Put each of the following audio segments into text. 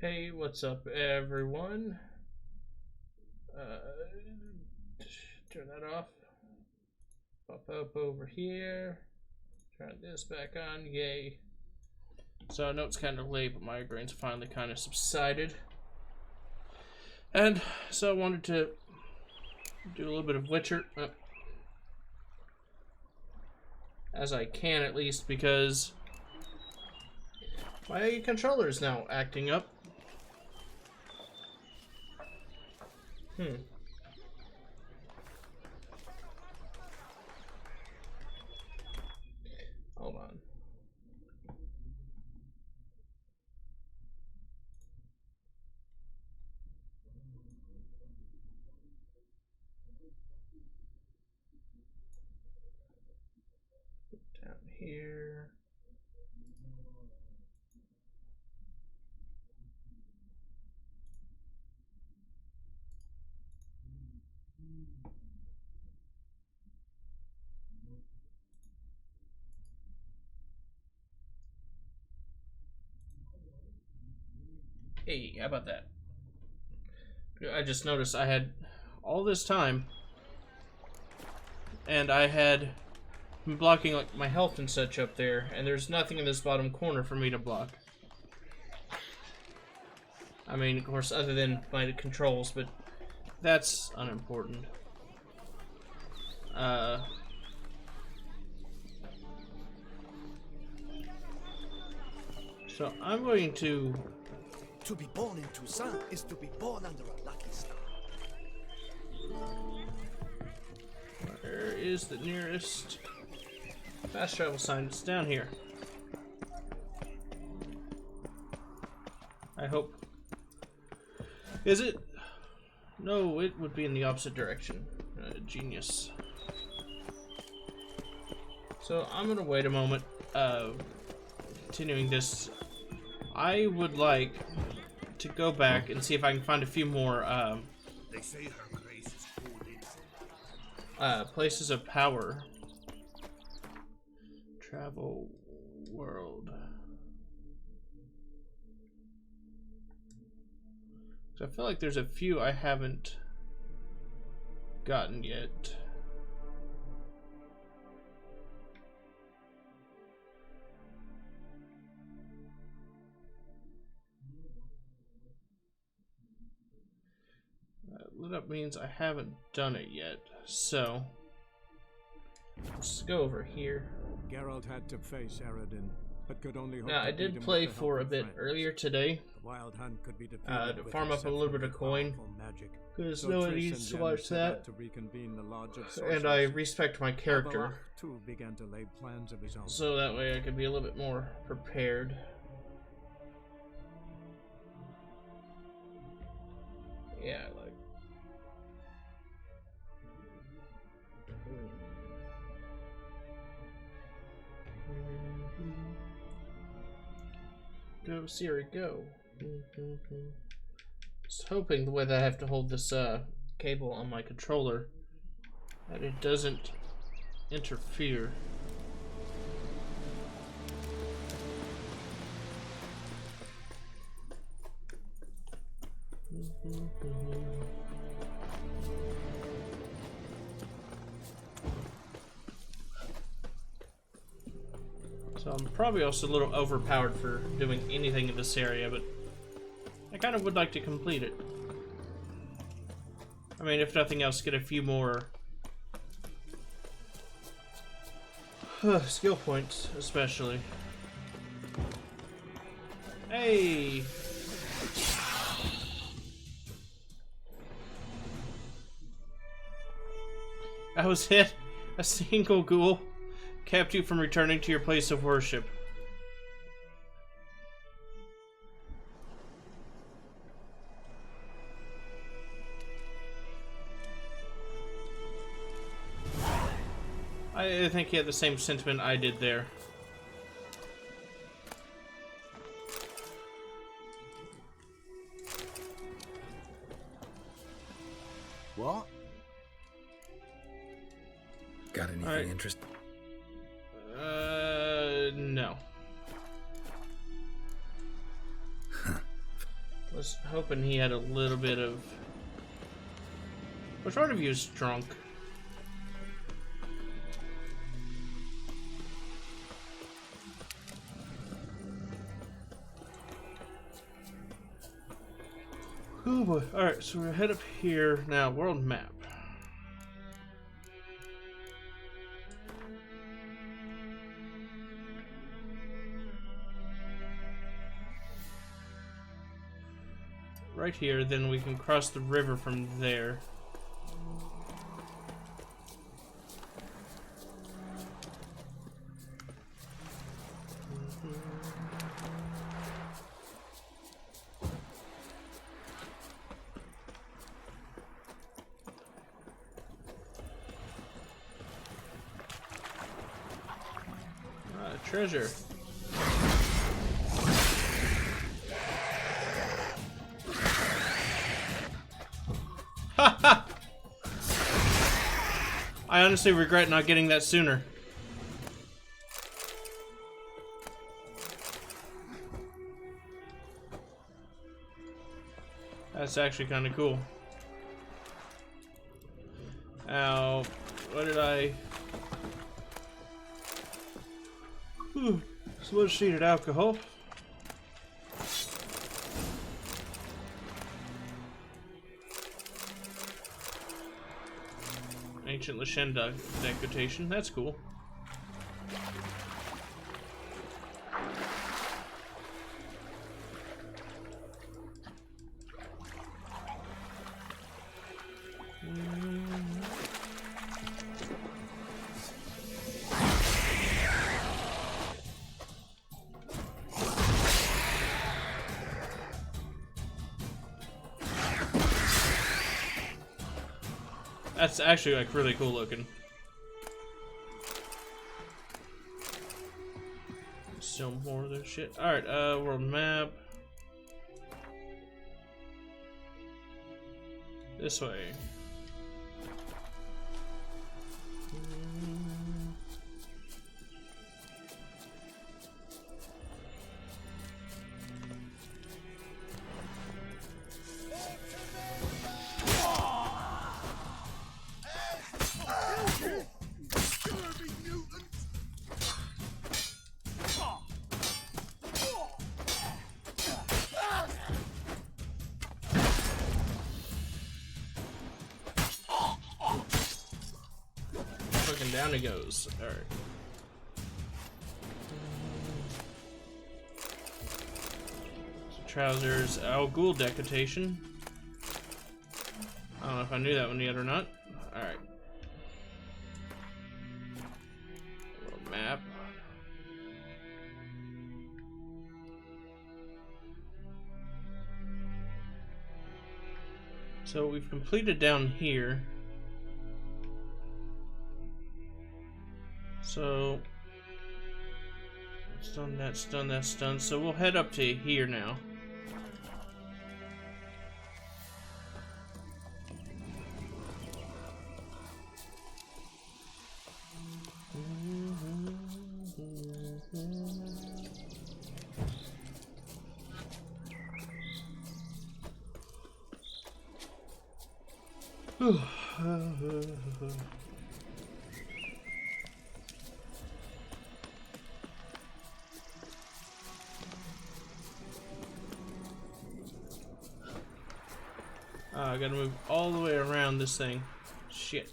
Hey, what's up, everyone? Uh, Turn that off. Pop up over here. Turn this back on. Yay. So I know it's kind of late, but my migraines finally kind of subsided. And so I wanted to do a little bit of Witcher. As I can, at least, because my controller is now acting up. Hold on. Down here. Hey, how about that? I just noticed I had all this time, and I had been blocking like my health and such up there, and there's nothing in this bottom corner for me to block. I mean, of course, other than my controls, but that's unimportant. So I'm going to... To be born in Toussaint is to be born under a lucky star. Where is the nearest fast travel sign? It's down here. I hope. Is it? No, it would be in the opposite direction. Genius. So I'm gonna wait a moment. Continuing this, I would like to go back and see if I can find a few more They say her grace is places of power. Travel world. So I feel like there's a few I haven't gotten yet. Lit up means I haven't done it yet, so let's go over here. Geralt had to face Eredin, but could only hope Now, I to beat him did with play the for help a of bit friends. earlier today The Wild Hunt could be defeated to with farm up a little bit of coin, powerful magic. because So no one Triss needs and to Yen watch set that, out to reconvene the Lodge of and I Sorcerers. respect my character, Avallac'h, too, began to lay plans of his own. so that way I could be a little bit more prepared. Yeah, like... Go, Siri, go. Just hoping the way that I have to hold this cable on my controller that it doesn't interfere. So I'm probably also a little overpowered for doing anything in this area, but I kind of would like to complete it. I mean, if nothing else, get a few more skill points, especially. Hey! That was it. A single ghoul kept you from returning to your place of worship. I think he had the same sentiment I did there. What? Got anything Alright. interesting? No. Was hoping he had a little bit of. Which one of you is drunk? Oh boy. Alright, so we're head up here now. World map. Right here, then we can cross the river from there. Treasure. Ha! I honestly regret not getting that sooner. That's actually kind of cool. Ow. What did I... So much treated alcohol. Ancient Lashenda decoration. That's cool. That's actually like really cool looking. Still more of this shit. Alright, world map. This way. Down he goes. Alright. So trousers, Al Ghul decoration. I don't know if I knew that one yet or not. Alright. World map. So we've completed down here. So, that's done, that's done, that's done. So we'll head up to here now. I gotta move all the way around this thing. Shit.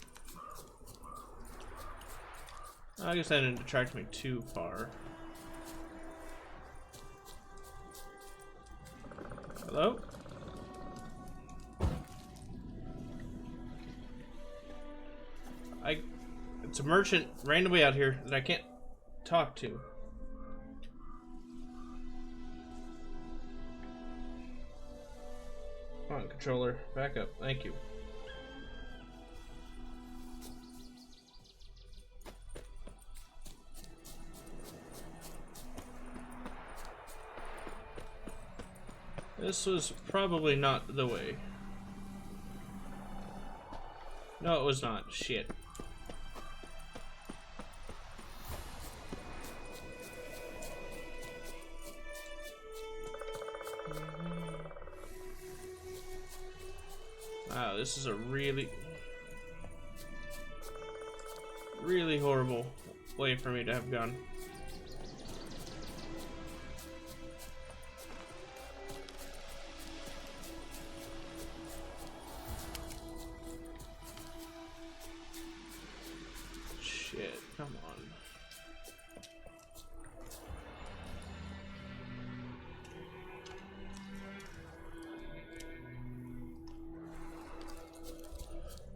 I guess that didn't attract me too far. Hello? It's a merchant randomly out here that I can't talk to. Come on, controller. Back up. Thank you. This was probably not the way. No, it was not. Shit. Wow, this is a really horrible way for me to have gone. Shit, come on.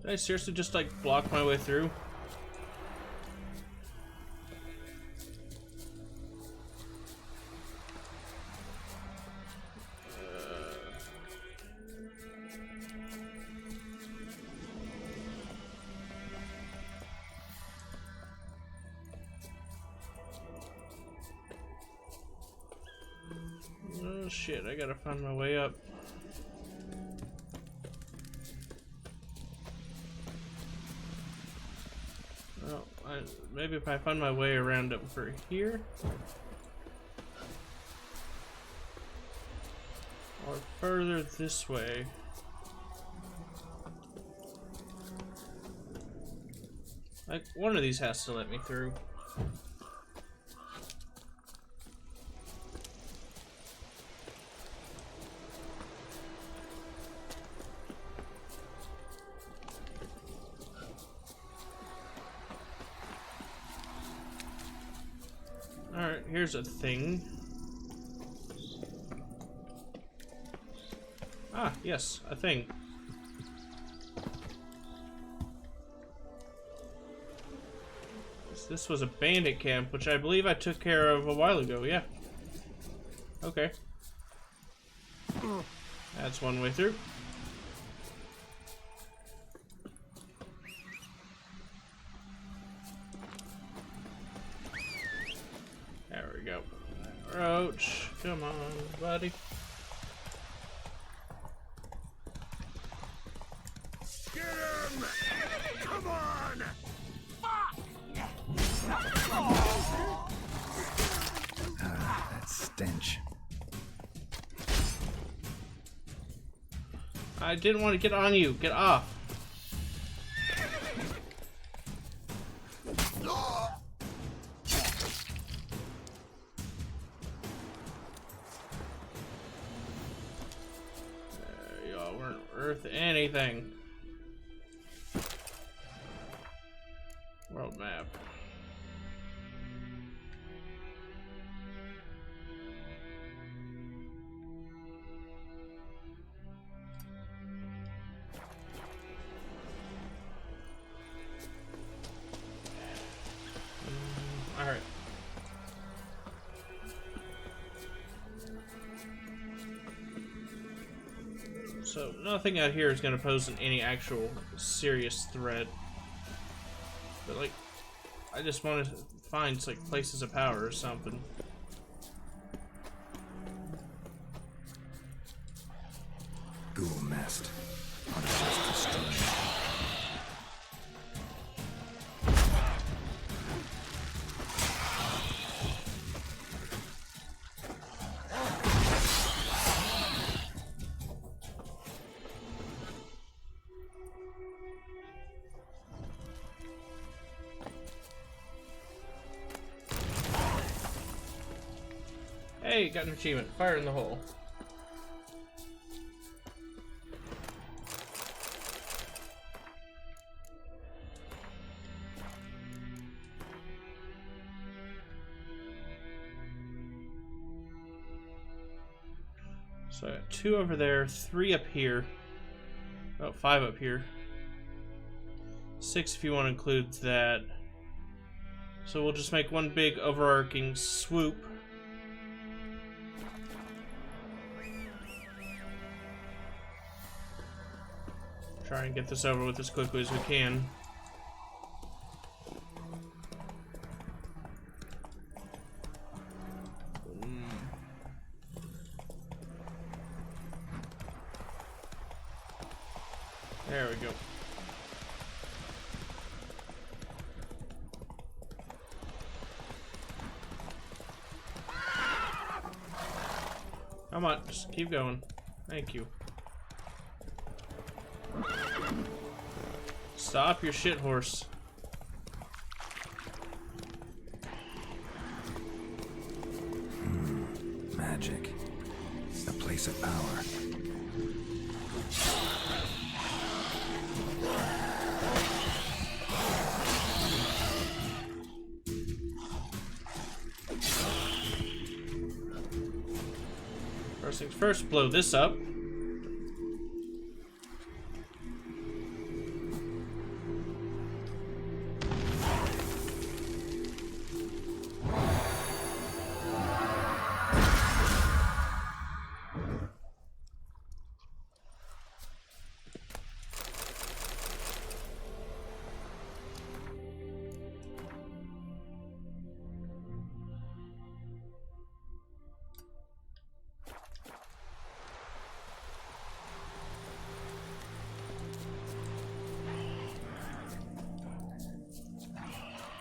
Did I seriously just like block my way through? Oh shit, I gotta find my way up. Well, maybe if I find my way around over here. Or further this way. Like, one of these has to let me through. Alright, here's a thing. Ah, yes, a thing. This was a bandit camp, which I believe I took care of a while ago, yeah. Okay. That's one way through. There we go. Roach, come on, buddy. Get him! Come on! That stench. I didn't want to get on you. Get off. Y'all weren't worth anything. World map. Alright. So, nothing out here is going to pose any actual serious threat. But, like, I just want to find, like, places of power or something. Ghoul nest. Unjust destruction. Hey, got an achievement. Fire in the hole. So I got 2 over there, 3 up here. Oh, 5 up here. 6 if you want to include that. So we'll just make one big overarching swoop. Try and get this over with as quickly as we can. There we go. Come on, just keep going. Thank you. Stop your shit horse. Magic. A place of power. First things first, blow this up.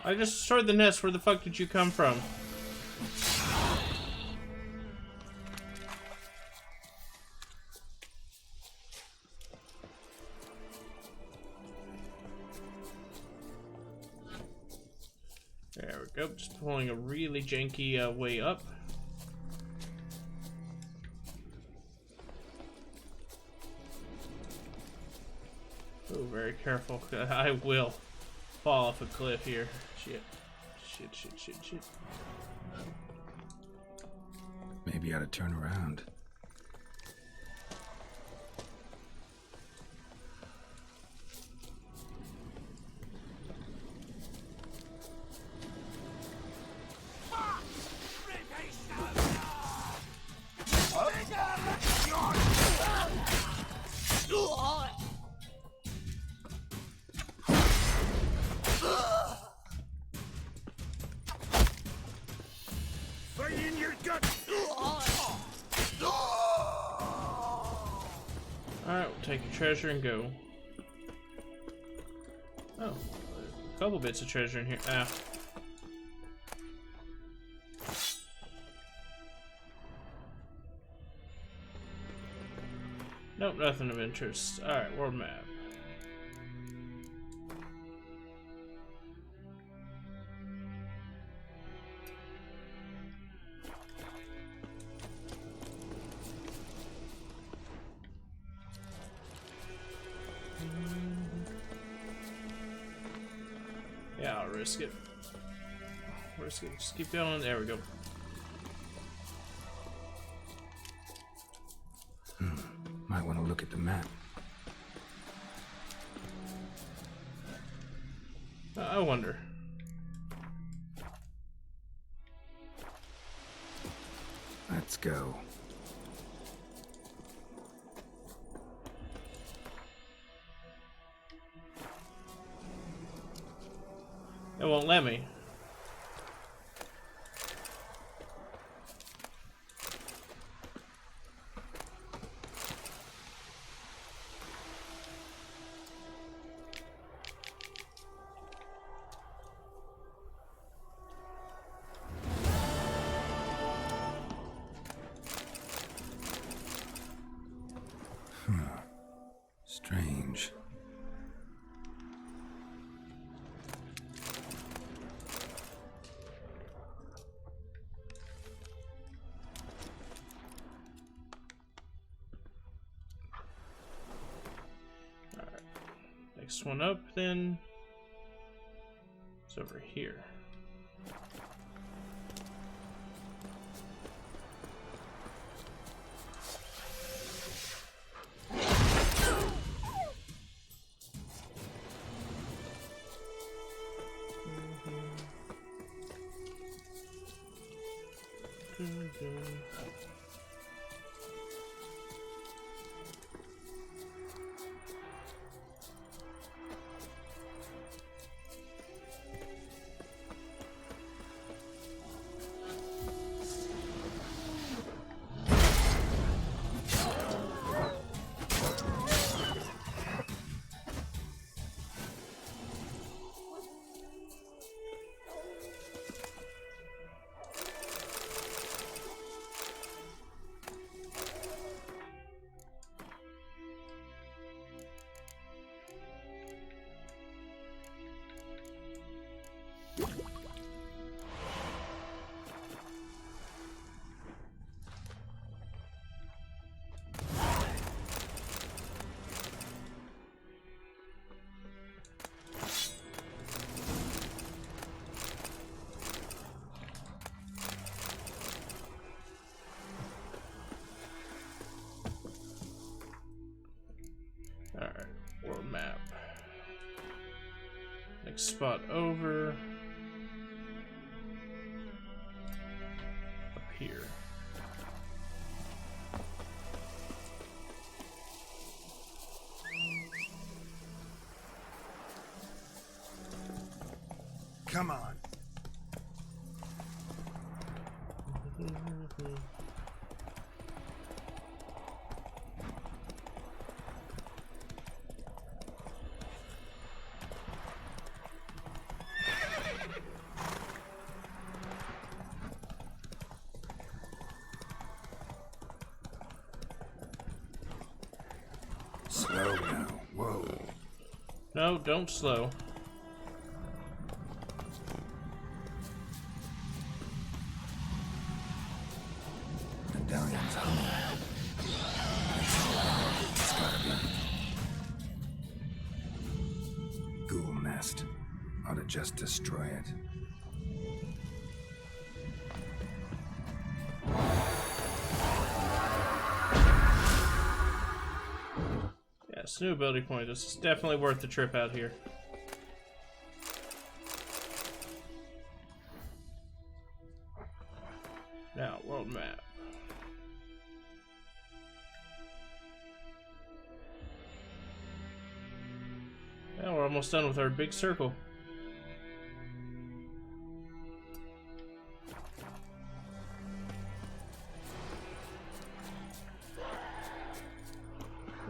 I just destroyed the nest. Where the fuck did you come from? There we go. Just pulling a really janky way up. Oh, very careful. I will fall off a cliff here. Shit. Shit. Maybe I ought to turn around. Alright, we'll take your treasure and go. Oh, a couple bits of treasure in here. Ah. Nope, nothing of interest. Alright, world map. Yeah, I'll risk it. Risk it. Just keep going. There we go. Might want to look at the map. I wonder. Let's go. It won't let me. Strange. Next one up, then it's over here. Next spot over. Up here. Come on. Slow now. Whoa. No, don't slow. Medallion's home. It's gotta be. Ghoul nest. Ought to just destroy it. Yes, new ability point. This is definitely worth the trip out here. Now, world map. Yeah, we're almost done with our big circle.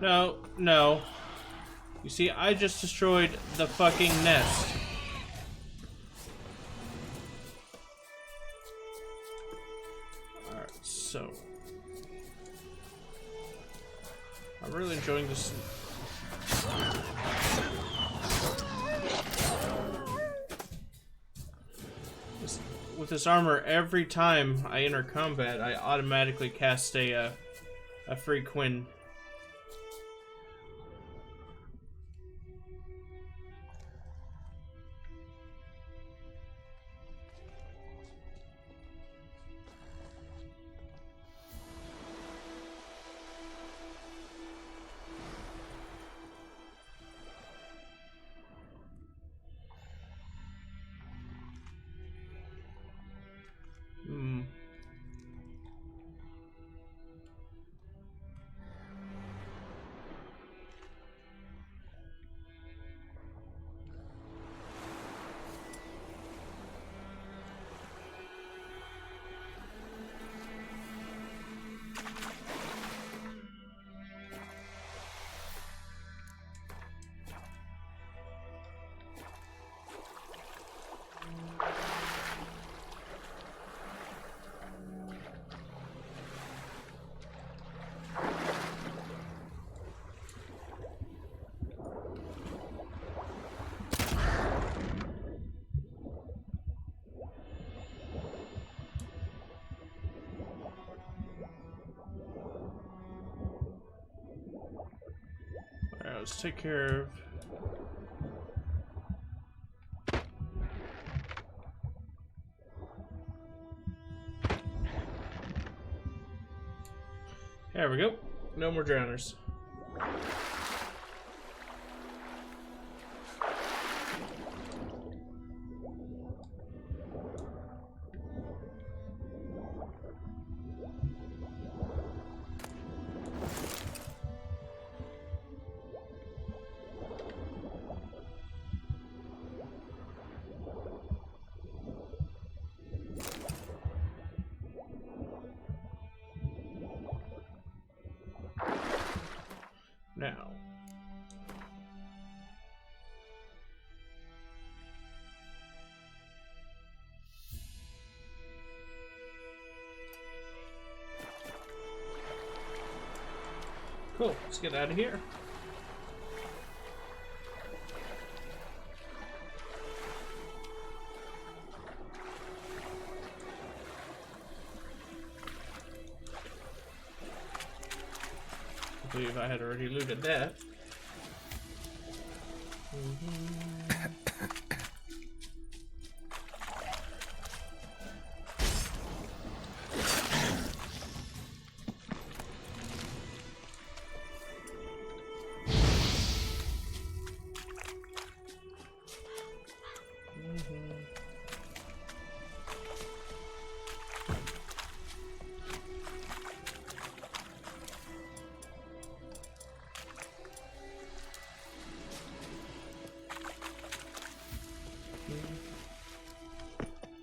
No, no. You see, I just destroyed the fucking nest. Alright, so. I'm really enjoying this. With this armor, every time I enter combat, I automatically cast a free Quinn. Let's take care of... There we go. No more drowners. Now. Cool, let's get out of here. I believe I had already looted that.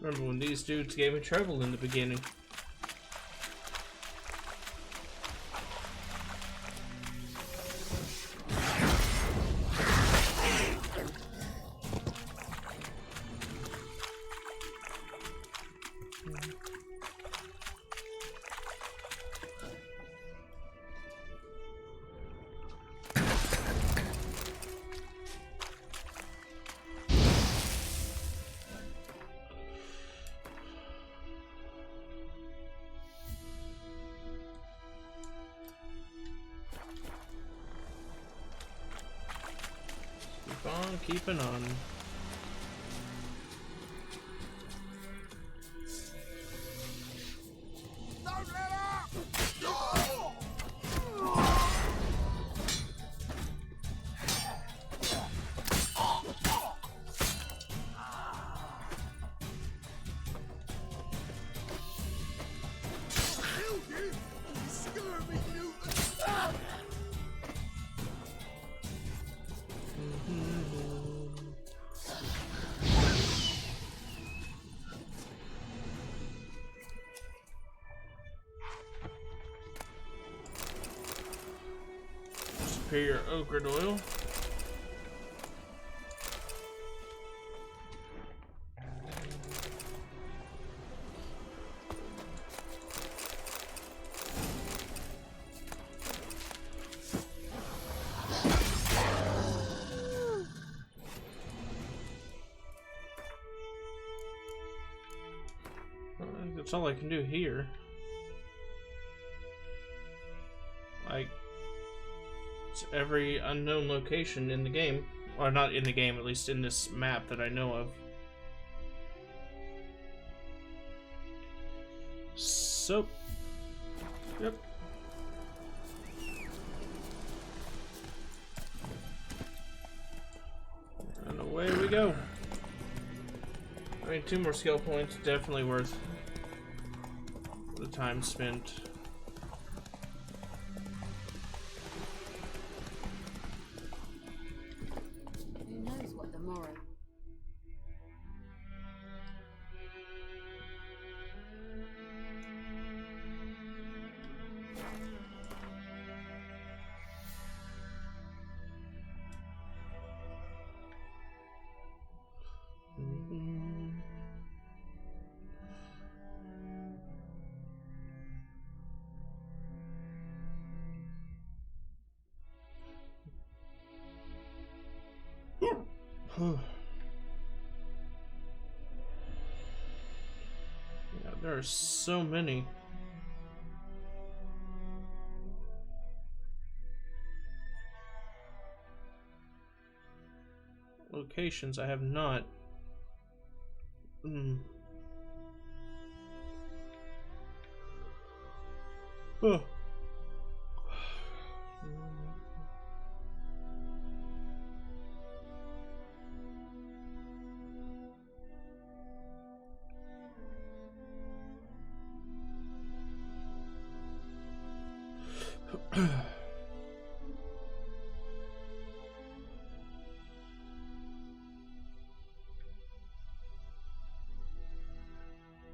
Remember when these dudes gave me trouble in the beginning? Keeping on. Superior ochre oil. That's all I can do here. Like, it's every unknown location in the game. Or not in the game, at least in this map that I know of. So, yep. And away we go. I mean, 2 more skill points, definitely worth the time spent. Who knows what the morrow? Yeah, there are so many. Locations I have not. Oh.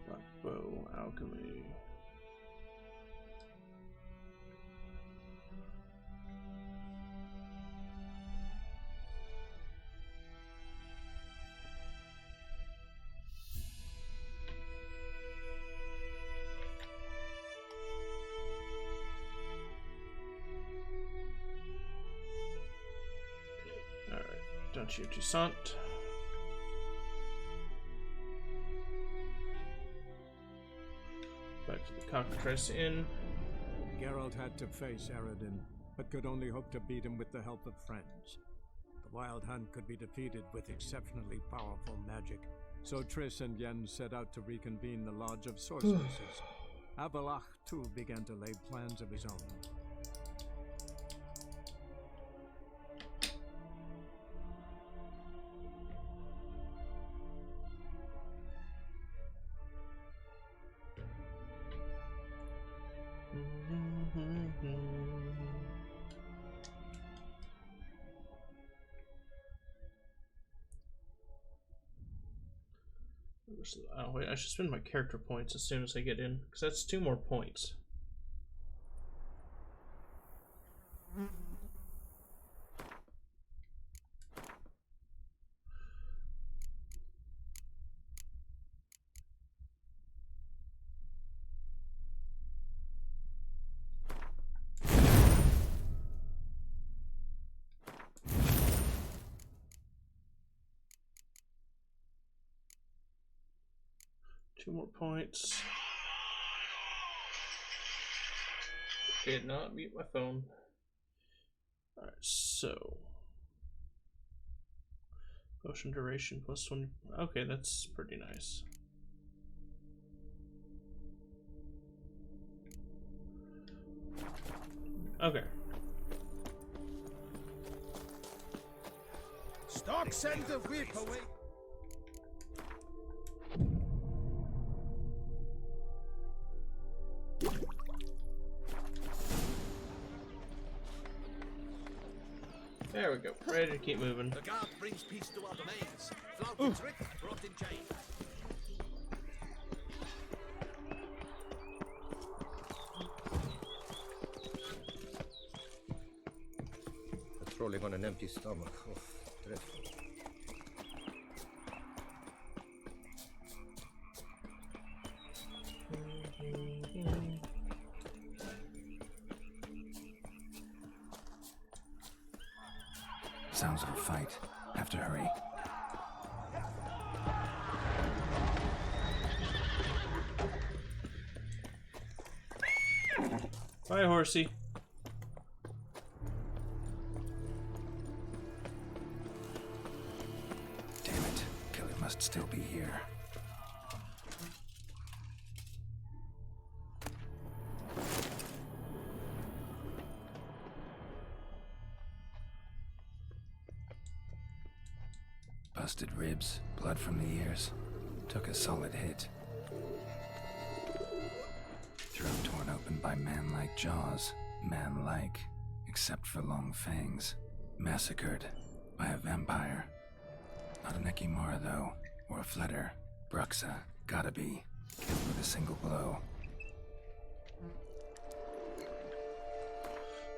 Blackbow alchemy. Alright, Duchy of Toussaint. Back to the Cockatrice Inn. Geralt had to face Eredin, but could only hope to beat him with the help of friends. The Wild Hunt could be defeated with exceptionally powerful magic, so Triss and Yen set out to reconvene the Lodge of Sorceresses. Avallac'h, too, began to lay plans of his own. Oh wait, I should spend my character points as soon as I get in, because that's 2 more points. Two more points. Did not mute my phone. Alright, so potion duration plus 20. Okay, that's pretty nice. Okay. Stark send the whip away. There we go. Ready to keep moving. The guard brings peace to our domains. Flouted trick, brought in chain. Patrolling on an empty stomach. Oh, dreadful. Sounds of a fight. Have to hurry. Bye, horsey. Damn it. Killer must still be here. Busted ribs, blood from the ears. Took a solid hit. Throat torn open by man-like jaws. Man-like, except for long fangs. Massacred by a vampire. Not an Ekimara, though, or a Fletter. Bruxa, gotta be. Killed with a single blow.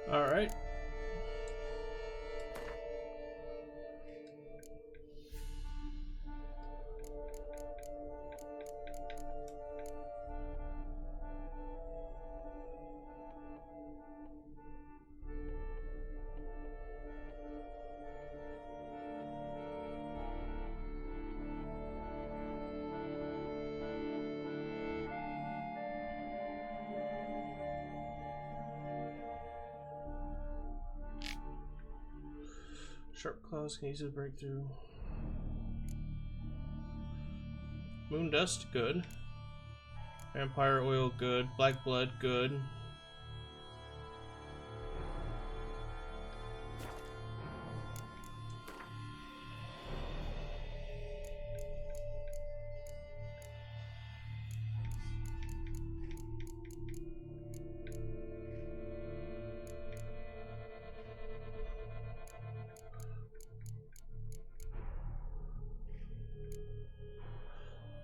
Alright. Sharp claws can easily break through. Moon dust, good. Vampire oil, good. Black blood, good.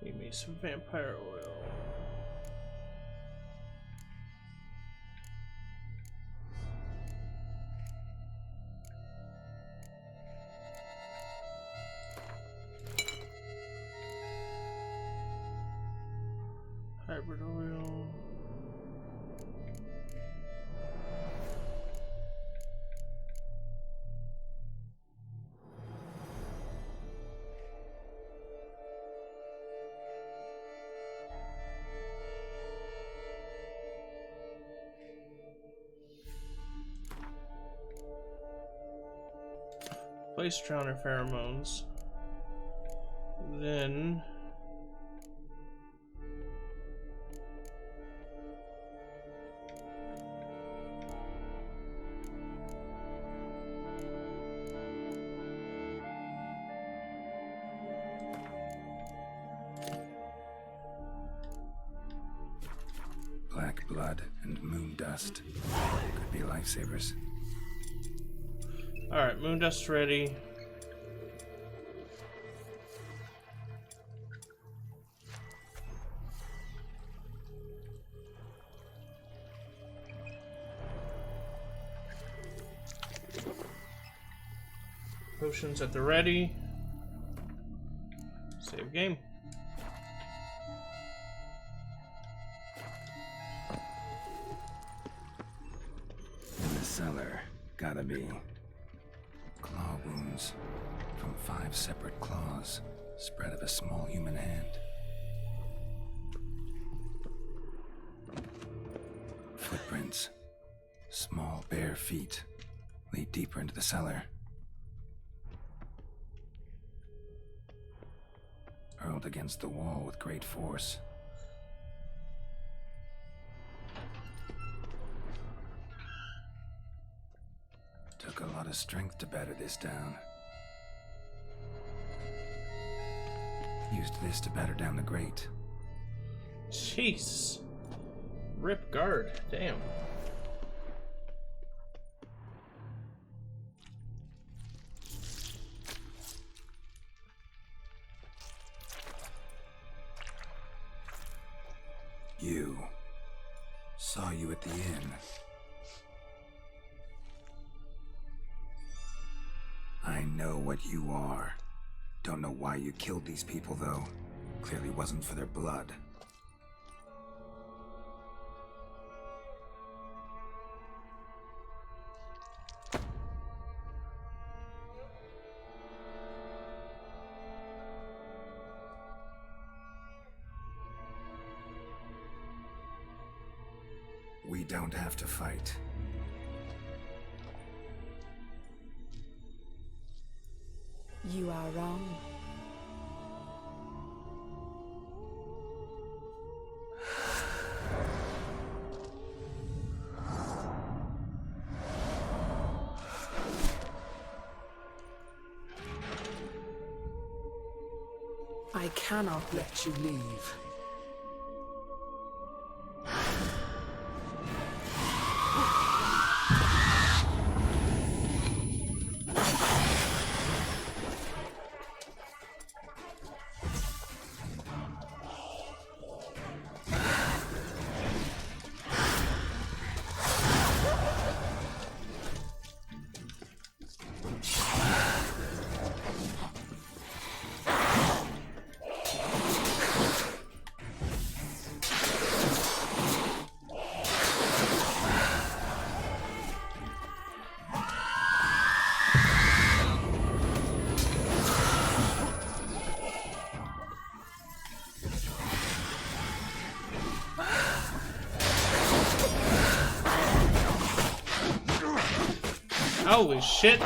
Give me some vampire oil. Hybrid oil. Place Drowner pheromones. Then Black blood and moon dust. Could be lifesavers. alright, moon dust ready. Potions at the ready. Save game. In the cellar, gotta be claw wounds from 5 separate claws, spread of a small human hand. Footprints, small bare feet, lead deeper into the cellar. Hurled against the wall with great force. Took a lot of strength to batter this down. Used this to batter down the grate. Jeez. Rip guard. Damn. You. Saw you at the inn. I know what you are. Don't know why you killed these people, though. Clearly wasn't for their blood. We don't have to fight. You are wrong. I cannot let you leave. Holy shit.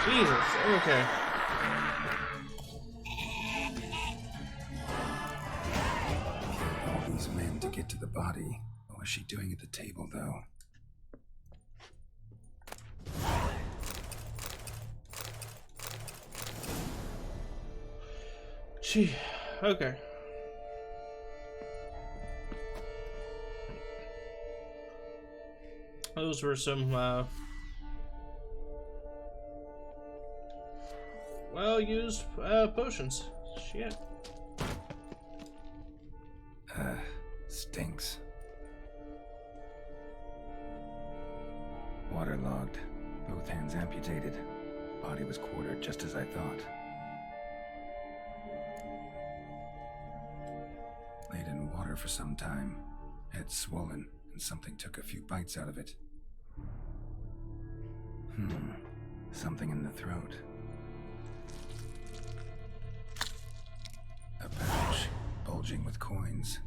Jesus, okay. All these men to get to the body. What was she doing at the table, though? Gee, okay. Those were some, well-used, potions. Shit. Stinks. Waterlogged. Both hands amputated. Body was quartered just as I thought. Laid in water for some time. Head swollen, and something took a few bites out of it. Something in the throat. A pouch, bulging with coins.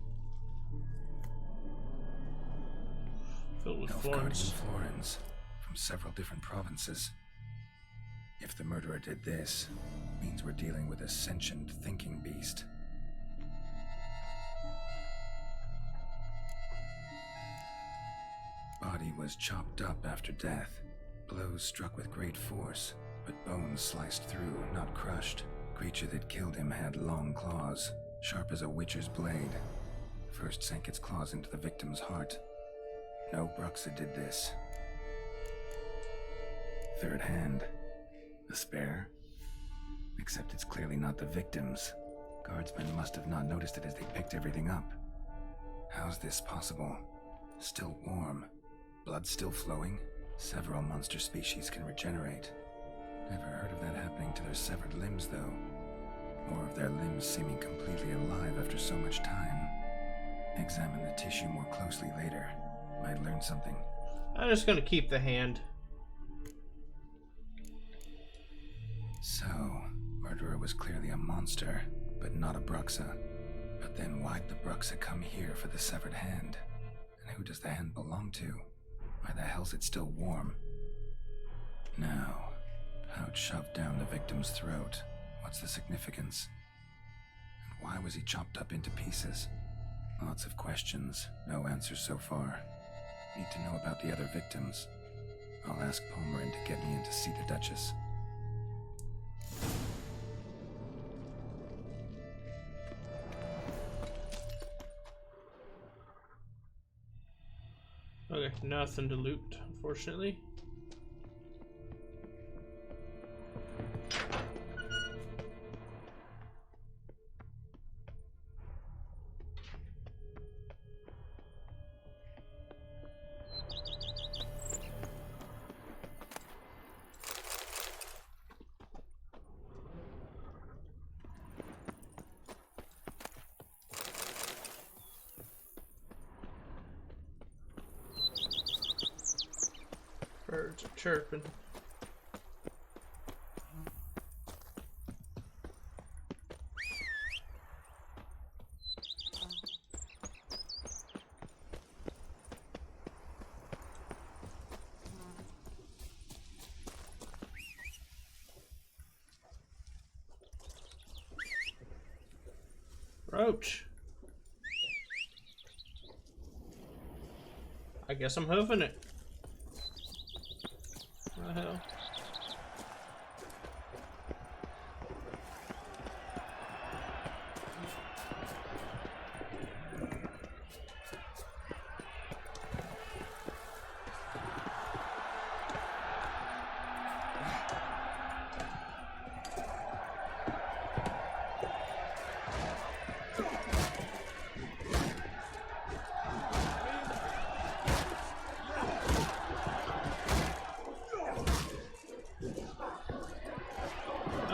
Filled with Nilfgaardian florins. florins from several different provinces. If the murderer did this, means we're dealing with a sentient thinking beast. Body was chopped up after death. Blows struck with great force, but bones sliced through, not crushed. Creature that killed him had long claws, sharp as a witcher's blade. First sank its claws into the victim's heart. No Bruxa did this. Third hand. A spare? Except it's clearly not the victim's. Guardsmen must have not noticed it as they picked everything up. How's this possible? Still warm. Blood still flowing? Several monster species can regenerate. Never heard of that happening to their severed limbs, though. Or of their limbs seeming completely alive after so much time. Examine the tissue more closely later. Might learn something. I'm just gonna keep the hand. So, murderer was clearly a monster, but not a Bruxa. But then why'd the Bruxa come here for the severed hand? And who does the hand belong to? Why the hell's it still warm? Now, pouch shoved down the victim's throat. What's the significance? And why was he chopped up into pieces? Lots of questions, no answers so far. Need to know about the other victims. I'll ask Palmerin to get me in to see the Duchess. Okay, nothing to loot, unfortunately. Birds are chirping. Roach. I guess I'm hoofing it. What the hell?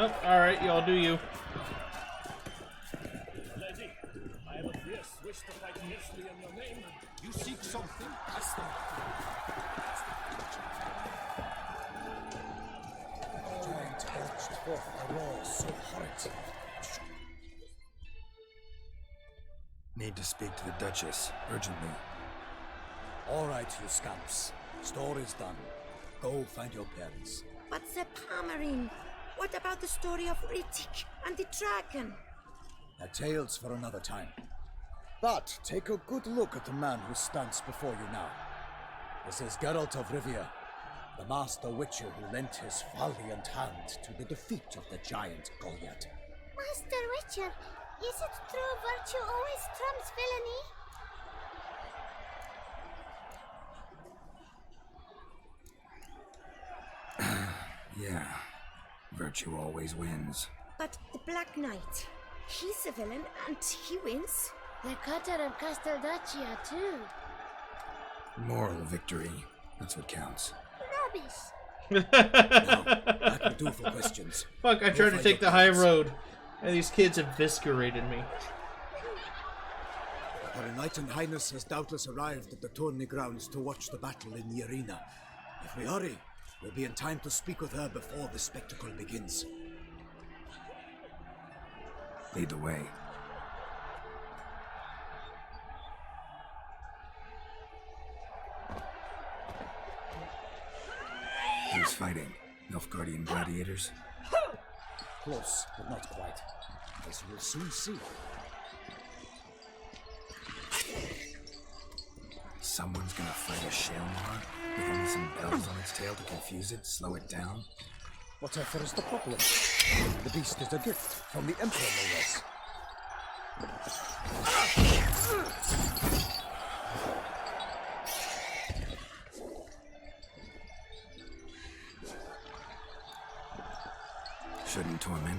Oh, alright, y'all do you. Lady, I have a fierce wish to fight fiercely in your name. You seek something? Ask them. Giant belched forth a roar so horrid. Need to speak to the Duchess, urgently. All right, you scamps. Story's done. Go find your parents. But the Palmerin, what about the story of Riddick and the dragon? A tale's for another time. But take a good look at the man who stands before you now. This is Geralt of Rivia, the master witcher who lent his valiant hand to the defeat of the giant Goliath. Master Witcher, is it true virtue always trumps villainy? Yeah, virtue always wins. But the Black Knight, he's a villain and he wins. The Cutter of Casteldaccia, too. Moral victory, that's what counts. Rubbish. Now, that will do for questions. Fuck, I Go tried to find take your the high parents. road, and these kids eviscerated me. Her Knight and Highness has doubtless arrived at the tourney grounds to watch the battle in the arena. If we hurry, we'll be in time to speak with her before the spectacle begins. Lead the way. Who's fighting? Nilfgaardian gladiators? Close, but not quite. As we'll soon see. Someone's gonna fight a Shaelmaar with only some bells on its tail to confuse it, slow it down? Whatever is the problem? The beast is a gift from the Emperor, no less.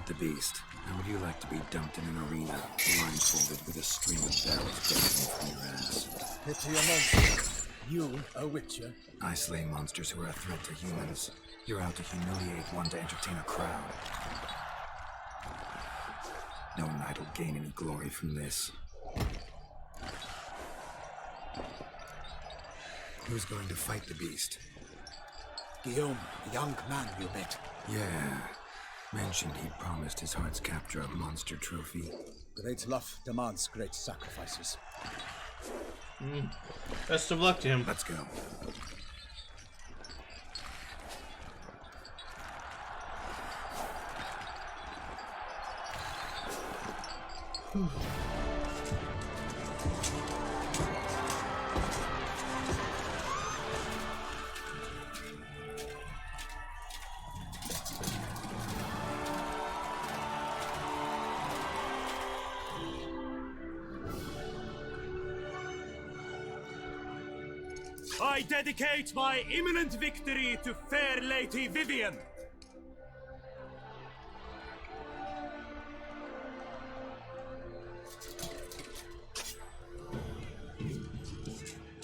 hunt the beast, how would you like to be dumped in an arena, blindfolded with a string of bells dangling from your ass? Pity a monster. You, a witcher? I slay monsters who are a threat to humans. You're out to humiliate one to entertain a crowd. No knight will gain any glory from this. Who's going to fight the beast? Guillaume, the young man you met. Yeah. Mentioned he promised his heart's capture a monster trophy. Great love demands great sacrifices. Best of luck to him. Let's go. I dedicate my imminent victory to fair Lady Vivian.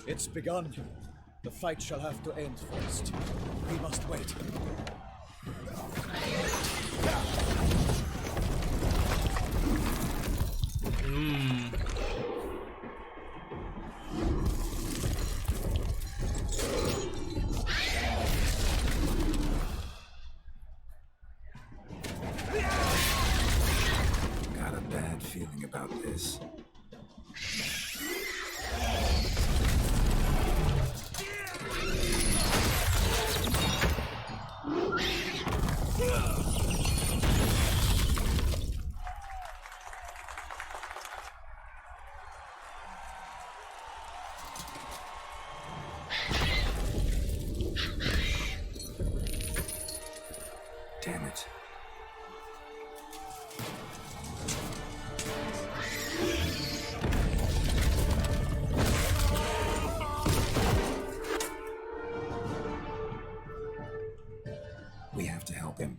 It's begun. The fight shall have to end first. We must wait. Got a bad feeling about this. Damn it. We have to help him.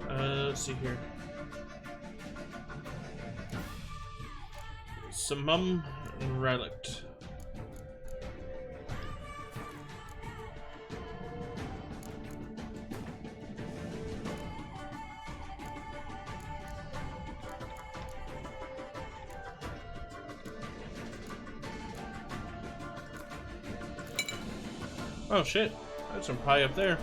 Let's see here. Summum Relict. Oh shit, that's some pie up there.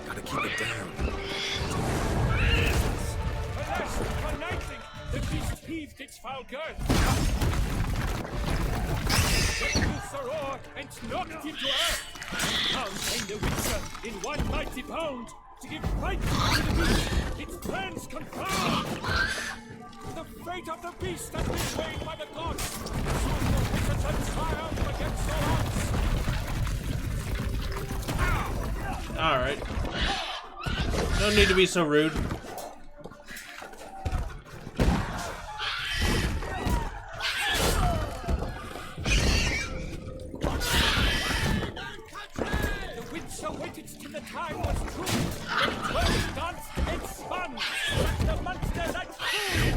Gotta keep it down. Alas, for Nightling, the beast heaved its foul girth. The Uther roared and knocked him to earth. Now came the Witcher in one mighty bound to give fight to the beast. Its plans confirmed. The fate of the beast has been weighed by the gods. Soon the Witcher shall triumph against all odds. Alright. No need to be so rude. The Witcher waited till the time was true. Then twirled, danced, and spun. But the monster like food.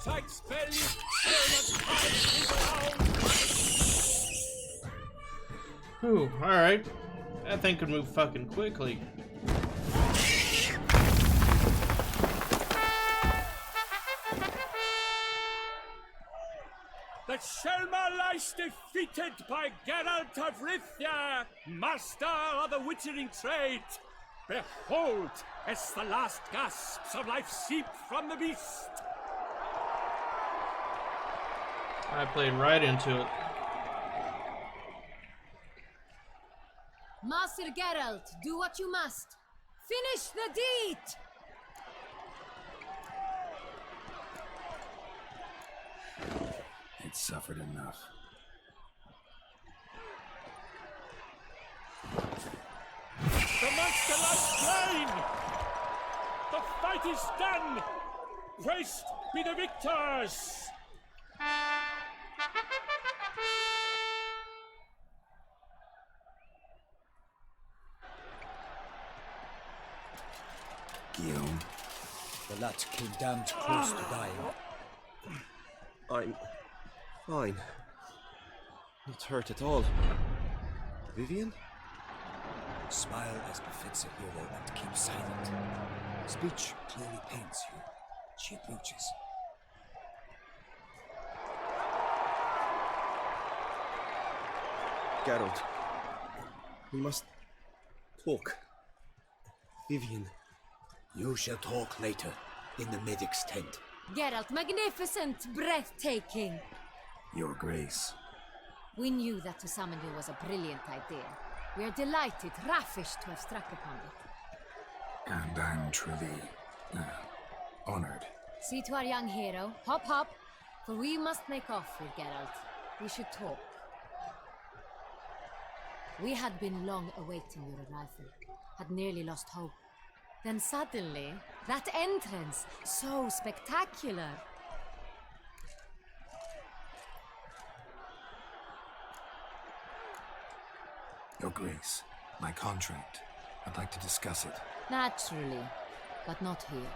tight spell. So much time is Ooh, alright. That thing could move fucking quickly. The Shelma lies defeated by Geralt of Rivia, master of the witchering trade. Behold, as the last gasps of life seep from the beast. I played right into it. Master Geralt, do what you must. Finish the deed! It suffered enough. The monster lies slain! The fight is done! Praised be the victors! Guillaume, The lad came damned close to dying. I'm fine. Not hurt at all. Vivian? Smile as befits a hero and keep silent. Speech clearly pains you. She approaches. Geralt. We must talk. Vivian. You shall talk later, in the medic's tent. Geralt, magnificent, breathtaking. Your Grace. We knew that to summon you was a brilliant idea. We are delighted, ravished to have struck upon it. And I'm truly honored. See to our young hero. Hop, hop. For we must make off with Geralt. We should talk. We had been long awaiting your arrival. Had nearly lost hope. Then suddenly, that entrance, so spectacular. Your Grace, my contract. I'd like to discuss it. Naturally, but not here.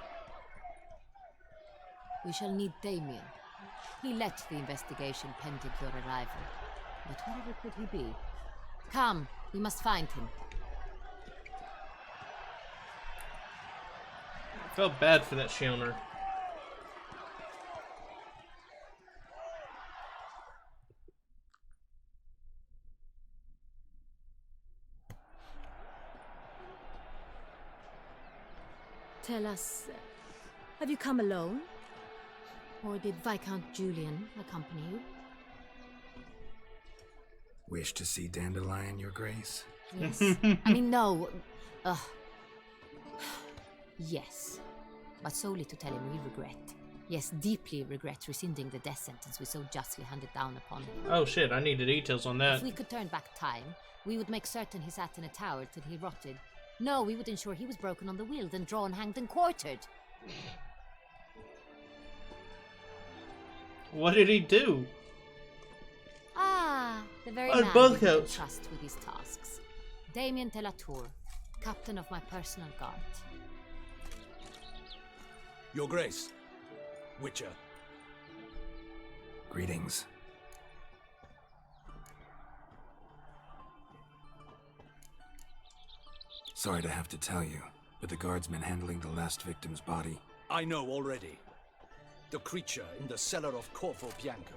We shall need Damien. He led the investigation pending your arrival. But wherever could he be? Come, we must find him. I felt bad for that Shioner. Tell us, have you come alone? Or did Viscount Julian accompany you? Wish to see Dandelion, Your Grace? Yes. I mean, no. Yes. But solely to tell him we regret. Yes, deeply regret rescinding the death sentence we so justly handed down upon him. Oh shit, I need the details on that. If we could turn back time, we would make certain he sat in a tower till he rotted. No, we would ensure he was broken on the wheel, then drawn, hanged, and quartered. What did he do? Ah, the very On man both we could counts. trust with his tasks. Damien Telatour, captain of my personal guard. Your Grace. Witcher. Greetings. Sorry to have to tell you, but the guardsman handling the last victim's body... I know already. The creature in the cellar of Corvo Bianco.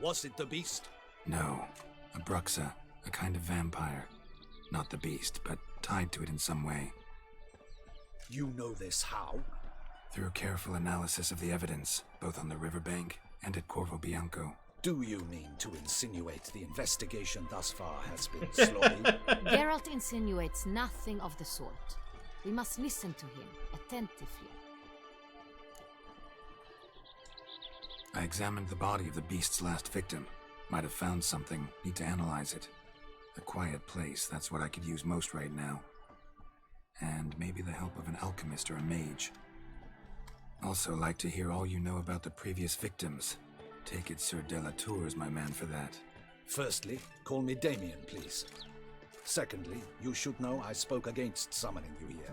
Was it the beast? No. A Bruxa, a kind of vampire. Not the beast, but tied to it in some way. You know this how? Through careful analysis of the evidence, both on the riverbank and at Corvo Bianco. Do you mean to insinuate the investigation thus far has been sloppy? Geralt insinuates nothing of the sort. We must listen to him attentively. I examined the body of the beast's last victim. Might have found something, need to analyze it. A quiet place, that's what I could use most right now. And maybe the help of an alchemist or a mage. Also like to hear all you know about the previous victims. Take it Sir Delatour is my man for that. Firstly, call me Damien, please. Secondly, you should know I spoke against summoning you here.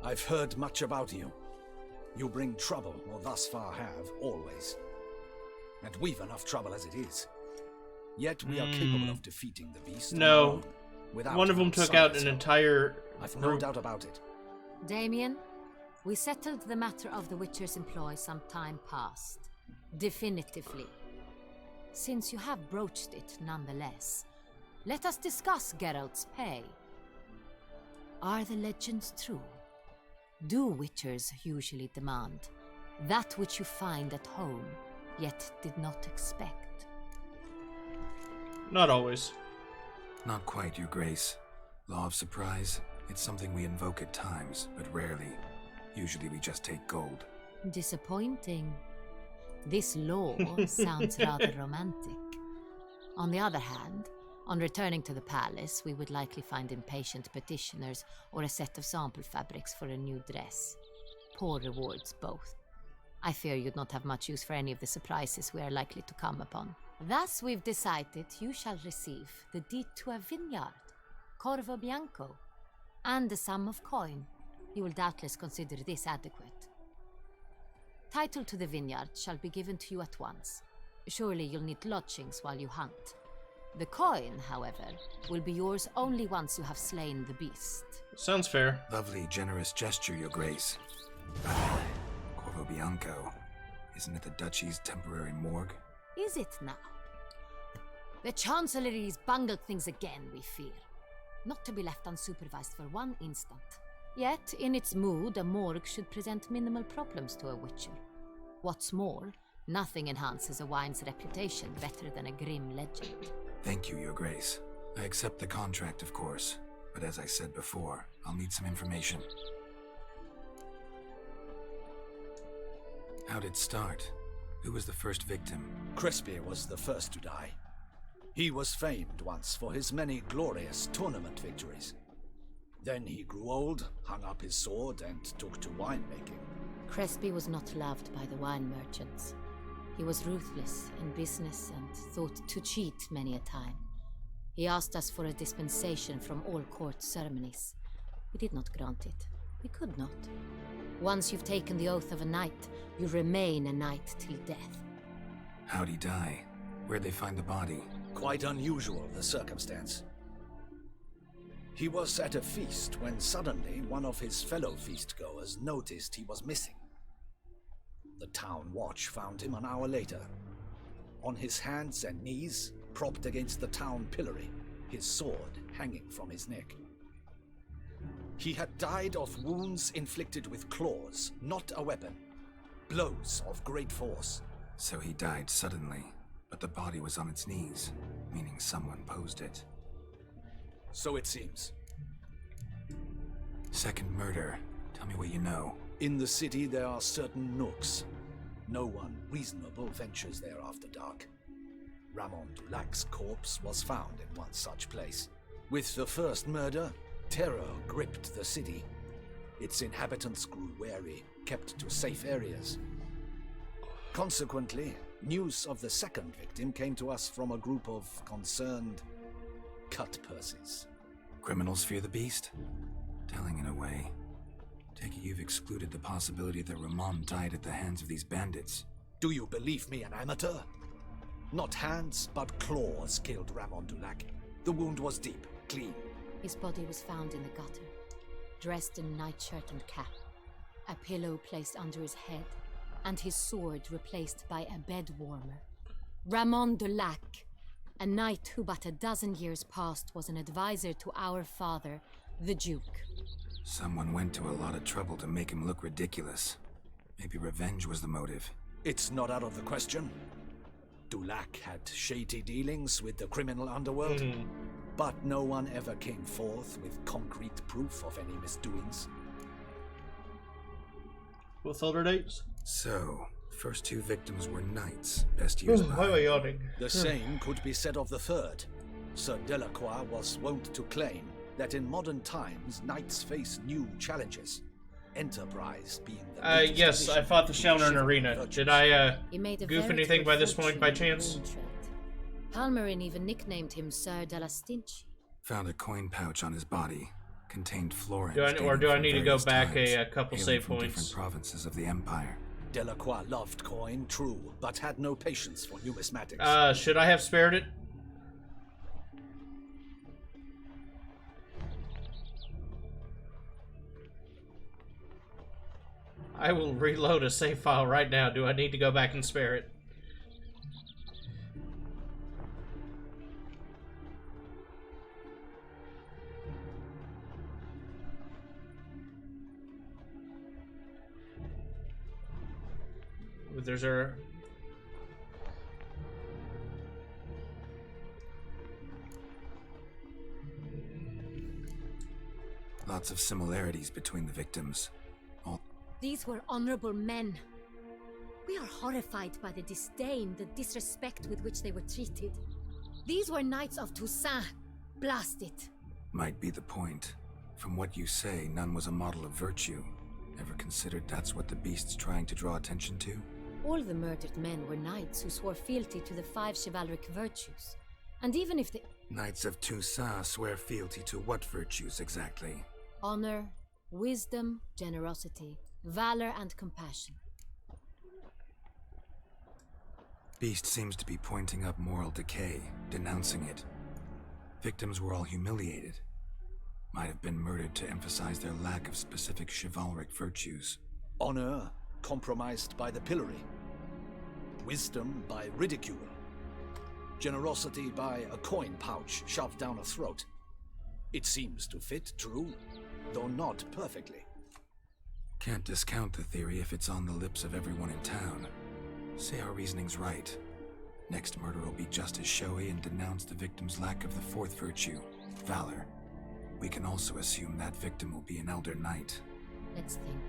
I've heard much about you. You bring trouble, or thus far have, always. And we've enough trouble as it is. Yet we are capable of defeating the beast. No. Without One of them took out an entire I've no doubt about it. Damien, we settled the matter of the Witcher's employ some time past. Definitively. Since you have broached it nonetheless, let us discuss Geralt's pay. Are the legends true? Do Witchers usually demand that which you find at home, yet did not expect? Not always. Not quite, Your Grace. Law of surprise, it's something we invoke at times, but rarely. Usually we just take gold. Disappointing. This law sounds rather romantic. On the other hand, on returning to the palace, we would likely find impatient petitioners or a set of sample fabrics for a new dress. Poor rewards, both. I fear you'd not have much use for any of the surprises we are likely to come upon. Thus, we've decided you shall receive the deed to a vineyard, Corvo Bianco, and a sum of coin. You will doubtless consider this adequate. Title to the vineyard shall be given to you at once. Surely you'll need lodgings while you hunt. The coin, however, will be yours only once you have slain the beast. Sounds fair. Lovely, generous gesture, Your Grace. Corvo Bianco. Isn't it the Duchy's temporary morgue? Is it now? The Chancellery's bungled things again, we fear. Not to be left unsupervised for one instant. Yet, in its mood, a morgue should present minimal problems to a Witcher. What's more, nothing enhances a wine's reputation better than a grim legend. Thank you, Your Grace. I accept the contract, of course. But as I said before, I'll need some information. How'd it start? Who was the first victim? Crespi was the first to die. He was famed once for his many glorious tournament victories. Then he grew old, hung up his sword, and took to winemaking. Crespi was not loved by the wine merchants. He was ruthless in business and thought to cheat many a time. He asked us for a dispensation from all court ceremonies. We did not grant it. We could not. Once you've taken the oath of a knight, you remain a knight till death. How'd he die? Where'd they find the body? Quite unusual, the circumstance. He was at a feast when suddenly one of his fellow feastgoers noticed he was missing. The town watch found him an hour later, on his hands and knees, propped against the town pillory, his sword hanging from his neck. He had died of wounds inflicted with claws, not a weapon. Blows of great force. So he died suddenly, but the body was on its knees, meaning someone posed it. So it seems. Second murder. Tell me what you know. In the city there are certain nooks. No one reasonable ventures there after dark. Ramon Dulac's corpse was found in one such place. With the first murder, terror gripped the city. Its inhabitants grew wary, kept to safe areas. Consequently, news of the second victim came to us from a group of concerned cut-purses. Criminals fear the beast? Telling in a way. Take it you've excluded the possibility that Ramon died at the hands of these bandits. Do you believe me, an amateur? Not hands, but claws killed Ramon Dulac. The wound was deep, clean. His body was found in the gutter, dressed in nightshirt and cap, a pillow placed under his head, and his sword replaced by a bed warmer. Ramon Dulac, a knight who but a dozen years past was an advisor to our father, the Duke. Someone went to a lot of trouble to make him look ridiculous. Maybe revenge was the motive. It's not out of the question. Dulac had shady dealings with the criminal underworld, but no one ever came forth with concrete proof of any misdoings. With older dates? So, first two victims were knights, best used by... Why am I yawning? The same could be said of the third. Sir Delacroix was wont to claim that in modern times, knights face new challenges. Enterprise being the yes, I fought the Shelnern Arena. virtues. Did I, He made a goof veritable anything by this point by fortune in chance? gold trade. Palmerin even nicknamed him Sir de la Stinchi. Found a coin pouch on his body. contained florins. Do I need to go back a couple save from points? Different provinces of the Empire. Delacroix loved coin, true, but had no patience for numismatics. Should I have spared it? I will reload a save file right now. Do I need to go back and spare it? There's a... Lots of similarities between the victims. These were honorable men. We are horrified by the disdain, the disrespect with which they were treated. These were knights of Toussaint. Blast it. Might be the point. From what you say, none was a model of virtue. Ever considered that's what the beast's trying to draw attention to? All the murdered men were knights who swore fealty to the 5 chivalric virtues. And even if they... Knights of Toussaint swear fealty to what virtues exactly? Honor, wisdom, generosity, valor, and compassion. Beast seems to be pointing up moral decay, denouncing it. Victims were all humiliated. Might have been murdered to emphasize their lack of specific chivalric virtues. Honor compromised by the pillory. Wisdom by ridicule. Generosity by a coin pouch shoved down a throat. It seems to fit, true, though not perfectly. Can't discount the theory if it's on the lips of everyone in town. Say our reasoning's right. Next murder will be just as showy and denounce the victim's lack of the 4th virtue, valor. We can also assume that victim will be an elder knight. Let's think.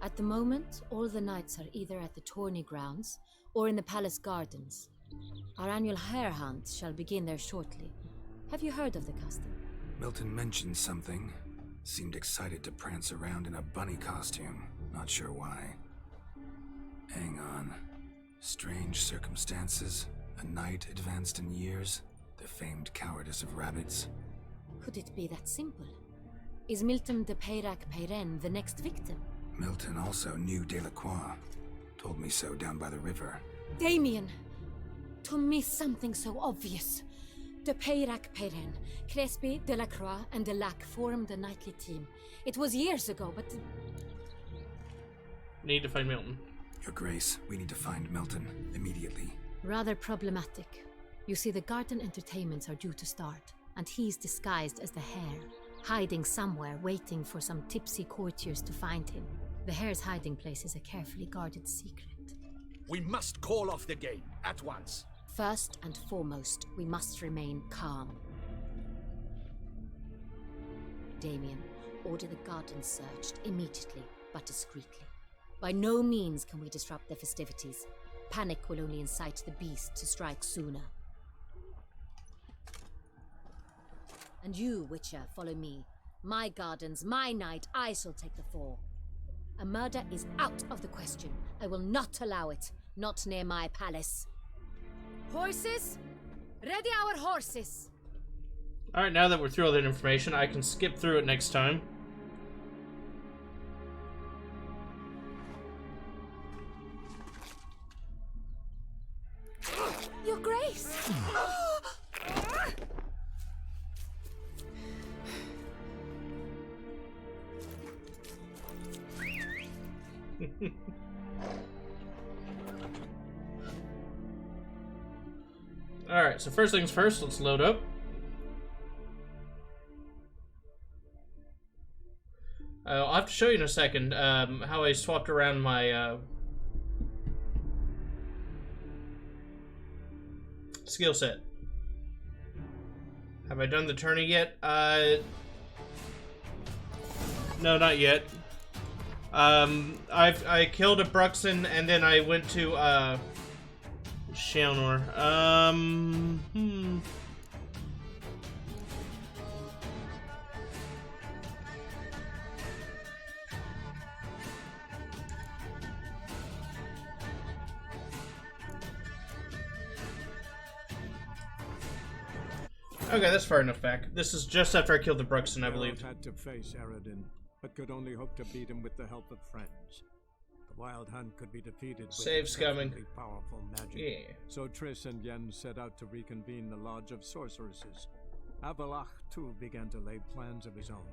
At the moment, all the knights are either at the tourney grounds or in the palace gardens. Our annual hare hunt shall begin there shortly. Have you heard of the custom? Milton mentioned something. Seemed excited to prance around in a bunny costume. Not sure why. Hang on. Strange circumstances. A knight advanced in years. The famed cowardice of rabbits. Could it be that simple? Is Milton de Peyrac-Peyren the next victim? Milton also knew Delacroix. Told me so down by the river. Damien! To miss something so obvious. De Peyrac-Peyren, Crespi, Delacroix, and Delac formed a knightly team. It was years ago, but... Need to find Milton. Your Grace, we need to find Milton immediately. Rather problematic. You see, the garden entertainments are due to start, and he's disguised as the hare, hiding somewhere, waiting for some tipsy courtiers to find him. The hare's hiding place is a carefully guarded secret. We must call off the game, at once. First and foremost, we must remain calm. Damien, order the garden searched immediately, but discreetly. By no means can we disrupt the festivities. Panic will only incite the beast to strike sooner. And you, Witcher, follow me. My gardens, my night, I shall take the fall. A murder is out of the question. I will not allow it. Not near my palace. Horses? Ready our horses! Alright, now that we're through all that information, I can skip through it next time. Your Grace! Alright, so first things first, let's load up. I'll have to show you in a second how I swapped around my skill set. Have I done the tourney yet? No, not yet. I killed a Bruxen and then I went to Shalnor. Okay, that's far enough back. This is just after I killed the Bruxton, I believe. Geralt had to face Eredin, but could only hope to beat him with the help of friends. The Wild Hunt could be defeated with Save's coming. exceptionally powerful magic. Yeah. So Triss and Yen set out to reconvene the Lodge of Sorceresses. Avalach, too, began to lay plans of his own.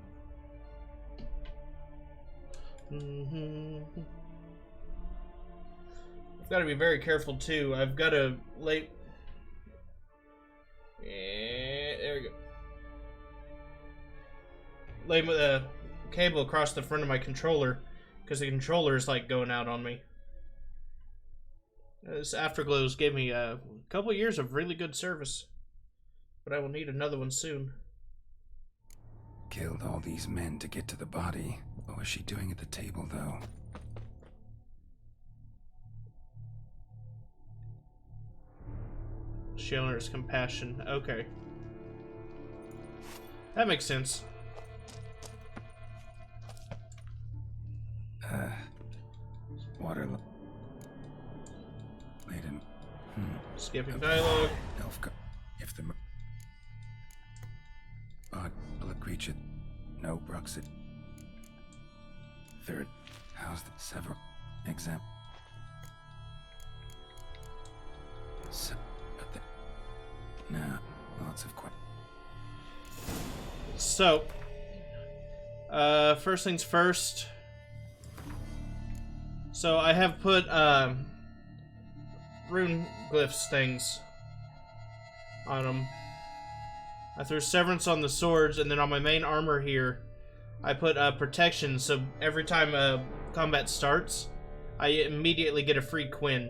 I've got to be very careful, too. I've got to lay... Yeah, there we go. Lay the cable across the front of my controller, because the controller is like going out on me. This Afterglows gave me a couple years of really good service, but I will need another one soon. Killed all these men to get to the body. What was she doing at the table, though? Shielders compassion. Okay. That makes sense. Water... Laden. Skipping dialogue. Elfgar. If the... Will it reach it? No, Bruxit. Third. How's the several... Exam... Nah, lots of questions. So, first things first. So I have put rune glyphs things on them. I threw Severance on the swords, and then on my main armor here, I put protection. So every time combat starts, I immediately get a free Quinn.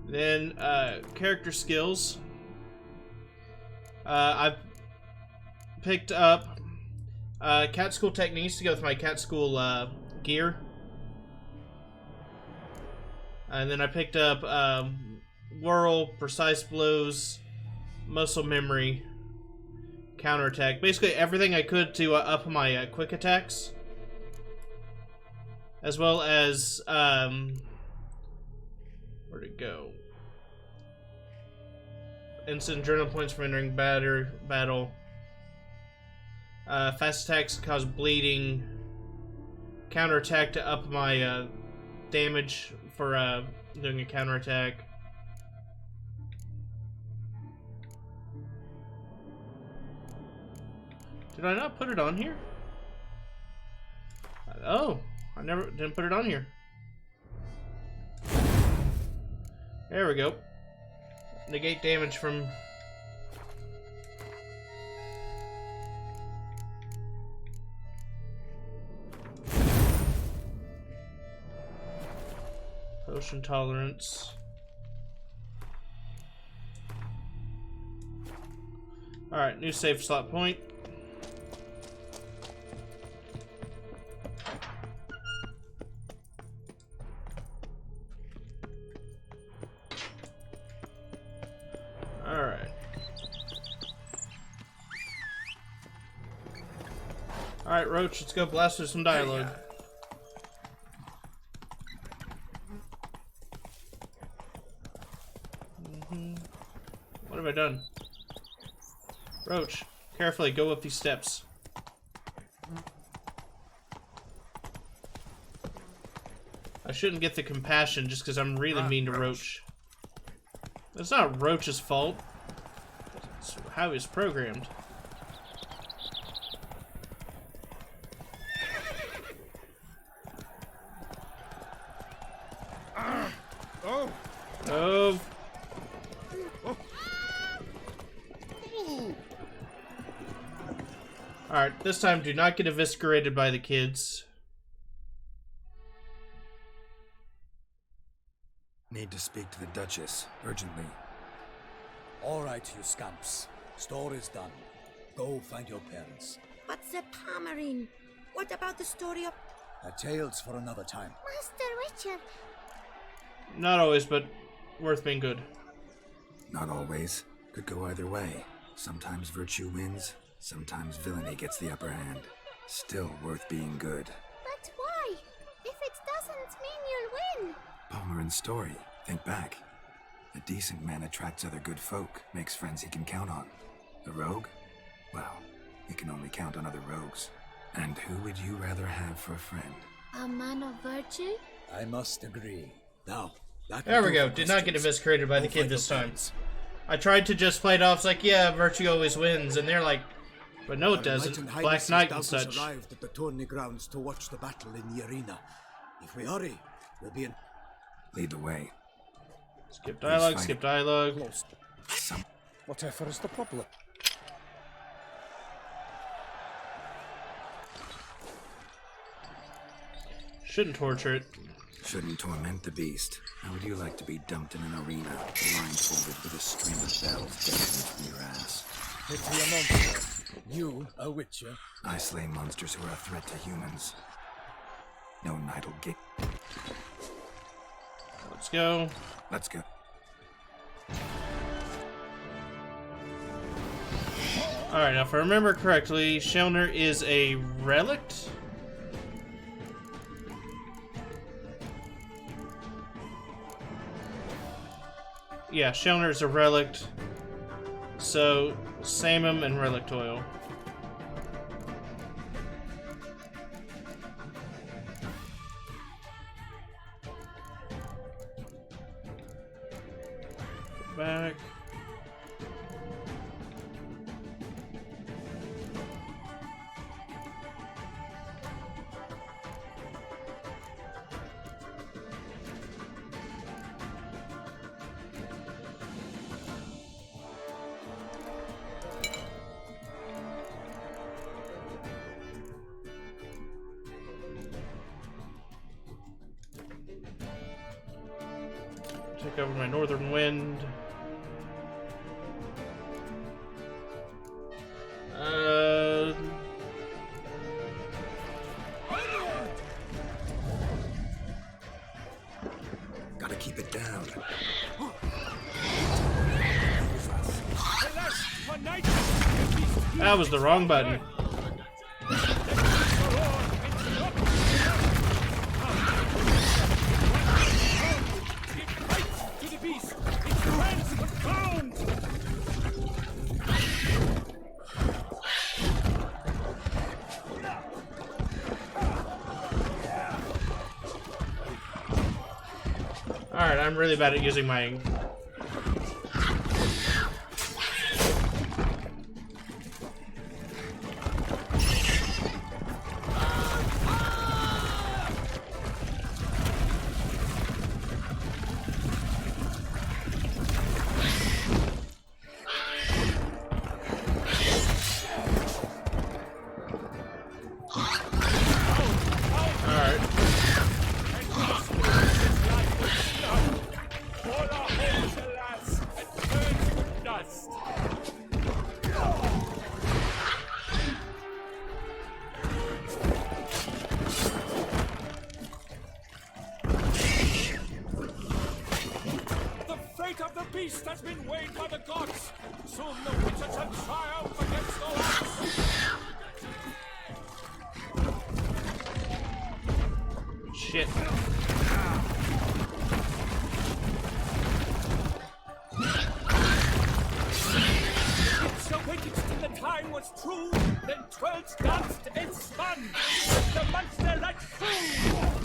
Then, character skills. I've picked up Cat School techniques to go with my Cat School gear. And then I picked up Whirl, Precise Blows, Muscle Memory, Counterattack. Basically everything I could to up my quick attacks. As well as, where'd it go? Instant adrenaline points for entering battle. Fast attacks cause bleeding. Counterattack to up my damage for doing a counterattack. Did I not put it on here? Oh, I didn't put it on here. There we go. Negate damage from... Potion tolerance. Alright, new save slot point. Alright, Roach, let's go blast through some dialogue. What have I done? Roach, carefully go up these steps. I shouldn't get the compassion just because I'm really mean to Roach. It's not Roach's fault. It's how he's programmed. Oh. Alright, this time do not get eviscerated by the kids. Need to speak to the Duchess, urgently. All right, you scamps. Story's done. Go find your parents. But the Palmerine, what about the story of... A tale's for another time. Master Witcher, Not always, but worth being good. Not always. Could go either way. Sometimes virtue wins, sometimes villainy gets the upper hand. Still worth being good. but why? If it doesn't mean you'll win. Palmerin's story. Think back. A decent man attracts other good folk, makes friends he can count on. A rogue? Well, he can only count on other rogues. And who would you rather have for a friend? A man of virtue? I must agree. Now, that There we will go. do for Did not get questions. eviscerated by the Go kid fight this your time. friends. I tried to just play it off like, yeah, virtue always wins, and they're like, but no, it Our doesn't. Enlightened Black Highnesses Knight and doubtless such. arrived at the tourney grounds to watch the battle in the arena. If we hurry, we'll be in Lead the way. Skip dialogue, fight skip it. dialogue. close. Some Whatever is the problem? Shouldn't torture it. shouldn't torment the beast. How would you like to be dumped in an arena, blindfolded with a string of bells dancing from your ass? Pity a monster. You, a witcher? I slay monsters who are a threat to humans. No idle gate. Let's go. Let's go. Alright, now if I remember correctly, Shelner is a relict? Yeah, Shelner is a relict. So, Samum and relict oil. Back. Take over my northern wind. Gotta keep it down. That was the wrong button. Alright, I'm really bad at using my... Has been weighed by the gods. Soon the witcher shall triumph against all odds. Shit. So waited till the time was true, then 12 danced and spun. The monster like food.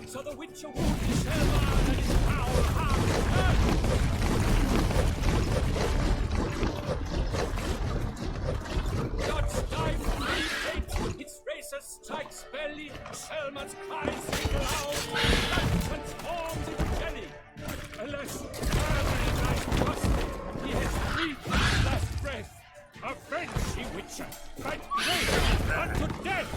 So the witcher wound his Selma and his power half God's dive fate, its razor strikes belly, Selma's cries ring loud, blood transforms into jelly. Alas, Merlin lies trusted, he has breathed his last breath. A Frenchy witcher, fight brave unto death!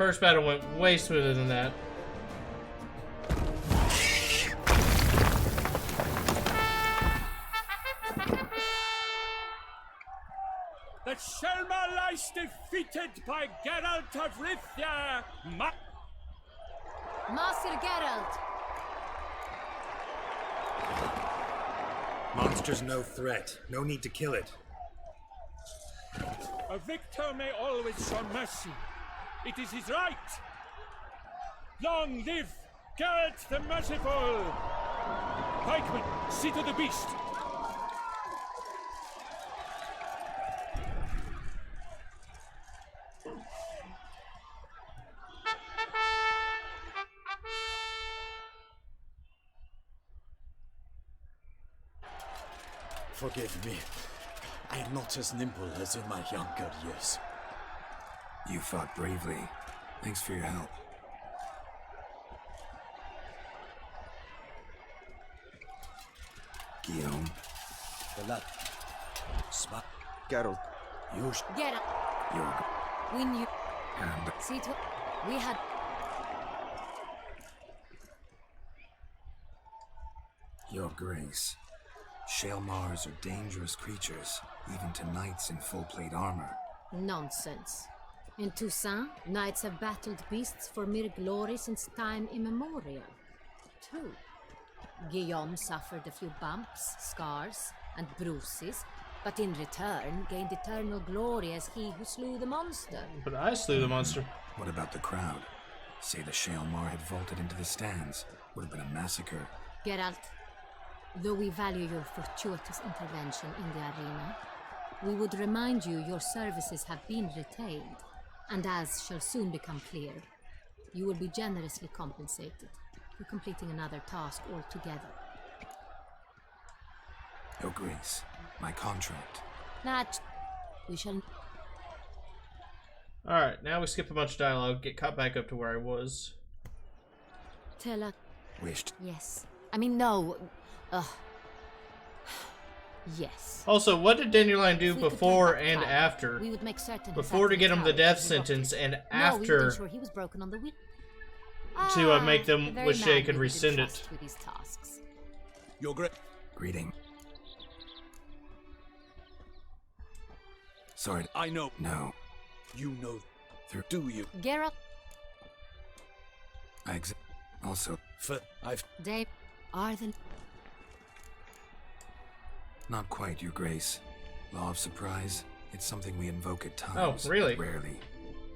first battle went way smoother than that. The Shelma lies defeated by Geralt of Rivia. Master Geralt! Monster's no threat. No need to kill it. A victor may always show mercy. It is his right. Long live Geralt the Merciful! Pikeman, see to the beast. Forgive me. I am not as nimble as in my younger years. You fought bravely. Thanks for your help. Guillaume. The lad. Smack. Geralt. Geralt! Your We knew. and See to. We had. Your Grace. Shaelmars are dangerous creatures, even to knights in full plate armor. Nonsense. In Toussaint, knights have battled beasts for mere glory since time immemorial. True. Guillaume suffered a few bumps, scars, and bruises, but in return gained eternal glory as he who slew the monster. But I slew the monster. What about the crowd? Say the Shaelmar had vaulted into the stands. Would have been a massacre. Geralt, though we value your fortuitous intervention in the arena, we would remind you your services have been retained, and as shall soon become clear, you will be generously compensated for completing another task altogether. Your Grace, my contract. Nat, we shall... Alright, now we skip a bunch of dialogue, get caught back up to where I was. Tell her... Wished. Yes. I mean, no. Yes. Also, what did Dandelion do If we could before turn back and time, after? We would make certain Before to get him the him death sentence, and No, we after would ensure he was broken on the wheel. to make them the very wish man they we could would rescind entrust it. with these tasks. Your great. Greeting. Sorry. I know. No. You know. Do you? Geralt, Also, Dave, Arthur. not quite, Your Grace. Law of surprise. It's something we invoke at times. Oh, really? Rarely.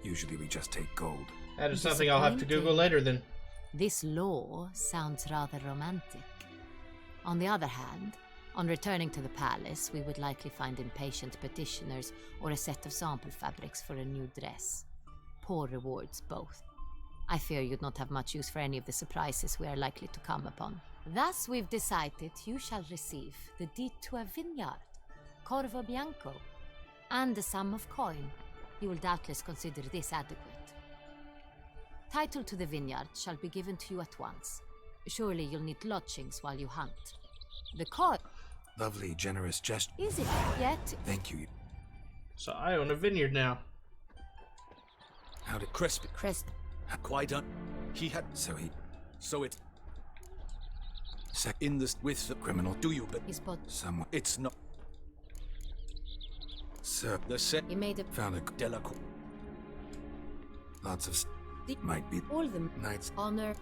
Usually we just take gold. That is something I'll have to Google later then. This law sounds rather romantic. On the other hand, on returning to the palace, we would likely find impatient petitioners or a set of sample fabrics for a new dress. Poor rewards, both. I fear you'd not have much use for any of the surprises we are likely to come upon. Thus, we've decided you shall receive the deed to a vineyard, Corvo Bianco, and a sum of coin. You will doubtless consider this adequate. Title to the vineyard shall be given to you at once. Surely you'll need lodgings while you hunt. The coin... Lovely, generous gesture. Is it yet? Thank you. So I own a vineyard now. How did Crisp. Quite done. He had. So it. In this with the criminal. Do you? But His bod... someone. it's not. Sir, The set. He made a... found a Delacour. lots of The- might be All them. knights, Honor.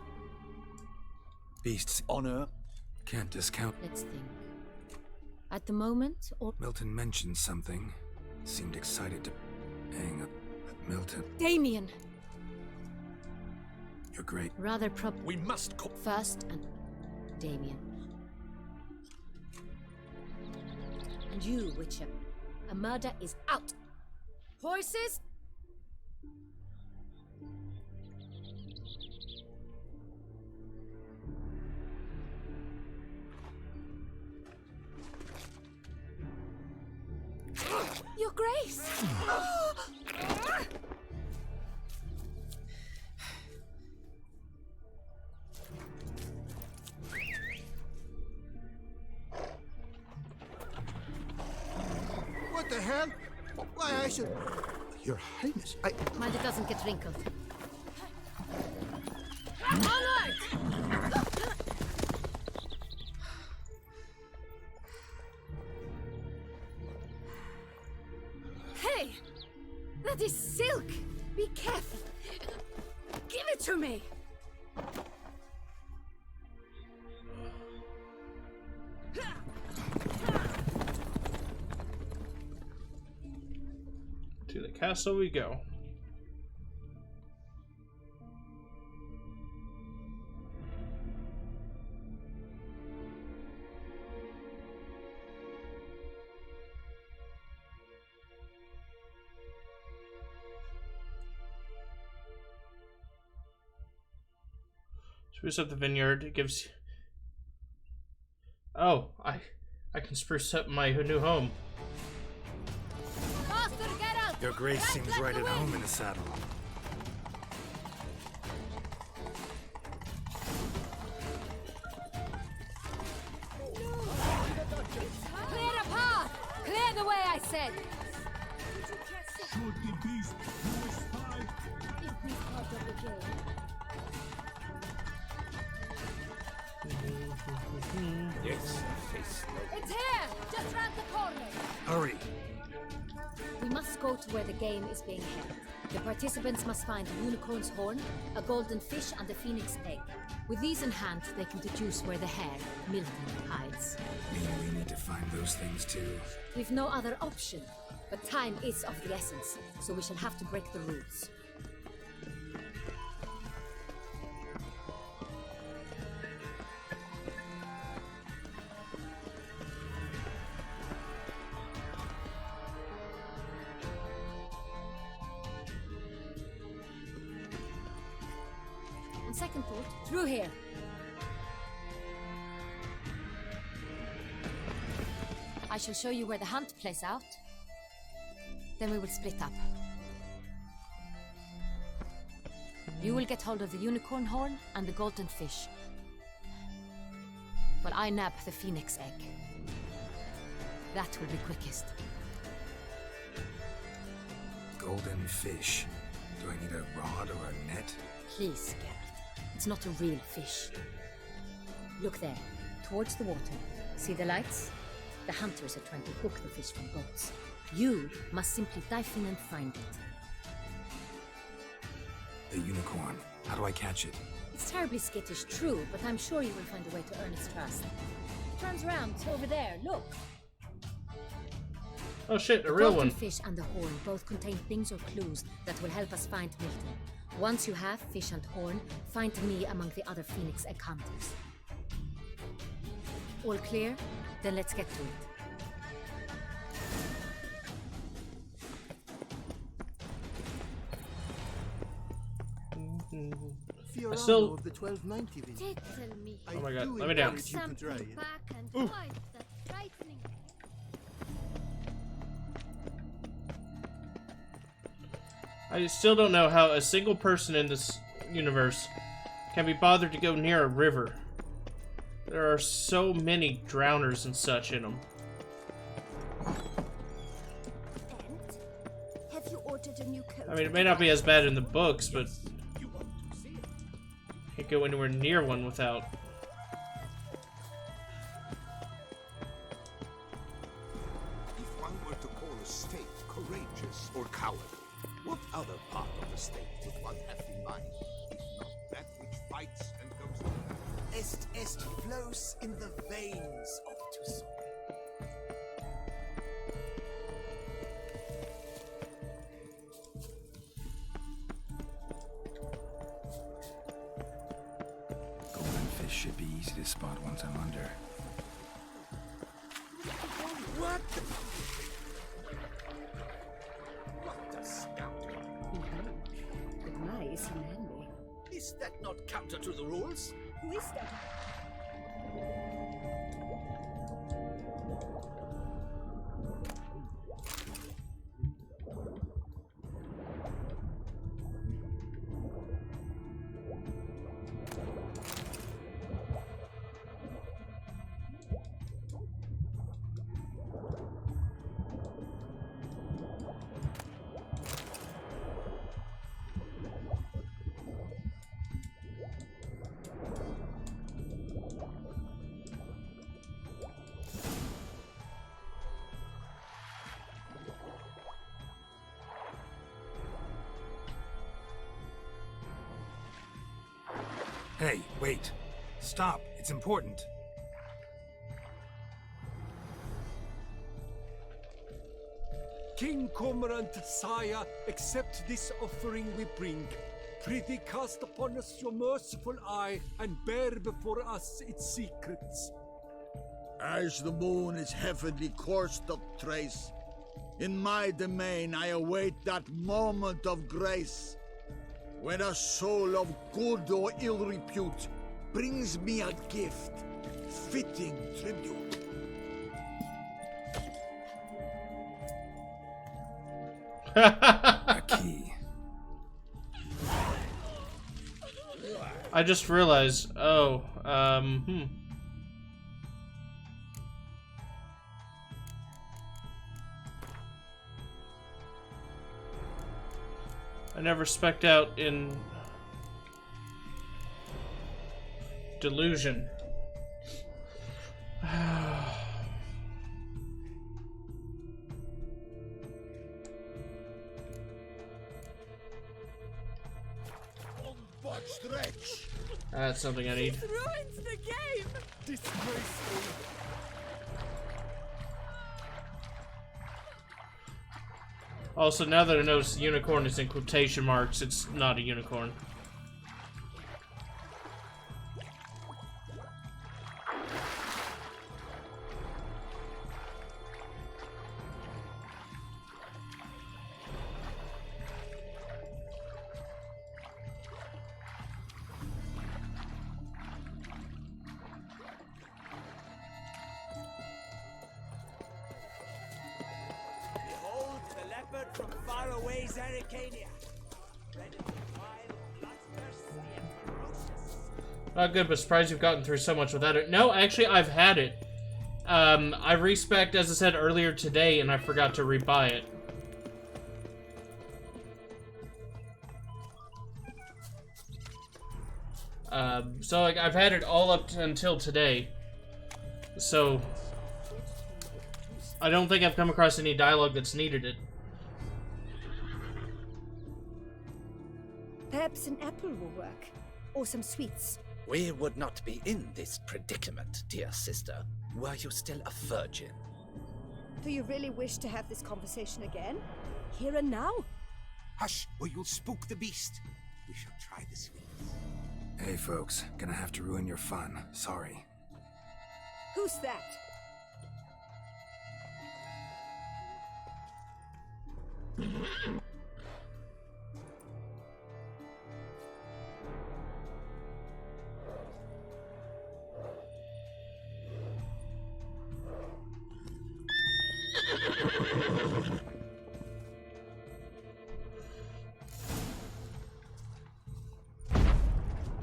beasts. Honor. Can't discount. Let's think. At the moment, or... Milton mentioned something. Seemed excited to hang up. Milton, Damien! you're great. Rather We must. First and... Damien. And you, Witcher. A murder is out. Horses? Your Grace! What the hell? Why, I should... Your Highness, Mind it doesn't get wrinkled. Hey! That is silk! Be careful! Give it to me! To the castle we go. Spruce up the vineyard. It gives. Oh, I can spruce up my new home. Faster, get out! Your grace seems right at home in the saddle. Clear a path! Clear the way, I said! Should the beast do a spy? Is this part of the game? Yes, face It's here! Just round the corner! Hurry! We must go to where the game is being held. The participants must find a unicorn's horn, a golden fish, and a phoenix egg. With these in hand, they can deduce where the hare, Milton, hides. We need to find those things too. We've no other option, but time is of the essence, so we shall have to break the rules. On second thought, through here. I shall show you where the hunt plays out. Then we will split up. You will get hold of the unicorn horn and the golden fish, while I nab the phoenix egg. That will be quickest. Golden fish. Do I need a rod or a net? Please, Geralt. It's not a real fish. Look there, towards the water. See the lights? The hunters are trying to hook the fish from boats. You must simply dive in and find it. The unicorn. How do I catch it? It's terribly skittish, true, but I'm sure you will find a way to earn its trust. It turns around, over there, look. Oh shit, a The real golden one. fish and the horn both contain things or clues that will help us find Milton. Once you have fish and horn, find me among the other phoenix egg hunters. All clear? Then let's get to it. I still. of the 1290 vintage. Tickle me. Oh my god, do let me down. encourage you to try Something it. back and forth that's frightening. I still don't know how a single person in this universe can be bothered to go near a river. There are so many drowners and such in them. And have you ordered a new coat? I mean, it may not be as bad in the books, but can't go anywhere near one without. If one were to call a state courageous or cowardly, what other part of the state would one have in mind, if not that which fights and goes to war? Est flows in the veins of Toussaint. Golden fish should be easy to spot once I'm under. What? What a scoundrel! But my, is he manly? Is that not counter to the rules? Who is that? Hey, wait. Stop. It's important. King Cormorant, sire, accept this offering we bring. Prithee cast upon us your merciful eye, and bear before us its secrets. As the moon is heavily coursed of trace, in my domain I await that moment of grace, when a soul of good or ill repute brings me a gift, fitting tribute. A key. I just realized. Oh, I never spec'd out in Delusion. That's something I need. This ruins the game! Disgraceful. Also, now that I notice the unicorn is in quotation marks, it's not a unicorn. Behold the leopard from faraway Zerrikania. Predator wild, bloodthirsty, and ferocious. Not good, but surprised you've gotten through so much without it. No, actually, I've had it. I respec'd, as I said earlier today, and I forgot to rebuy it. So, like, I've had it all up until today. So, I don't think I've come across any dialogue that's needed it. Perhaps an apple will work. Or some sweets. We would not be in this predicament, dear sister, were you still a virgin. Do you really wish to have this conversation again? Here and now? Hush, or you'll spook the beast. We shall try the sweets. Hey, folks. Gonna have to ruin your fun. Sorry. Who's that?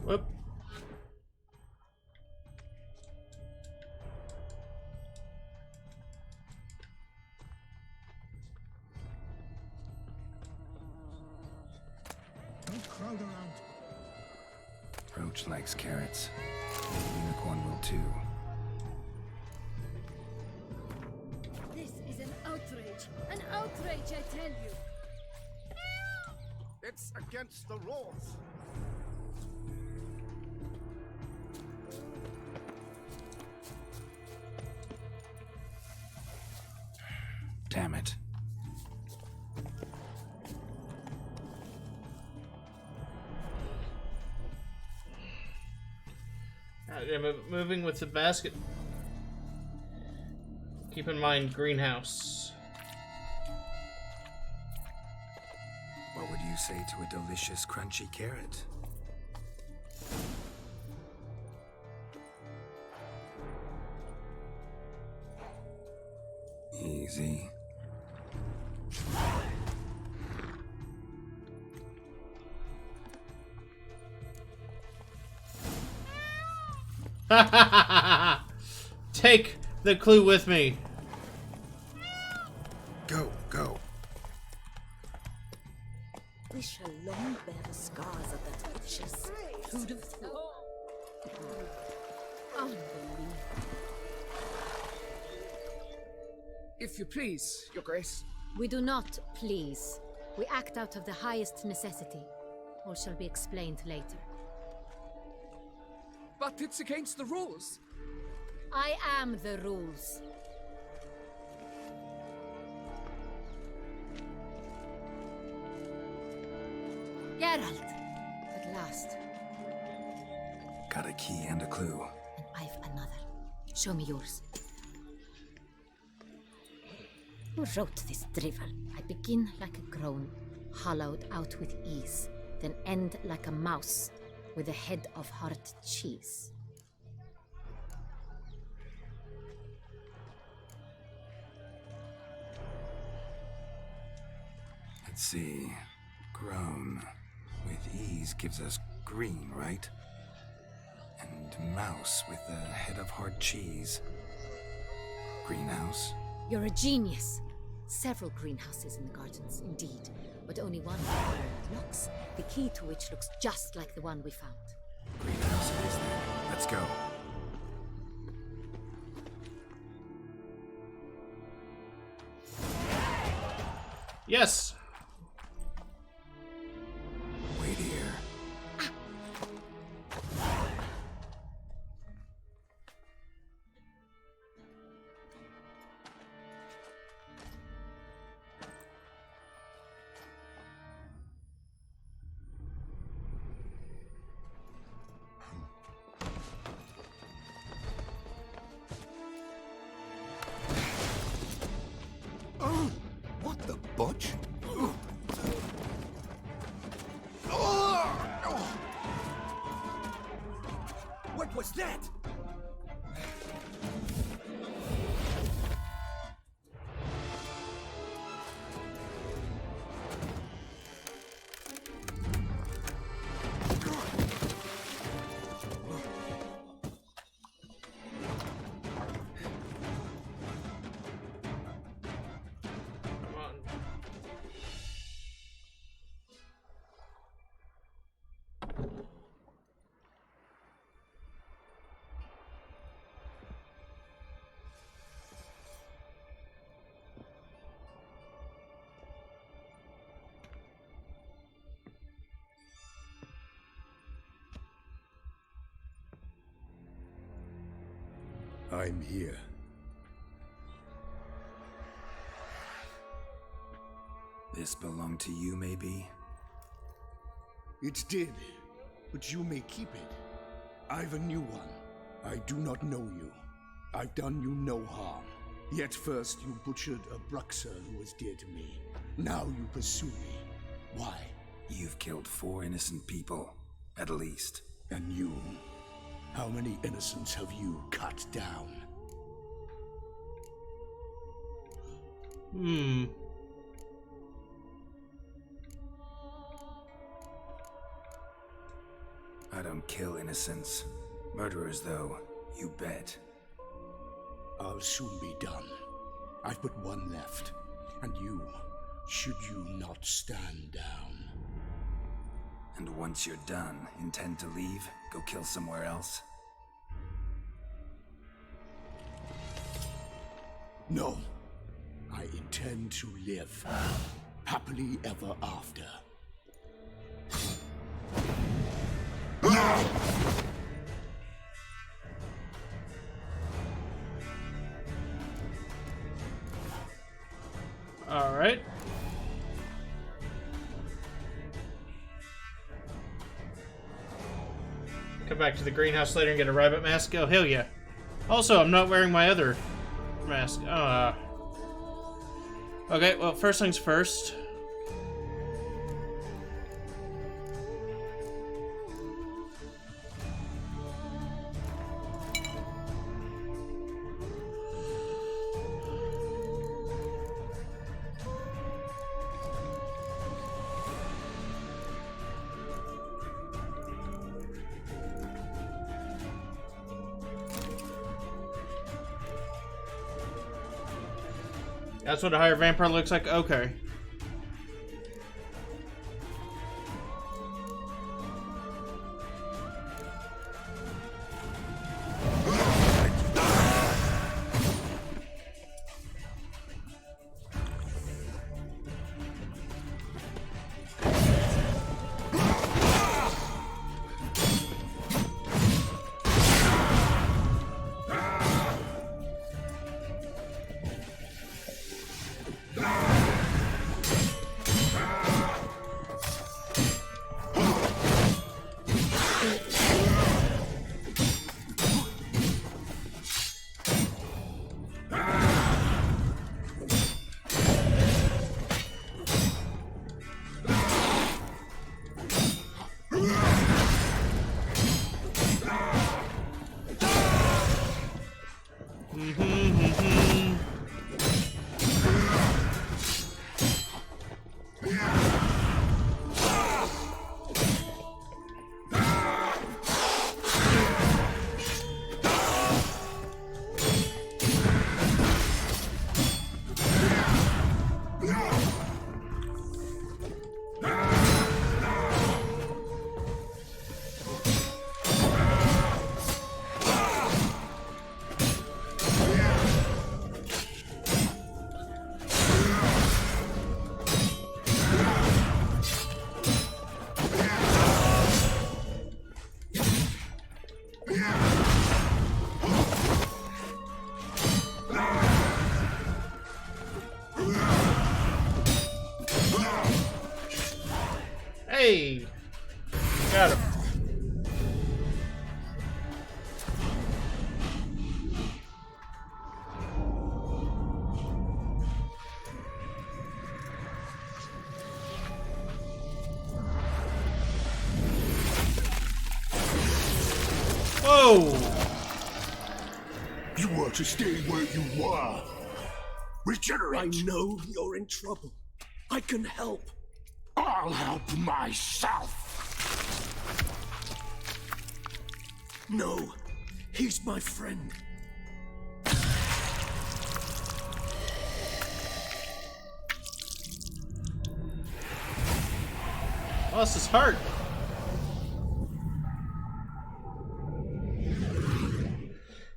Whoop. Don't crowd around. Roach likes carrots. Unicorn will too. This is an outrage. An outrage, I tell you. It's against the rules. Damn it. Moving with the basket. Keep in mind, greenhouse. What would you say to a delicious, crunchy carrot? Easy. Take the clue with me. Go, go. We shall long bear the scars of that witch's. Who'd have thought? Unbelievable. If you please, Your Grace. We do not please. We act out of the highest necessity. All shall be explained later. but it's against the rules. I am the rules. Geralt! At last. Got a key and a clue. And I've another. Show me yours. Who wrote this drivel? I begin like a groan, hollowed out with ease, then end like a mouse, with a head of hard cheese. Let's see. Groan with ease gives us green, right? And mouse with a head of hard cheese. Greenhouse? You're a genius. Several greenhouses in the gardens, indeed, but only one locks, the key to which looks just like the one we found. Greenhouse it is then. Let's go. Yes. Wait here. What the butch? What was that? I'm here. This belonged to you, maybe? It did, but you may keep it. I've a new one. I do not know you. I've done you no harm. Yet first you butchered a Bruxer who was dear to me. Now you pursue me. Why? You've killed 4 innocent people, at least. And you? How many innocents have you cut down? I don't kill innocents. Murderers, though, you bet. I'll soon be done. I've but one left. And you, should you not stand down. And once you're done, intend to leave? Go kill somewhere else? No. I intend to live. Happily ever after. All right. Come back to the greenhouse later and get a rabbit mask. Oh, hell yeah. Also, I'm not wearing my other mask. Okay, well, first things first. That's what a higher vampire looks like? Okay. Hey! Got him. Whoa! You were to stay where you were. Regenerate. I know you're in trouble. I can help. I'll help myself. No, he's my friend. Lost his heart.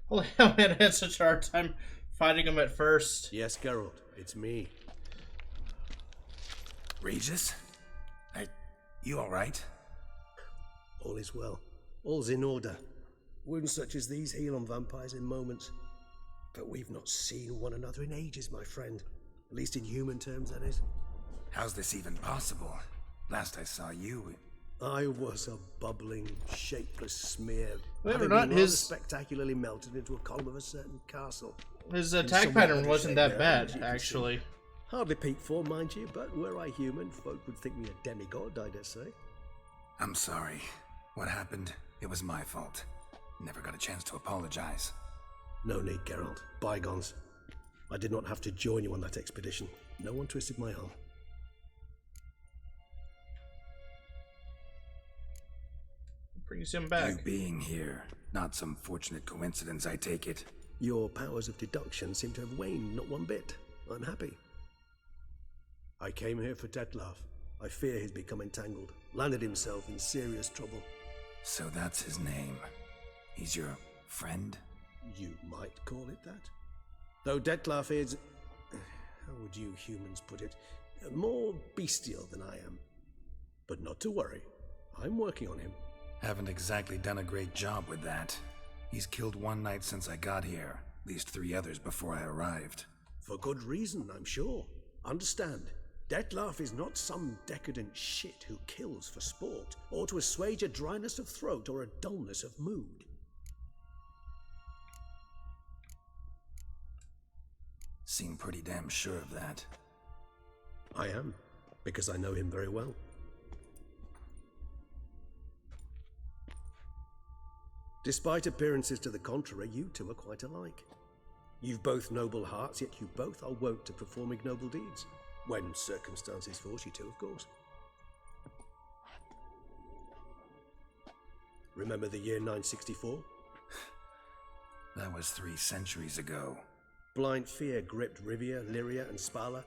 Holy hell, man, I had such a hard time fighting him at first. Yes, Geralt, it's me. Regis? You alright? All is well. All's in order. Wounds such as these heal on vampires in moments. But we've not seen one another in ages, my friend. At least in human terms, that is. How's this even possible? Last I saw you... I was a bubbling, shapeless smear. Believe it or having not, been rather his- spectacularly melted into a column of a certain castle. His In attack somewhat pattern better wasn't shape that now, bad, as you can actually. see. Hardly peak form, mind you, but were I human, folk would think me a demigod, I dare say. I'm sorry. What happened, it was my fault. Never got a chance to apologize. No need, Geralt. Bygones. I did not have to join you on that expedition. No one twisted my arm. Brings him back. You being here, not some fortunate coincidence, I take it. Your powers of deduction seem to have waned not one bit. I'm happy. I came here for Dettlaff. I fear he's become entangled, landed himself in serious trouble. So that's his name. He's your friend? You might call it that. Though Dettlaff is, how would you humans put it, more bestial than I am. But not to worry. I'm working on him. Haven't exactly done a great job with that. He's killed one knight since I got here, at least 3 others before I arrived. For good reason, I'm sure. Understand, Dettlaff is not some decadent shit who kills for sport, or to assuage a dryness of throat or a dullness of mood. Seem pretty damn sure of that. I am, because I know him very well. Despite appearances to the contrary, you two are quite alike. You've both noble hearts, yet you both are wont to perform ignoble deeds. When circumstances force you to, of course. Remember the year 964? That was 3 centuries ago. Blind fear gripped Rivia, Lyria, and Spala.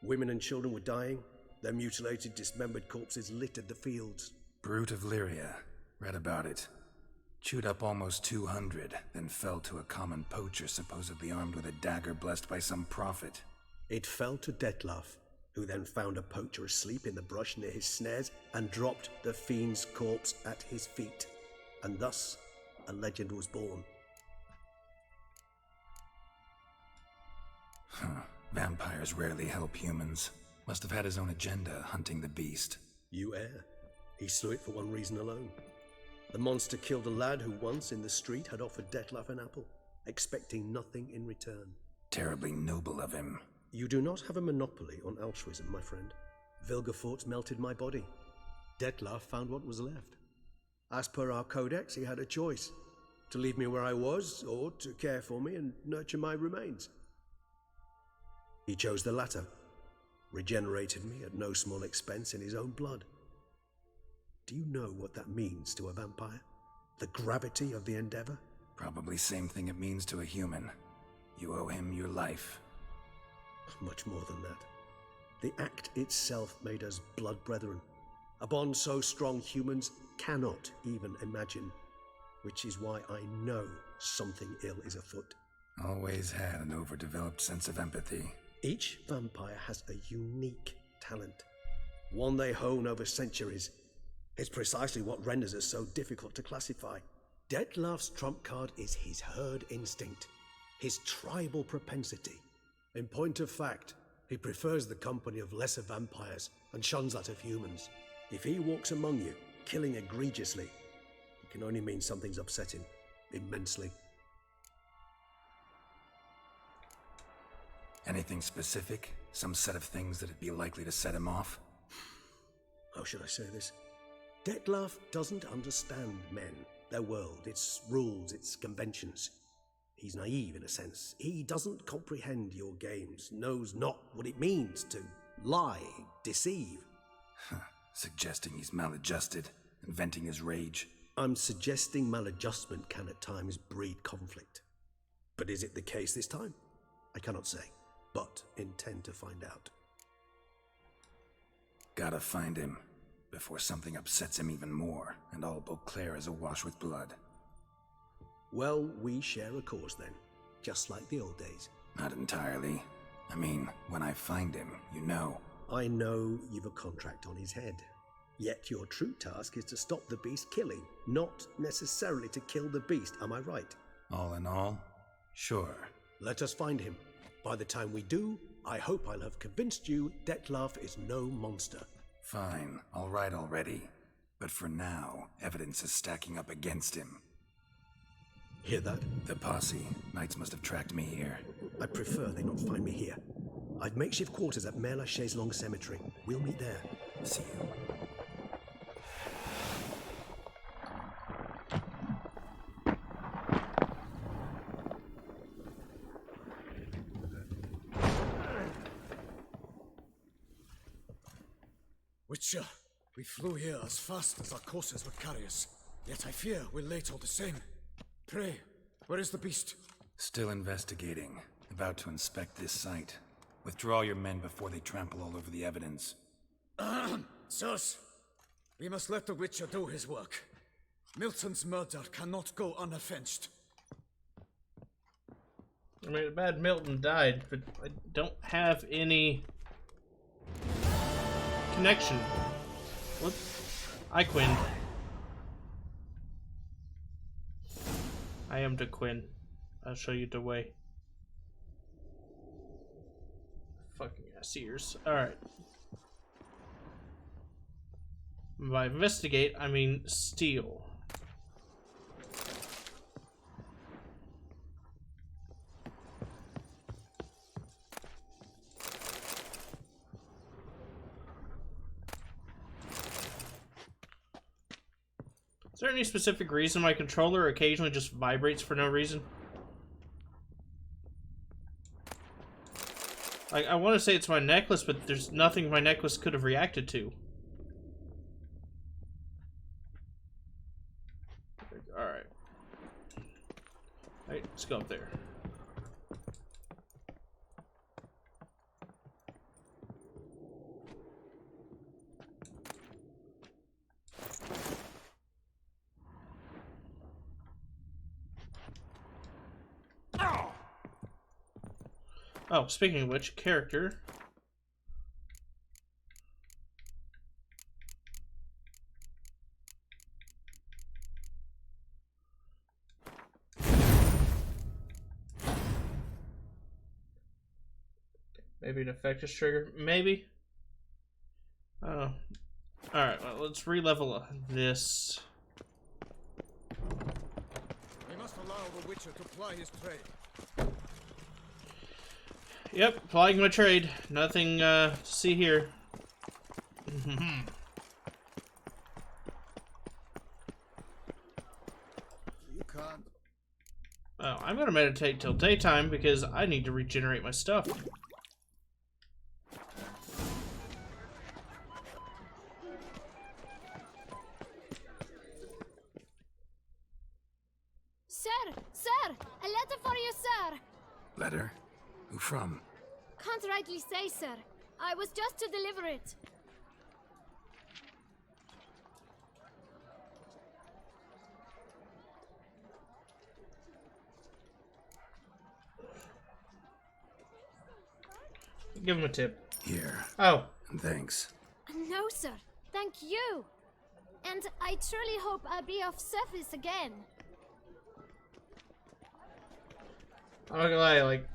Women and children were dying. Their mutilated, dismembered corpses littered the fields. Brute of Lyria. Read about it. Chewed up almost 200, then fell to a common poacher supposedly armed with a dagger blessed by some prophet. It fell to Dettlaff, who then found a poacher asleep in the brush near his snares and dropped the fiend's corpse at his feet. And thus, a legend was born. Huh. Vampires rarely help humans. Must have had his own agenda, hunting the beast. You err. He slew it for one reason alone. The monster killed a lad who once in the street had offered Dettlaff an apple, expecting nothing in return. Terribly noble of him. You do not have a monopoly on altruism, my friend. Vilgefortz melted my body. Dettlaff found what was left. As per our codex, he had a choice. To leave me where I was, or to care for me and nurture my remains. He chose the latter. Regenerated me at no small expense in his own blood. Do you know what that means to a vampire? The gravity of the endeavor? Probably same thing it means to a human. You owe him your life. Much more than that. The act itself made us blood brethren. A bond so strong humans cannot even imagine. Which is why I know something ill is afoot. Always had an overdeveloped sense of empathy. Each vampire has a unique talent. One they hone over centuries. It's precisely what renders us so difficult to classify. Dettlaff's trump card is his herd instinct, his tribal propensity. In point of fact, he prefers the company of lesser vampires and shuns that of humans. If he walks among you, killing egregiously, it can only mean something's upset him immensely. Anything specific? Some set of things that'd be likely to set him off? How should I say this? Dettlaff doesn't understand men, their world, its rules, its conventions. He's naive in a sense. He doesn't comprehend your games, knows not what it means to lie, deceive. Suggesting he's maladjusted and venting his rage. I'm suggesting maladjustment can at times breed conflict. But is it the case this time? I cannot say, but intend to find out. Gotta find him before something upsets him even more and all Beauclair is awash with blood. Well, we share a cause then, just like the old days. Not entirely. I mean, when I find him, you know. I know you've a contract on his head. Yet your true task is to stop the beast killing, not necessarily to kill the beast, am I right? All in all, sure. Let us find him. By the time we do, I hope I'll have convinced you Dettlaff is no monster. Fine, all right already. But for now, evidence is stacking up against him. Hear that? The posse. Knights must have tracked me here. I prefer they not find me here. I've makeshift quarters at Mère Lachaise Long Cemetery. We'll meet there. See you. Witcher, we flew here as fast as our courses would carry us. Yet I fear we're late all the same. Pray, where is the beast? Still investigating. About to inspect this site. Withdraw your men before they trample all over the evidence. Sirs, we must let the Witcher do his work. Milton's murder cannot go unavenged. I mean, bad Milton died, but I don't have any connection. What? Quinn. I am the Quinn. I'll show you the way. Fucking ass ears. Alright. By investigate, I mean steal. Is there any specific reason my controller occasionally just vibrates for no reason? Like, I want to say it's my necklace, but there's nothing my necklace could have reacted to. Alright. Alright, let's go up there. Oh, speaking of which, character. Maybe an effective trigger. Maybe. Oh. Alright, well, let's re-level this. We must allow the Witcher to ply his trade. Yep, plying my trade. Nothing to see here. You can't. Oh, I'm gonna meditate till daytime because I need to regenerate my stuff. Sir! Sir! A letter for you, sir! Letter? Who from? Can't rightly say, sir. I was just to deliver it. Give him a tip. Here. Oh. And thanks. No, sir. Thank you. And I truly hope I'll be of service again. I'm not gonna lie, like,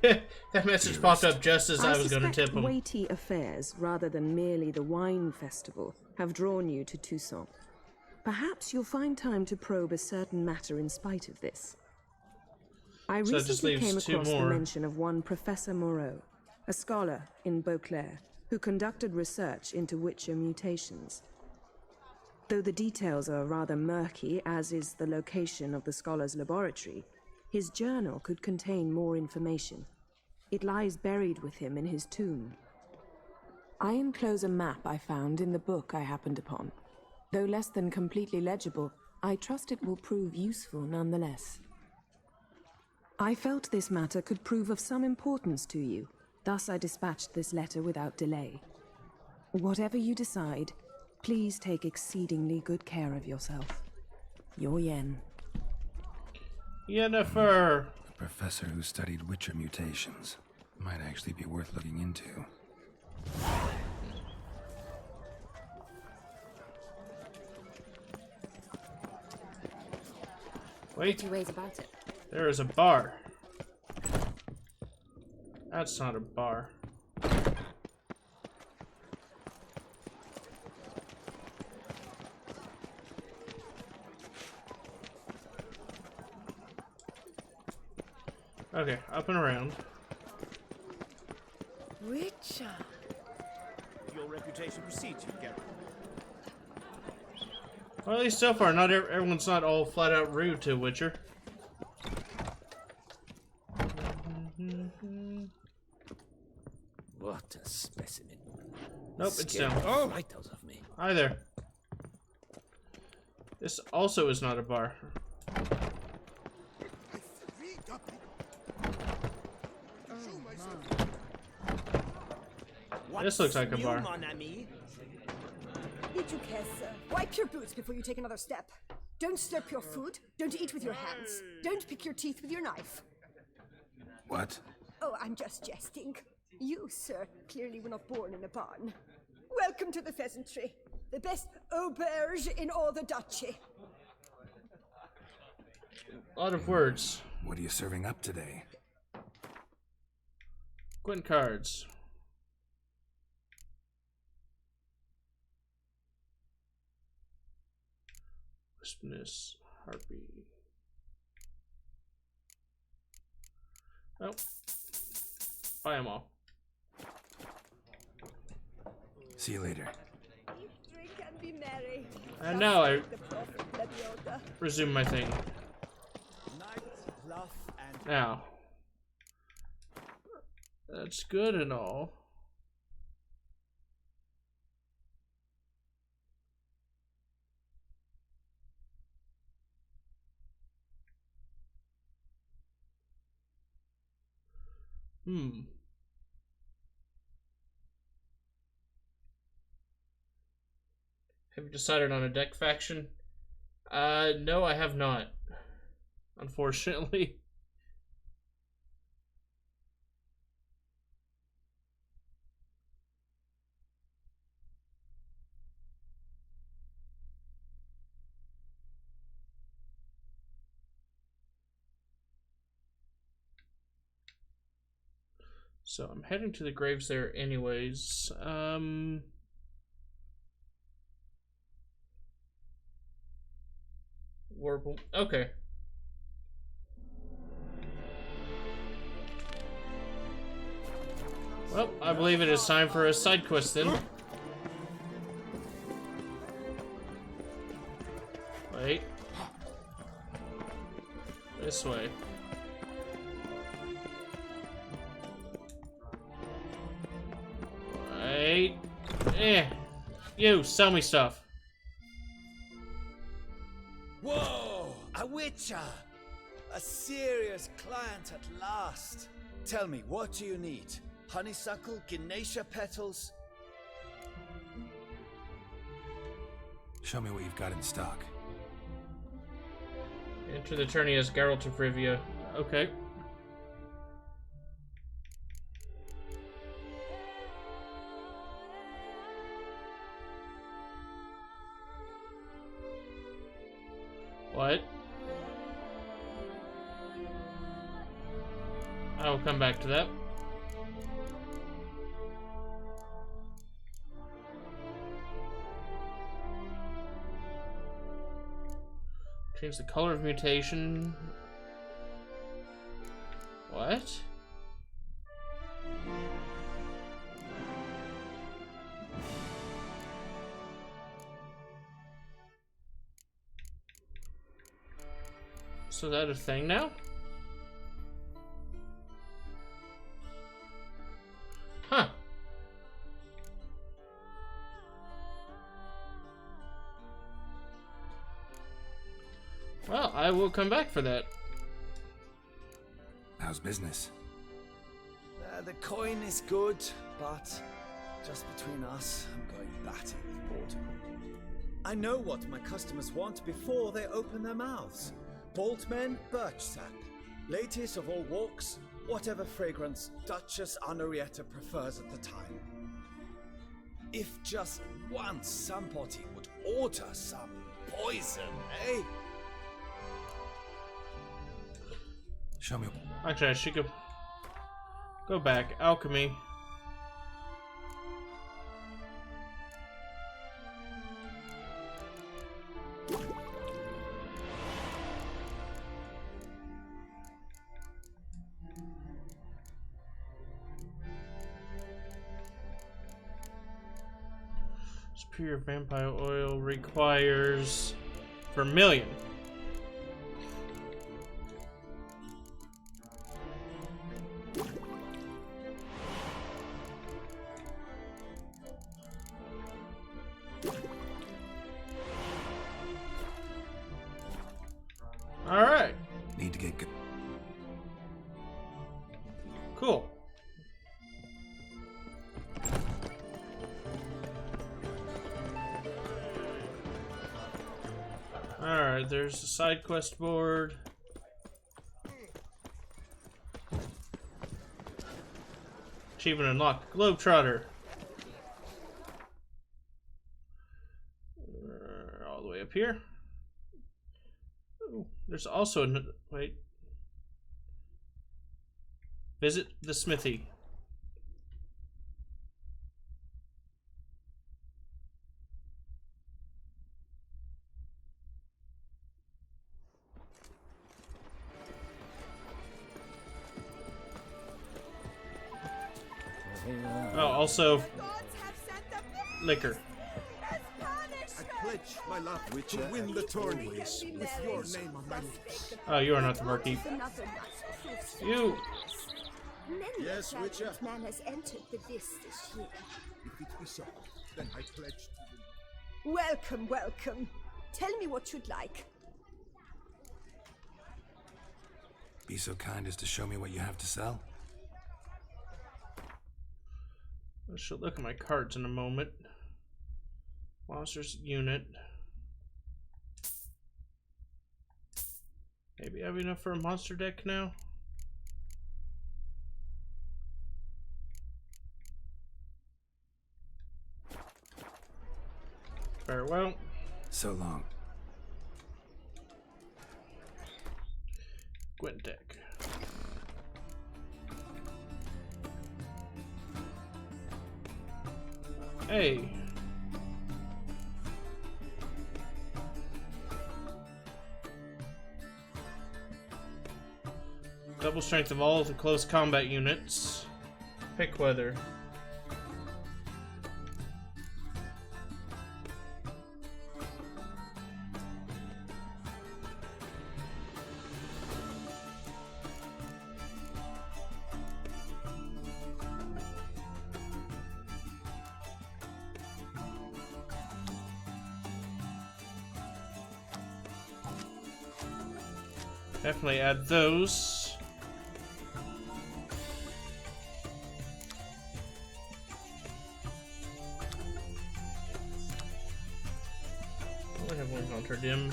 That message popped up just as I was going to suspect tip him. weighty affairs, rather than merely the wine festival, have drawn you to Toussaint. Perhaps you'll find time to probe a certain matter in spite of this. I So that just recently leaves came two across the more. mention of one Professor Moreau, a scholar in Beauclair, who conducted research into Witcher mutations. Though the details are rather murky, as is the location of the scholar's laboratory, his journal could contain more information. It lies buried with him in his tomb. I enclose a map I found in the book I happened upon. Though less than completely legible, I trust it will prove useful nonetheless. I felt this matter could prove of some importance to you, thus I dispatched this letter without delay. Whatever you decide, please take exceedingly good care of yourself. Your Yen. Yennefer! A professor who studied Witcher mutations. Might actually be worth looking into. Wait, Two ways about it. there is a bar. That's not a bar. Okay, up and around. Witcher. Your reputation precedes you, Geralt. Well, at least so far, not everyone's not all flat out rude to Witcher. What a specimen. Nope, it's Scared down. the Oh! fright out of me. Hi there. This also is not a bar. This looks like a bar. Wipe your boots before you take another step. Don't slurp your food. Don't eat with your hands. Don't pick your teeth with your knife. What? Oh, I'm just jesting. You, sir, clearly were not born in a barn. Welcome to the Pheasantry, the best auberge in all the duchy. A lot of words. What are you serving up today? Gwent cards. Crispness, harpy. Oh, buy them all. See you later. Drink and be merry. And now I The prophet Lebioda. resume my thing. Now, that's good and all. Have you decided on a deck faction? No, I have not. Unfortunately. So I'm heading to the graves there anyways. Warble. Okay. Well, I believe it is time for a side quest then. Wait. This way. Wait. You, sell me stuff. Whoa! A Witcher! A serious client at last. Tell me, what do you need? Honeysuckle, Ganesha petals? Show me what you've got in stock. Enter the tourney as Geralt of Rivia. Okay. What? I'll come back to that. Change the color of mutation. What? So is that a thing now? Huh. Well, I will come back for that. How's business? The coin is good, but just between us, I'm going batty with Baltimore. I know what my customers want before they open their mouths. Boltmen, birch sap. Ladies of all walks, whatever fragrance Duchess Honoretta prefers at the time. If just once somebody would order some poison, eh? Show me. Actually, I should go back. Alchemy. Superior vampire oil requires vermilion. All right. Need to get good. Cool. Alright, there's the side quest board. Achievement unlocked. Globetrotter. All the way up here. Ooh, there's also another. Wait. Visit the smithy. Oh, also liquor. I pledge my love to win the tourney with your name on my lips. Oh, you are not the barkeep. You. Yes, Witcher. Man has entered the list this year. If it be so, then I pledge to win. Welcome, welcome. Tell me what you'd like. Be so kind as to show me what you have to sell. I should look at my cards in a moment. Monsters unit. Maybe I have enough for a monster deck now. Farewell. So long. Gwent deck. Hey. Double strength of all of the close combat units. Pick weather. Definitely add those. I have one Hunter Dim.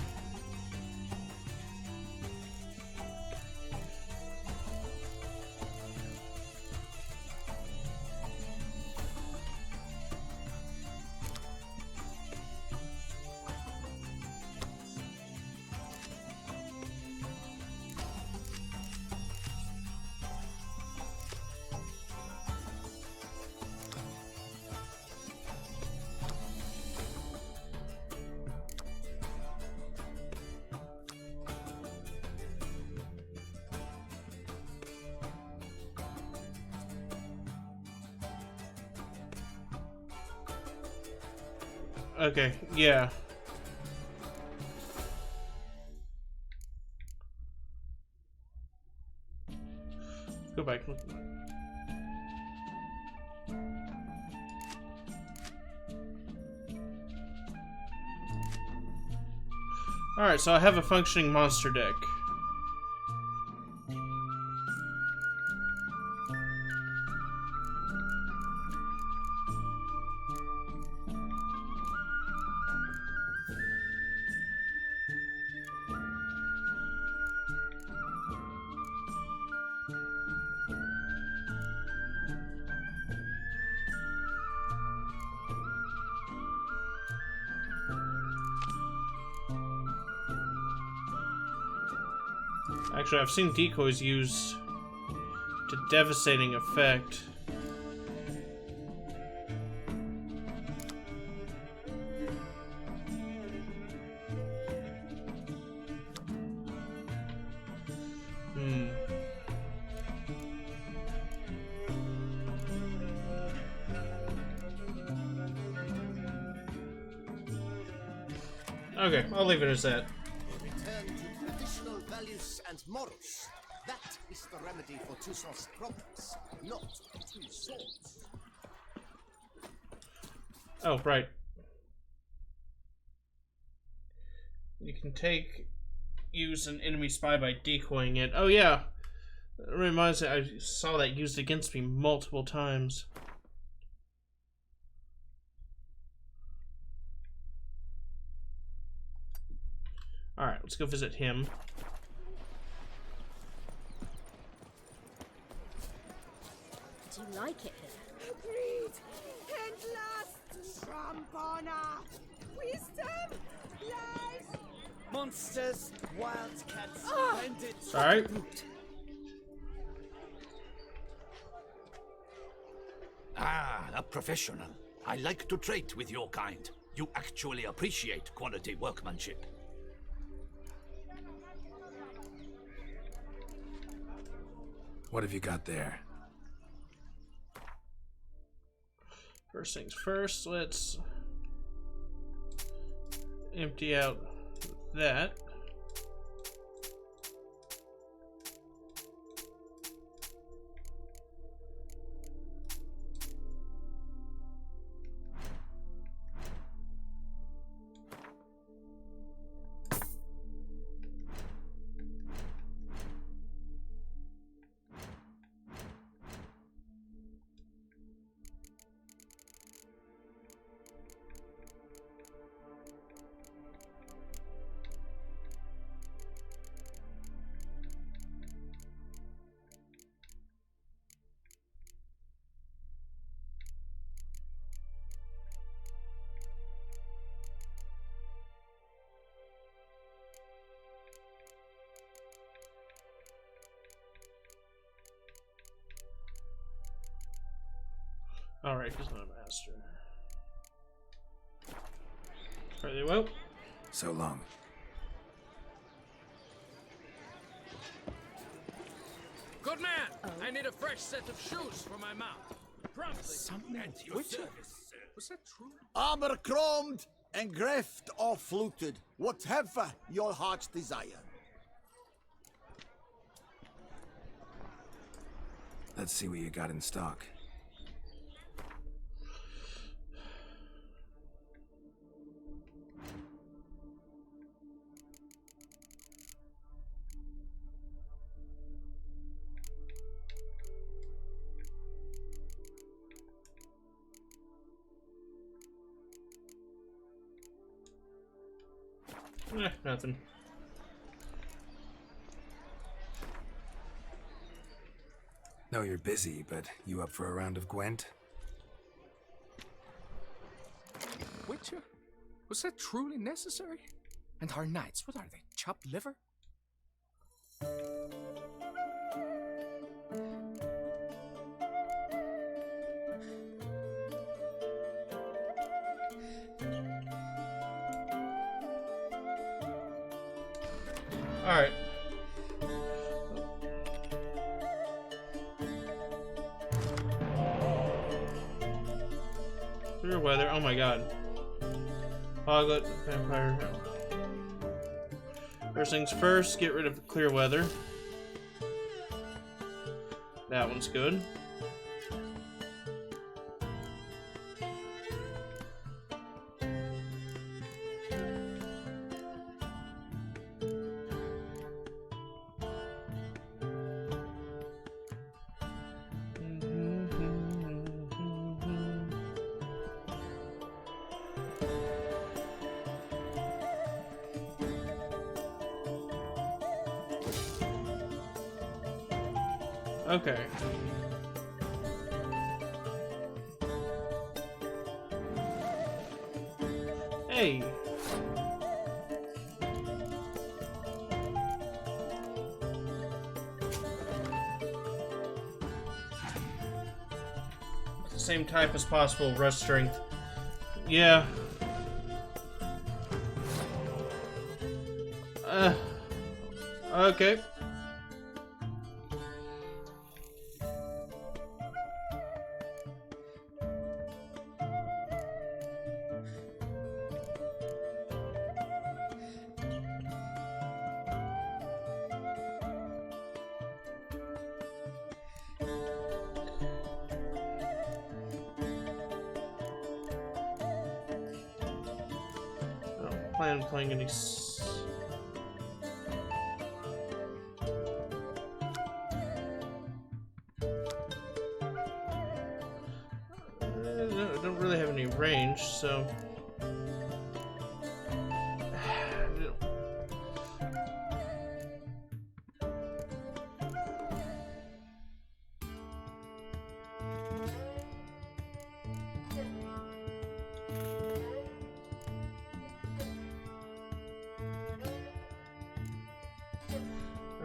Okay, yeah. Go back. Alright, so I have a functioning monster deck. Actually, I've seen decoys used to devastating effect. Okay, I'll leave it as that. Return to traditional values and morals. That is the remedy for Toussaint's problems, not two swords. Oh, right. You can use an enemy spy by decoying it. Oh yeah, it reminds me, I saw that used against me multiple times. Alright, let's go visit him. Do you like it here? Greed, and lust, Trampana, wisdom, lies, Monsters, wildcats, bandits. Alright. Ah, a professional. I like to trade with your kind. You actually appreciate quality workmanship. What have you got there? First things first, let's empty out that. Alright, he's not a master. Very well. So long. Good man! I need a fresh set of shoes for my mount. Promptly. Something at your service. Was that true? Armor chromed and greft or fluted, whatever your heart's desire. Let's see what you got in stock. Nothing. Know you're busy, but you up for a round of Gwent? Witcher? Was that truly necessary? And our knights, what are they? Chopped liver? Alright. Clear weather. Oh my god. Hoglet, vampire. First things first, get rid of the clear weather. That one's good. Okay. Hey. Same type as possible, rush strength. Yeah. Okay. Plan on playing any. Don't really have any range, so.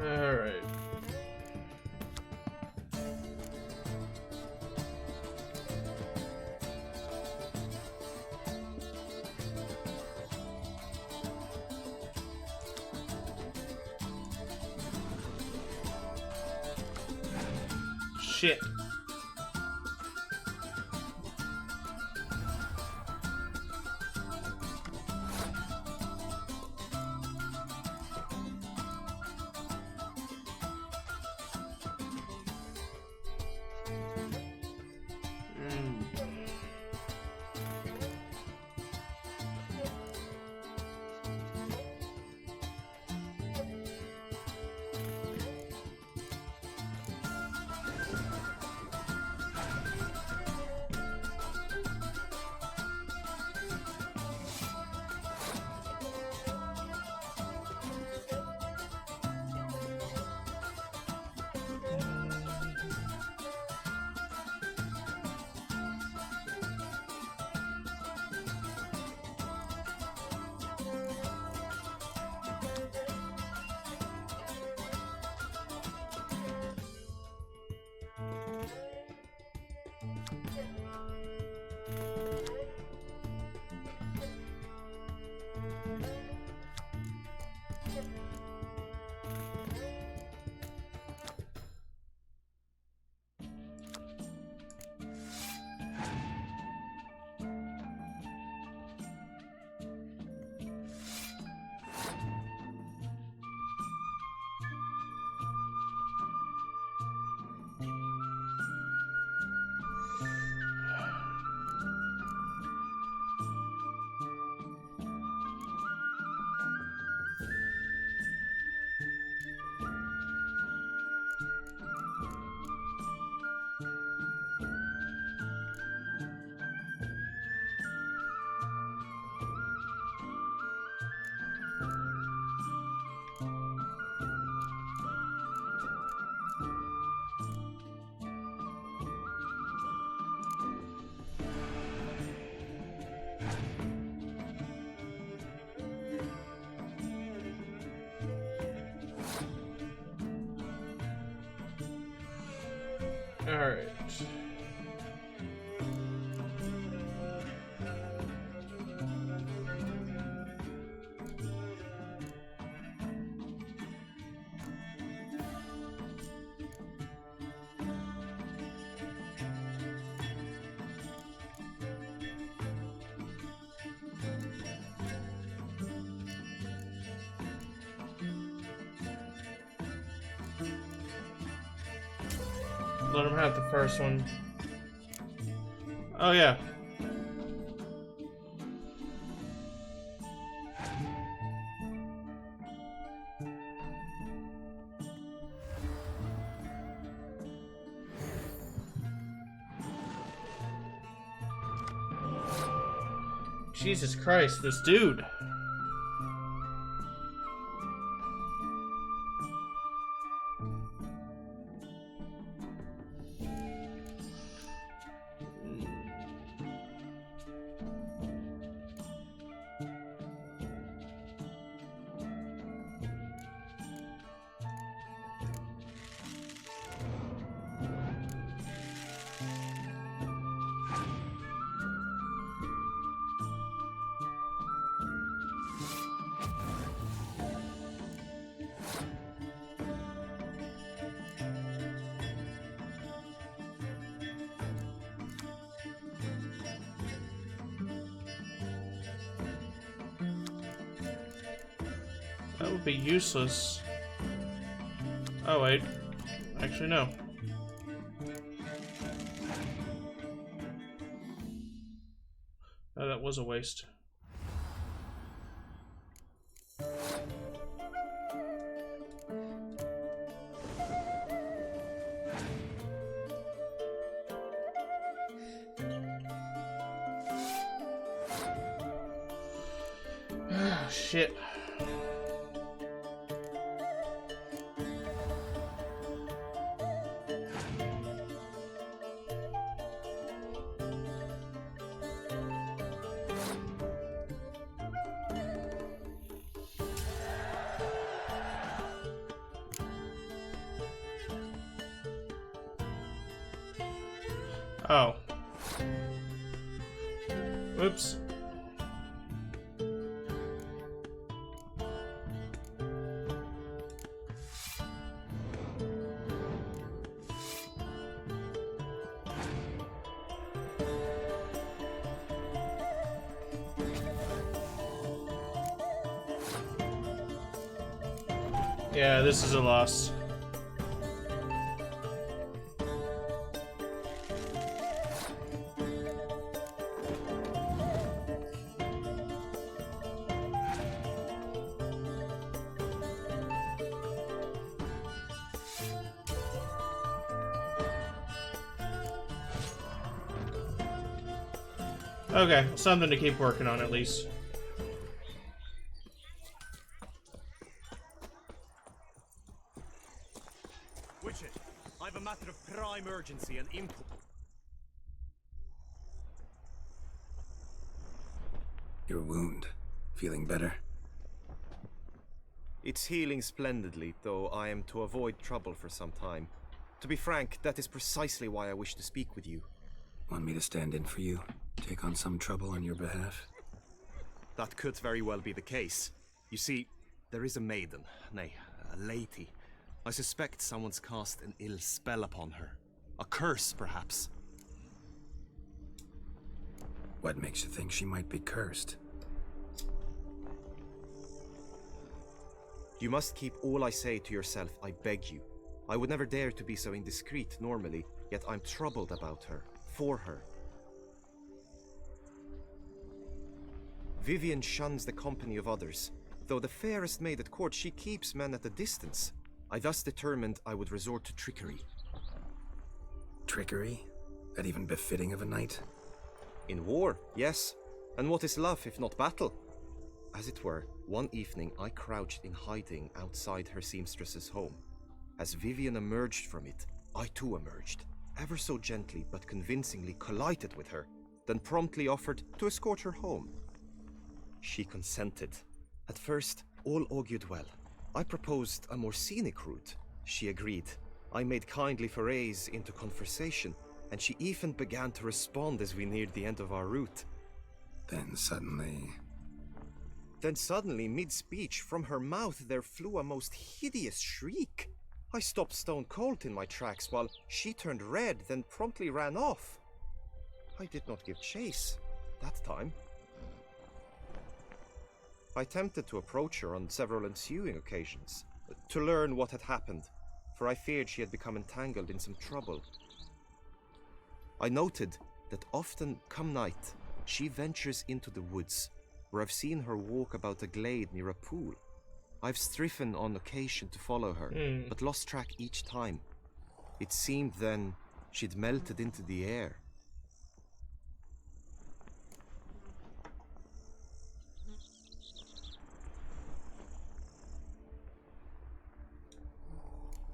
Alright. Shit. Alright. let him have the first one. Oh yeah. Jesus Christ, this dude. That would be useless. Oh wait, actually no. Oh, that was a waste. Ah, shit. Oh. Oops. Yeah, this is a loss. Okay, something to keep working on at least. Witcher, I have a matter of prime urgency and import. Your wound. Feeling better? It's healing splendidly, though I am to avoid trouble for some time. To be frank, that is precisely why I wish to speak with you. Want me to stand in for you? Take on some trouble on your behalf? That could very well be the case. You see, there is a maiden, nay, a lady. I suspect someone's cast an ill spell upon her. A curse, perhaps. What makes you think she might be cursed? You must keep all I say to yourself, I beg you. I would never dare to be so indiscreet normally, yet I'm troubled about her, for her. Vivienne shuns the company of others. Though the fairest maid at court, she keeps men at a distance. I thus determined I would resort to trickery. Trickery? That even befitting of a knight? In war, yes. And what is love if not battle? As it were, one evening I crouched in hiding outside her seamstress's home. As Vivienne emerged from it, I too emerged, ever so gently but convincingly collided with her, then promptly offered to escort her home. She consented. At first, all augured well. I proposed a more scenic route. She agreed. I made kindly forays into conversation, and she even began to respond as we neared the end of our route. Then suddenly, mid-speech, from her mouth there flew a most hideous shriek. I stopped stone cold in my tracks while she turned red, then promptly ran off. I did not give chase that time. I attempted to approach her on several ensuing occasions, to learn what had happened, for I feared she had become entangled in some trouble. I noted that often, come night, she ventures into the woods, where I've seen her walk about a glade near a pool. I've striven on occasion to follow her, but lost track each time. It seemed then she'd melted into the air.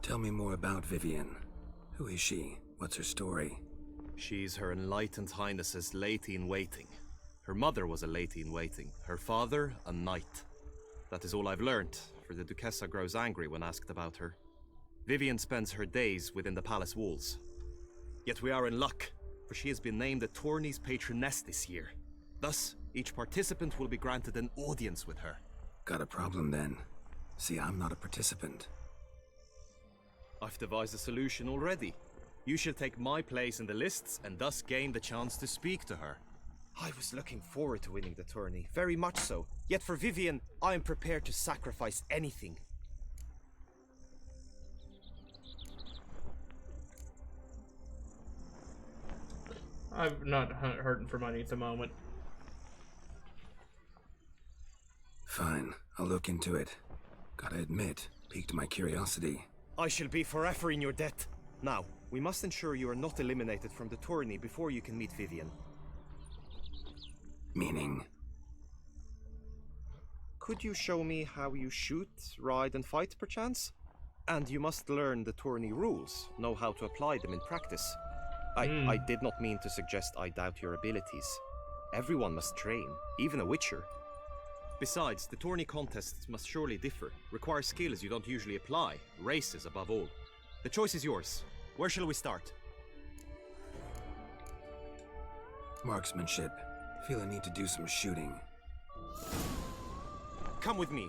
Tell me more about Vivienne. Who is she? What's her story? She's Her Enlightened Highness's lady-in-waiting. Her mother was a lady-in-waiting, her father a knight. That is all I've learned, for the Duchessa grows angry when asked about her. Vivienne spends her days within the palace walls. Yet we are in luck, for she has been named the tourney's patroness this year. Thus, each participant will be granted an audience with her. Got a problem then. See, I'm not a participant. I've devised a solution already. You shall take my place in the lists and thus gain the chance to speak to her. I was looking forward to winning the tourney, very much so. Yet for Vivienne, I am prepared to sacrifice anything. I'm not hurting for money at the moment. Fine, I'll look into it. Gotta admit, piqued my curiosity. I shall be forever in your debt. Now, we must ensure you are not eliminated from the tourney before you can meet Vivienne. Meaning? Could you show me how you shoot, ride and fight, perchance? And you must learn the tourney rules, know how to apply them in practice. I did not mean to suggest I doubt your abilities. Everyone must train, even a witcher. Besides, the tourney contests must surely differ, require skills you don't usually apply, races above all. The choice is yours. Where shall we start? Marksmanship. Feel I need to do some shooting. Come with me.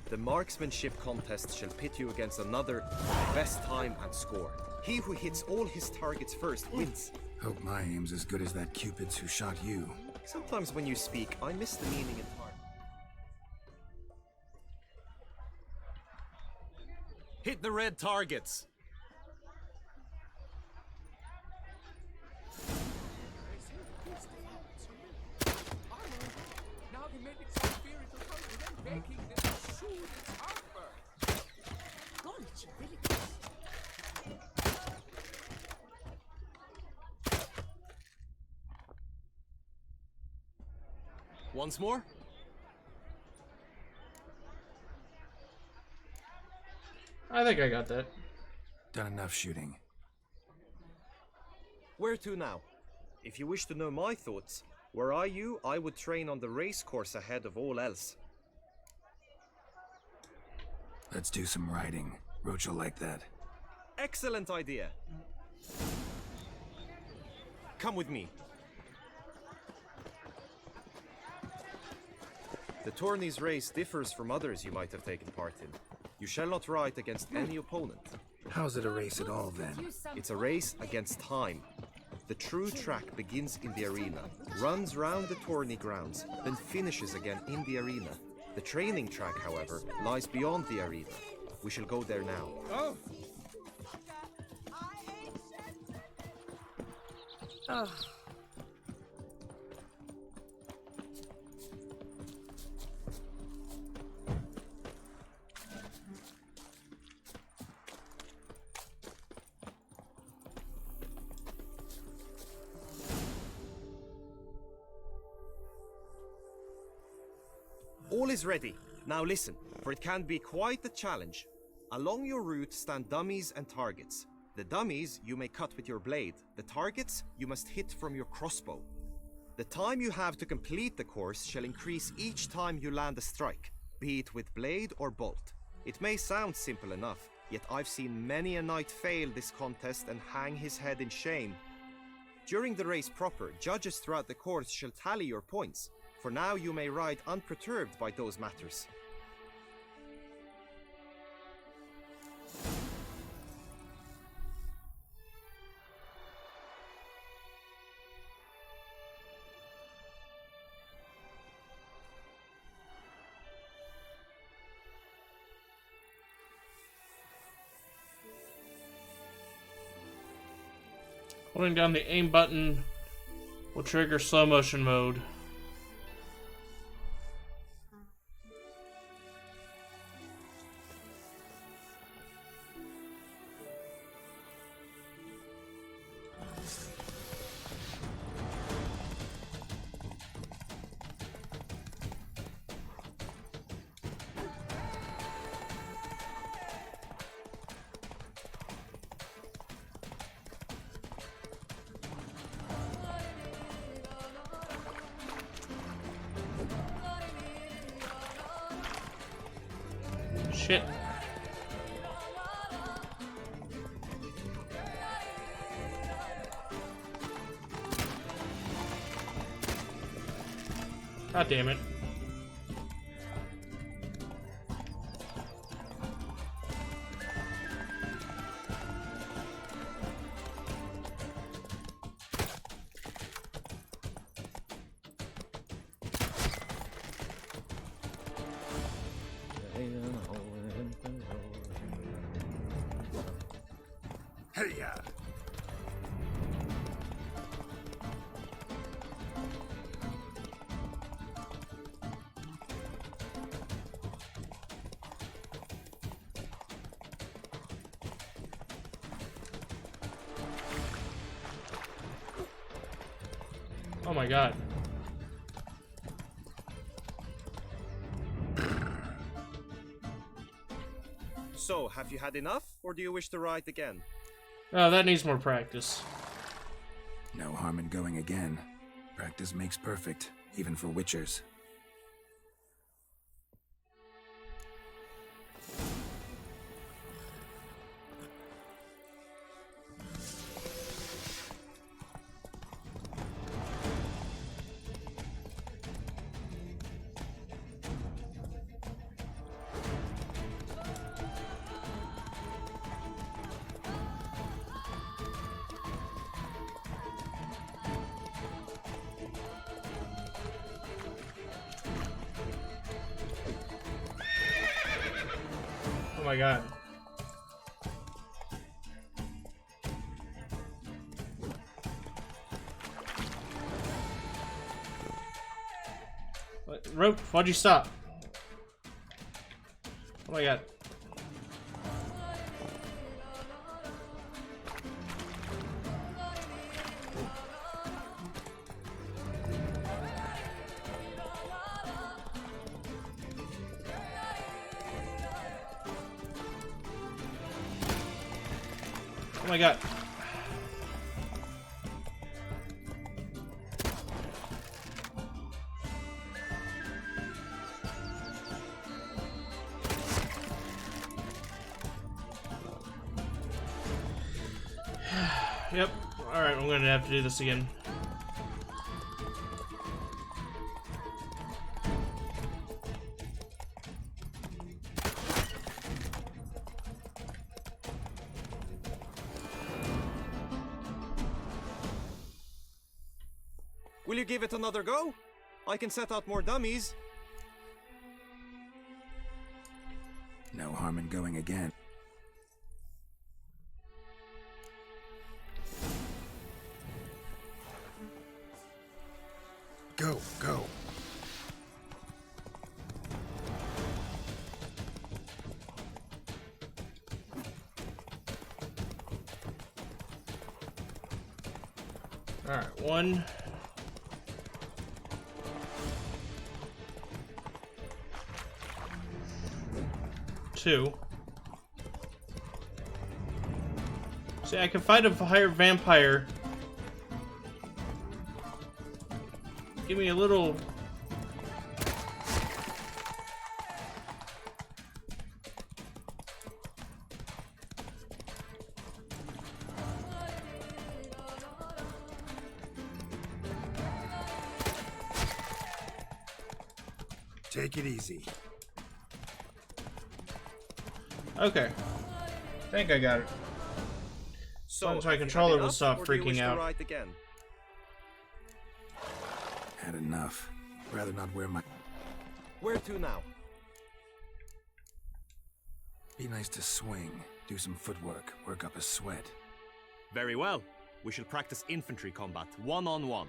The marksmanship contest shall pit you against another with best time and score. He who hits all his targets first wins. Hope my aim's as good as that Cupid's who shot you. Sometimes when you speak, I miss the meaning in part. Hit the red targets! Once more? I think I got that. Done enough shooting. Where to now? If you wish to know my thoughts, were I you, I would train on the race course ahead of all else. Let's do some riding. Roach will like that. Excellent idea. Come with me. The tourney's race differs from others you might have taken part in. You shall not ride against any opponent. How's it a race at all, then? It's a race against time. The true track begins in the arena, runs round the tourney grounds, then finishes again in the arena. The training track, however, lies beyond the arena. We shall go there now. Oh! Oh. All is ready. Now listen, for it can be quite a challenge. Along your route stand dummies and targets. The dummies you may cut with your blade. The targets you must hit from your crossbow. The time you have to complete the course shall increase each time you land a strike, be it with blade or bolt. It may sound simple enough, yet I've seen many a knight fail this contest and hang his head in shame. During the race proper, judges throughout the course shall tally your points. For now you may ride unperturbed by those matters. Holding down the aim button will trigger slow motion mode. Shit. God damn it. Hey-ya! Oh my god. So, have you had enough, or do you wish to ride again? Oh, that needs more practice. No harm in going again. Practice makes perfect, even for witchers. Oh my god. What? Rope, why'd you stop? Oh my god. Oh my god. Yep. Alright, I'm gonna have to do this again. Will you give it another go? I can set out more dummies. No harm in going again. Go, go. Alright, 1. 2. See, I can fight a higher vampire. Give me a little... Take it easy. Okay. I think I got it. So, my controller will stop or do you wish freaking to out. ride again? Had enough. Rather not wear my... Where to now? Be nice to swing. Do some footwork. Work up a sweat. Very well. we shall practice infantry combat, one-on-one.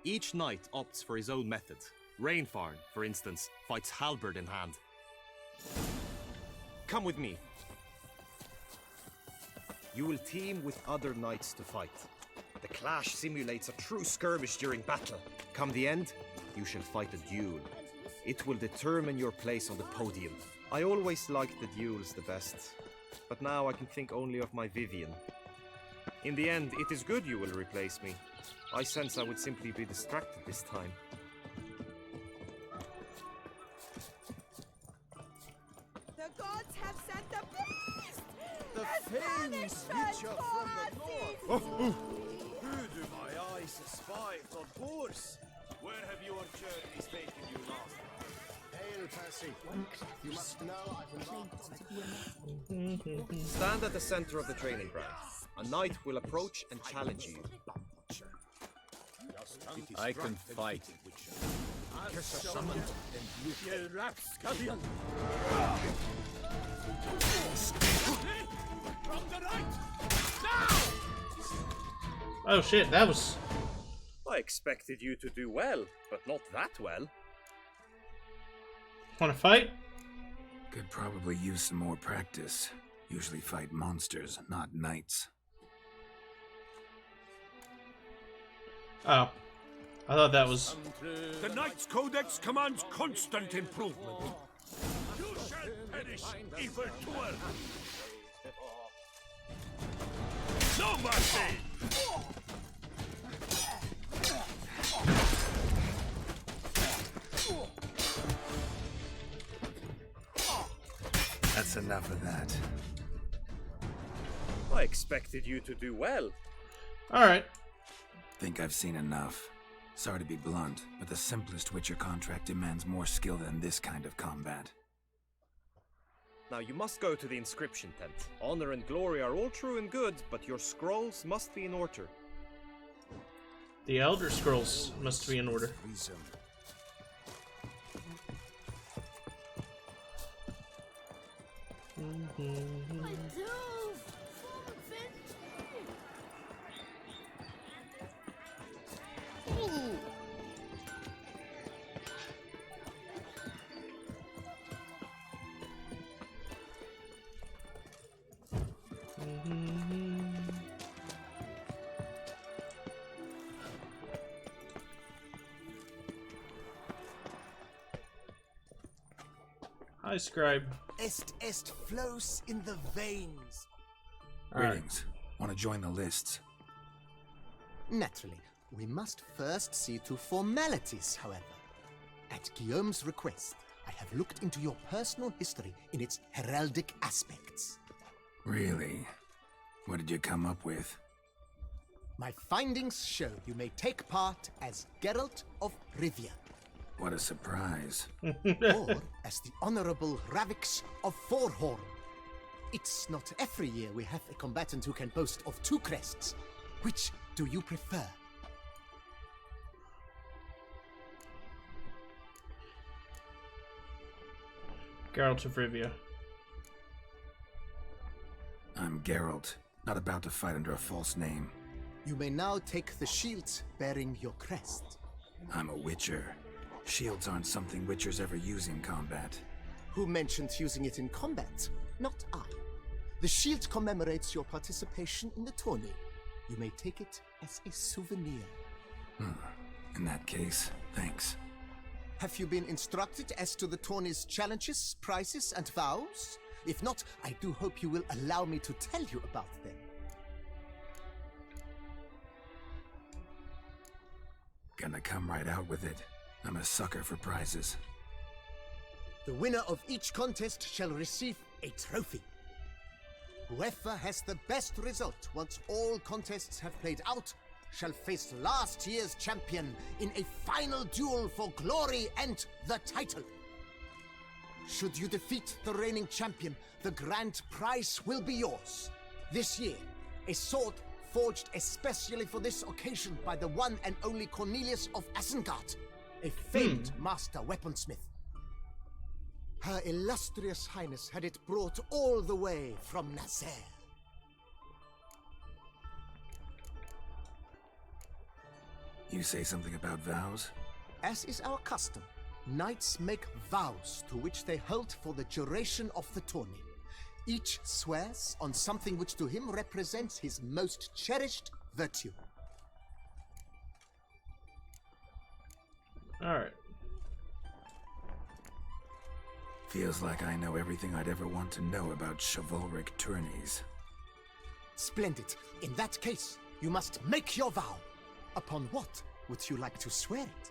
Each knight opts for his own method. Rainfarn, for instance, fights halberd in hand. Come with me. You will team with other knights to fight. The clash simulates a true skirmish during battle. Come the end, you shall fight a duel. It will determine your place on the podium. I always liked the duels the best, but now I can think only of my Vivian. In the end, it is good you will replace me. I sense I would simply be distracted this time. The gods have sent the beast! The fiends reach up from the north. Who do my eyes espy for boars? Where have your journeys taken you last? Hail, Percy. You must know I've been Stand at the center of the training ground. A knight will approach and challenge you. I can fight. summoned. You rapscallion! From the right! Now! Oh shit, that was... I expected you to do well, but not that well. Wanna fight? Could probably use some more practice. Usually fight monsters, not knights. Oh. I thought that was... The Knight's Codex commands constant improvement. You shall perish, evil doer! No mercy! That's enough of that. I expected you to do well. Alright. Think I've seen enough. Sorry to be blunt, but the simplest Witcher contract demands more skill than this kind of combat. Now you must go to the inscription tent. Honor and glory are all true and good, but your scrolls must be in order. The Elder Scrolls must be in order. Hi, Scribe. Est flows in the veins. Greetings. Want to join the lists? Naturally, we must first see to formalities, however. At Guillaume's request, I have looked into your personal history in its heraldic aspects. Really? What did you come up with? My findings show you may take part as Geralt of Rivia. What a surprise. Or as the Honorable Ravix of Forhorn. It's not every year we have a combatant who can boast of two crests. Which do you prefer? Geralt of Rivia. I'm Geralt, not about to fight under a false name. You may now take the shield bearing your crest. I'm a Witcher. Shields aren't something Witchers ever use in combat. Who mentioned using it in combat? Not I. The shield commemorates your participation in the tourney. You may take it as a souvenir. In that case, thanks. Have you been instructed as to the tourney's challenges, prizes, and vows? If not, I do hope you will allow me to tell you about them. Gonna come right out with it. I'm a sucker for prizes. The winner of each contest shall receive a trophy. Whoever has the best result once all contests have played out shall face last year's champion in a final duel for glory and the title. Should you defeat the reigning champion, the grand prize will be yours. This year, a sword forged especially for this occasion by the one and only Cornelius of Isengard, a famed master weaponsmith. Her illustrious highness had it brought all the way from Nazaire. You say something about vows? As is our custom, knights make vows to which they hold for the duration of the tourney. Each swears on something which to him represents his most cherished virtue. Alright. Feels like I know everything I'd ever want to know about chivalric tourneys. Splendid. In that case, you must make your vow. Upon what would you like to swear it?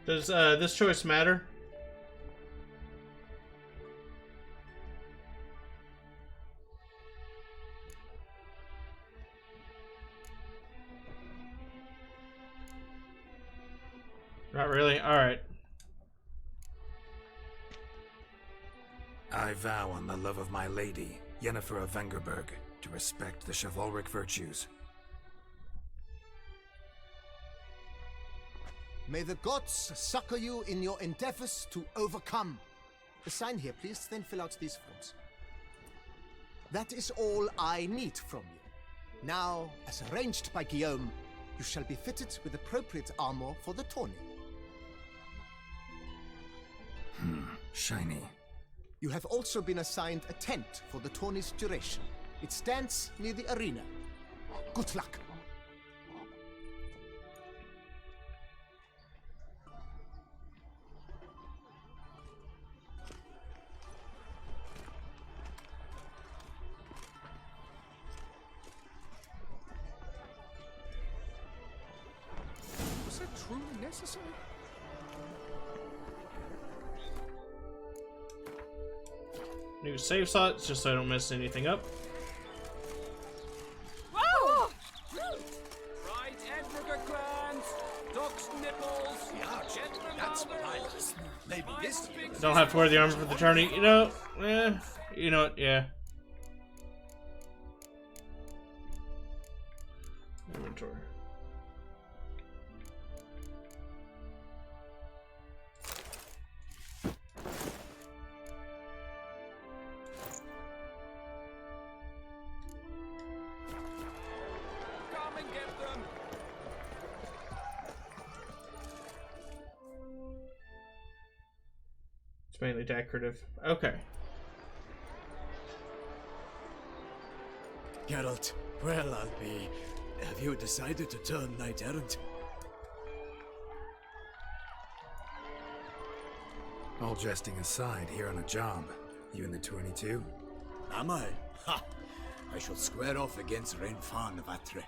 Does this choice matter? Not really? Alright. I vow on the love of my lady, Yennefer of Vengerberg, to respect the chivalric virtues. May the gods succor you in your endeavors to overcome. Sign here, please, then fill out these forms. That is all I need from you. Now, as arranged by Guillaume, you shall be fitted with appropriate armor for the tourney. Shiny. You have also been assigned a tent for the tourney's duration. It stands near the arena. Good luck. Was that truly necessary? New save slots, just so I don't mess anything up. Whoa! Fried Edinburgh clans, duck's nipples, That's what I like. Maybe this year. I don't have to wear the armor for the tourney. You know, you know what? Yeah. Inventory. Come and get them. It's mainly decorative. Okay. Geralt, well, I'll be. Have you decided to turn knight errant? All jesting aside, here on a job. You in the tourney too? Am I? Ha! I shall square off against Renfan of Atre.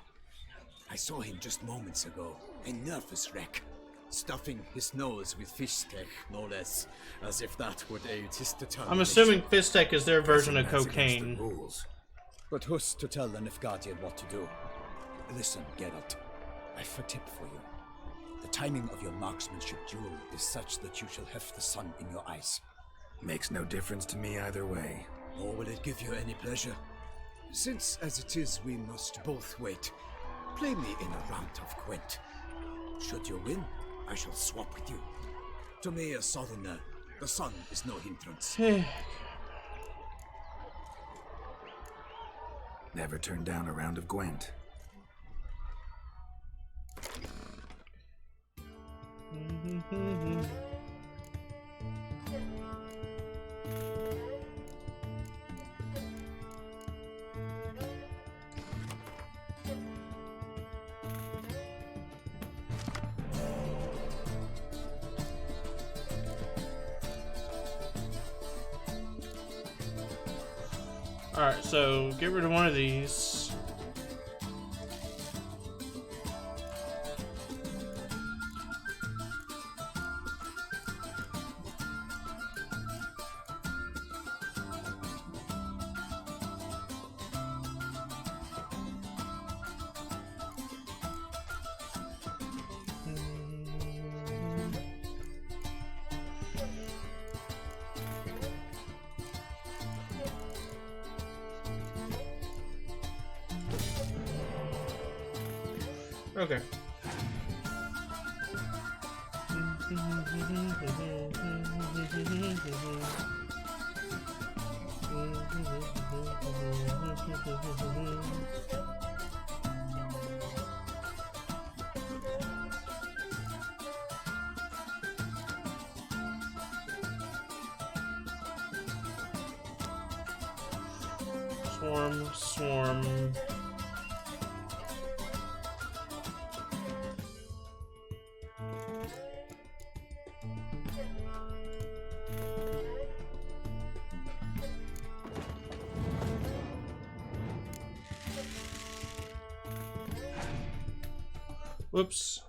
I saw him just moments ago, a nervous wreck, stuffing his nose with fish steak, no less, as if that would aid his determination. I'm assuming Fistek is their version of That's against the cocaine. rules. But who's to tell the Nilfgaardian what to do? Listen, Geralt, I've a tip for you. The timing of your marksmanship duel is such that you shall have the sun in your eyes. Makes no difference to me either way. Nor will it give you any pleasure. Since, as it is, we must both wait, play me in a round of Gwent. Should you win, I shall swap with you. To me, a southerner, the sun is no hindrance. Never turned down a round of Gwent. Alright, so get rid of one of these. Okay. Swarm. Whoops.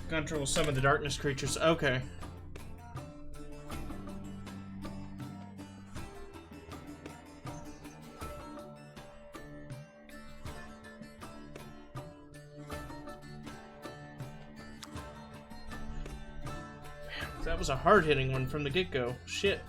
Control some of the darkness creatures. Okay. That was a hard-hitting one from the get-go. Shit.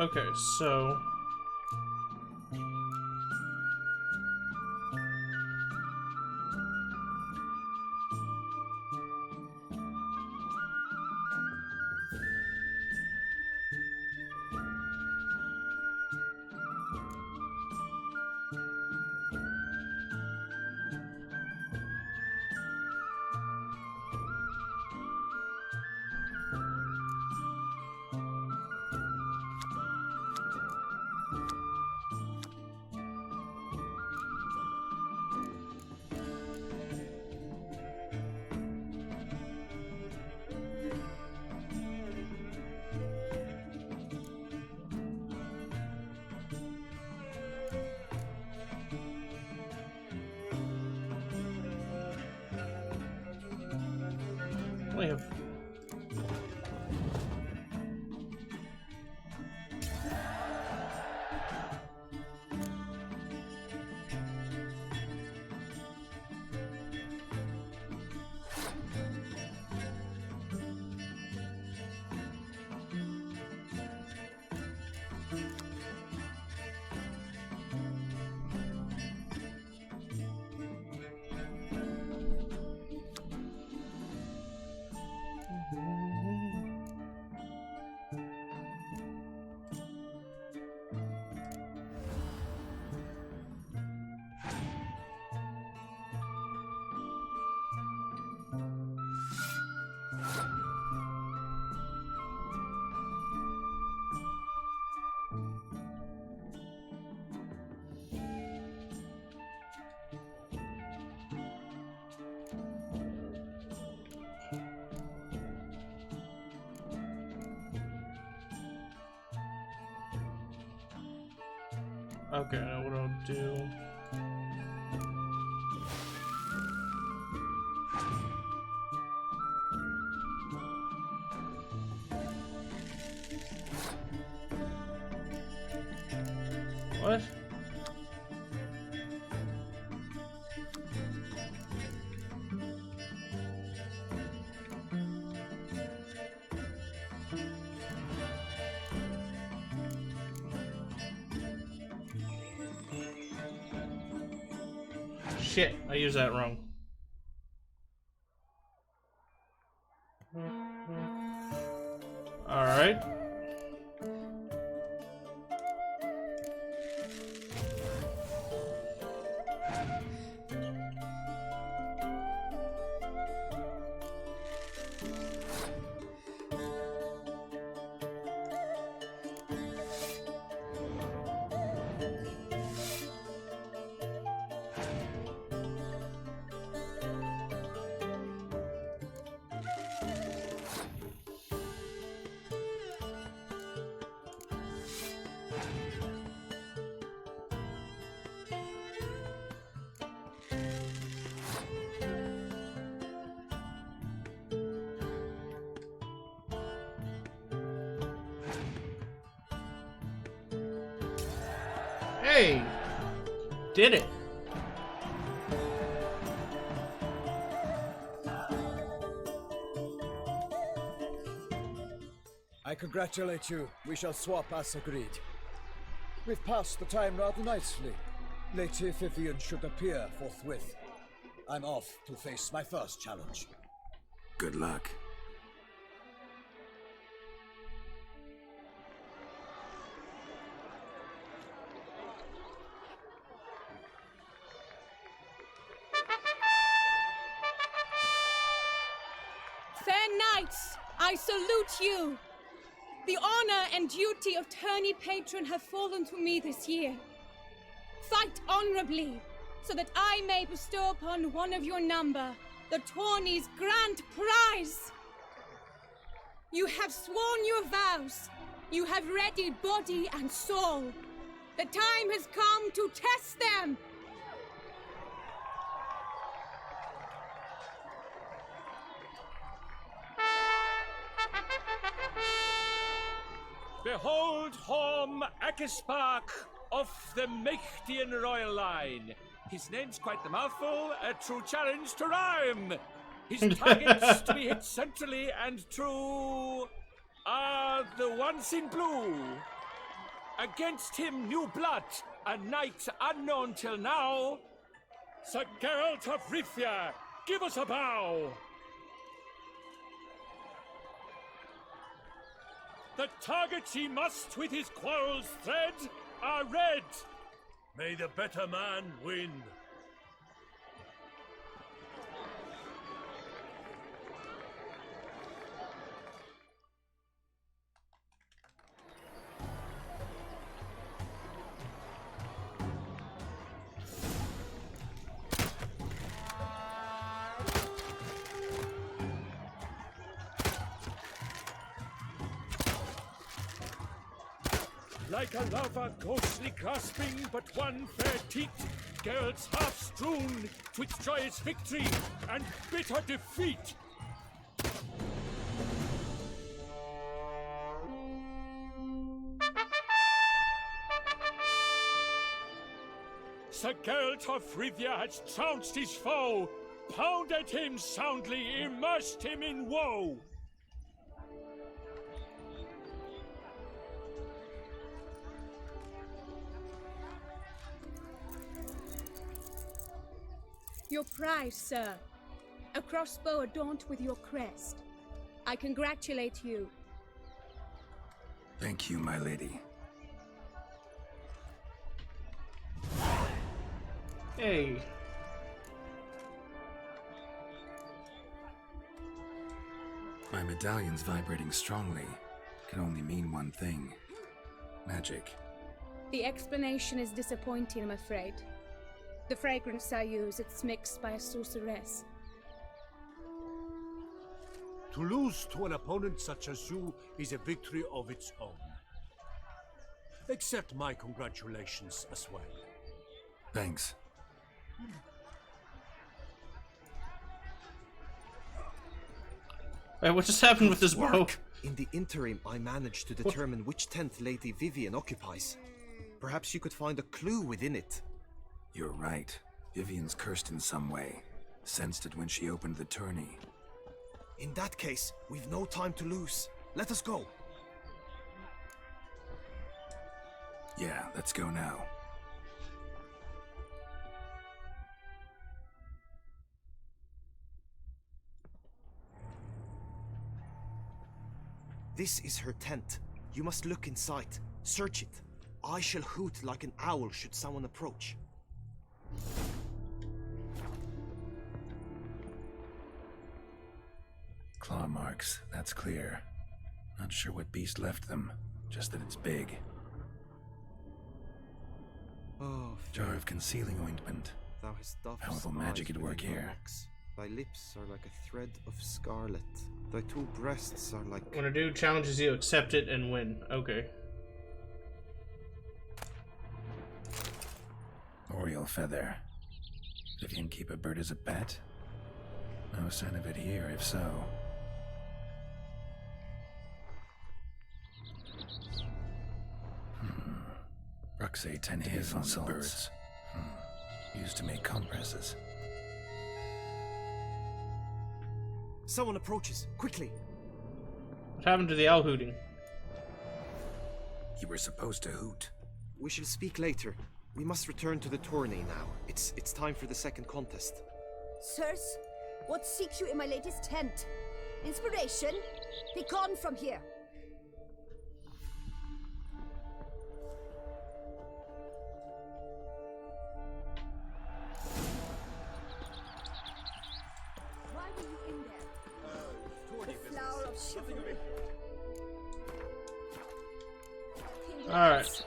Okay, so... We have... Okay, now what I'll do... What? Shit, I used that wrong. Alright. Hey! Did it! I congratulate you. We shall swap as agreed. We've passed the time rather nicely. Lady Vivian should appear forthwith. I'm off to face my first challenge. Good luck. Fair knights, I salute you. The honor and duty of tourney patron have fallen to me this year. Fight honorably, so that I may bestow upon one of your number the tourney's grand prize. You have sworn your vows. You have readied body and soul. The time has come to test them. Behold Horm Akispark of the Mechtian royal line. His name's quite the mouthful, a true challenge to rhyme. His targets to be hit centrally and true are the ones in blue. Against him, new blood, a knight unknown till now. Sir Geralt of Rivia, give us a bow. The targets he must with his quarrels thread are red. May the better man win. Like a lava ghostly grasping but one fair teat, Geralt's half strewn twixt joyous victory and bitter defeat. Sir Geralt of Rivia has trounced his foe, pounded him soundly, immersed him in woe. Your prize, sir. A crossbow adorned with your crest. I congratulate you. Thank you, my lady. Hey. My medallion's vibrating strongly. Can only mean one thing. Magic. The explanation is disappointing, I'm afraid. The fragrance I use, it's mixed by a sorceress. To lose to an opponent such as you is a victory of its own. Accept my congratulations as well. Thanks. Wait, what just happened with this bow? In the interim, I managed to determine which tent Lady Vivian occupies. Perhaps you could find a clue within it. You're right. Vivian's cursed in some way. Sensed it when she opened the tourney. In that case, we've no time to lose. Let us go. Yeah, let's go now. This is her tent. You must look inside. Search it. I shall hoot like an owl should someone approach. Claw marks, that's clear. Not sure what beast left them, just that it's big. Oh, Jar of concealing ointment. Thou hast doffed Powerful magic at work here. Thy lips are like a thread of scarlet. Thy two breasts are like... When a dude challenges you, accept it and win. Okay. Oriole feather. Vivian keep a bird as a pet? No sign of it here, if so. Bruxay 10 hairs on the birds. Used to make compresses. Someone approaches. Quickly. What happened to the owl hooting? You were supposed to hoot. We shall speak later. We must return to the tourney now. It's time for the second contest. Sirs, what seeks you in my latest tent? Inspiration? Be gone from here. Why were you in there? The flower of chivalry. Alright.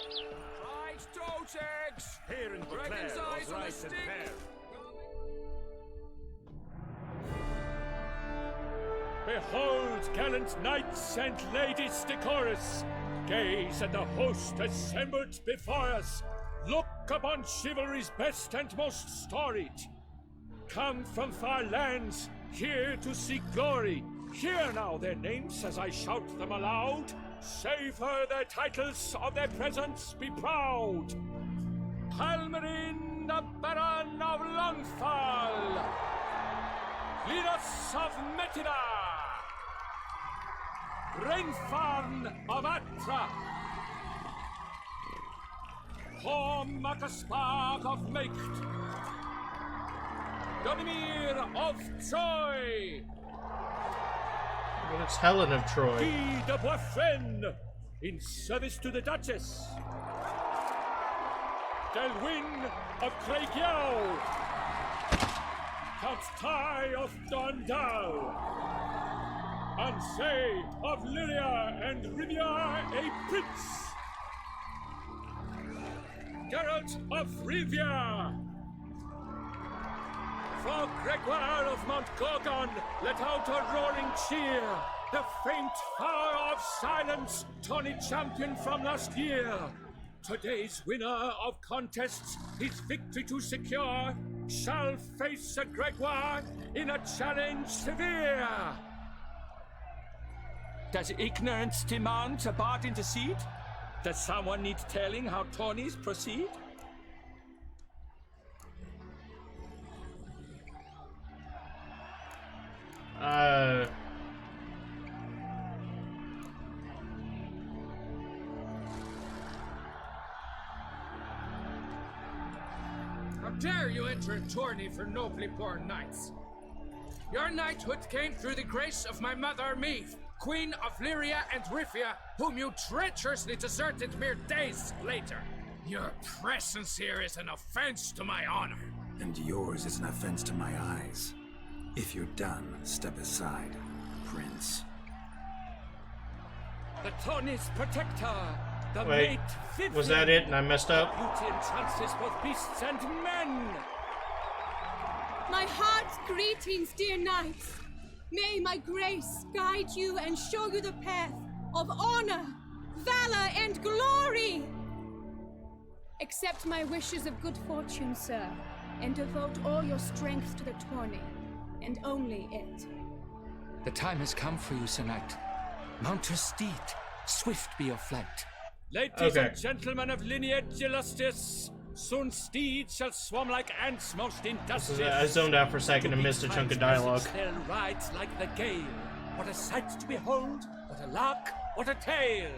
Christ, toes eggs! Here in Dragon's eyes on a stick! Behold, gallant knights and ladies decorous! Gaze at the host assembled before us! Look upon chivalry's best and most storied! Come from far lands, here to seek glory! Hear now their names as I shout them aloud! Savor their titles, of their presence be proud! Palmerin, the Baron of Lonfall! Linus of Metida! Rainfarn of Atra! Horm Macaspark of Macht! Godimir of Troy! Well, it's Helen of Troy. Guy de Boisfren, in service to the Duchess. Delwyn of Craigiau. Count Tai of Dondal. Ansay of Lyria and Rivia a prince. Geralt of Rivia. For Gregoire of Mount Gorgon, let out a roaring cheer. The faint fire of silence, tourney champion from last year. Today's winner of contests, his victory to secure, shall face a Gregoire in a challenge severe. Does ignorance demand a bard intercede? Does someone need telling how tourneys proceed? How dare you enter a tourney for nobly born knights? Your knighthood came through the grace of my mother Meve, Queen of Lyria and Rifia, whom you treacherously deserted mere days later. Your presence here is an offense to my honor. And yours is an offense to my eyes. If you're done, step aside, Prince. The tourney's protector, the Wait, mate Vivian. was that it and I messed up? Beauty entrances both beasts and men. My heart's greetings, dear knights. May my grace guide you and show you the path of honor, valor, and glory. Accept my wishes of good fortune, sir, and devote all your strength to the tourney, and only it. The time has come for you, Sir Knight. Mount your steed. Swift be your flight. Ladies and gentlemen of lineage illustrious, soon steeds shall swarm like ants most industrious. I zoned out for a second and missed a chunk of dialogue. They'll ride like the gale. What a sight to behold! What a lark! What a tale!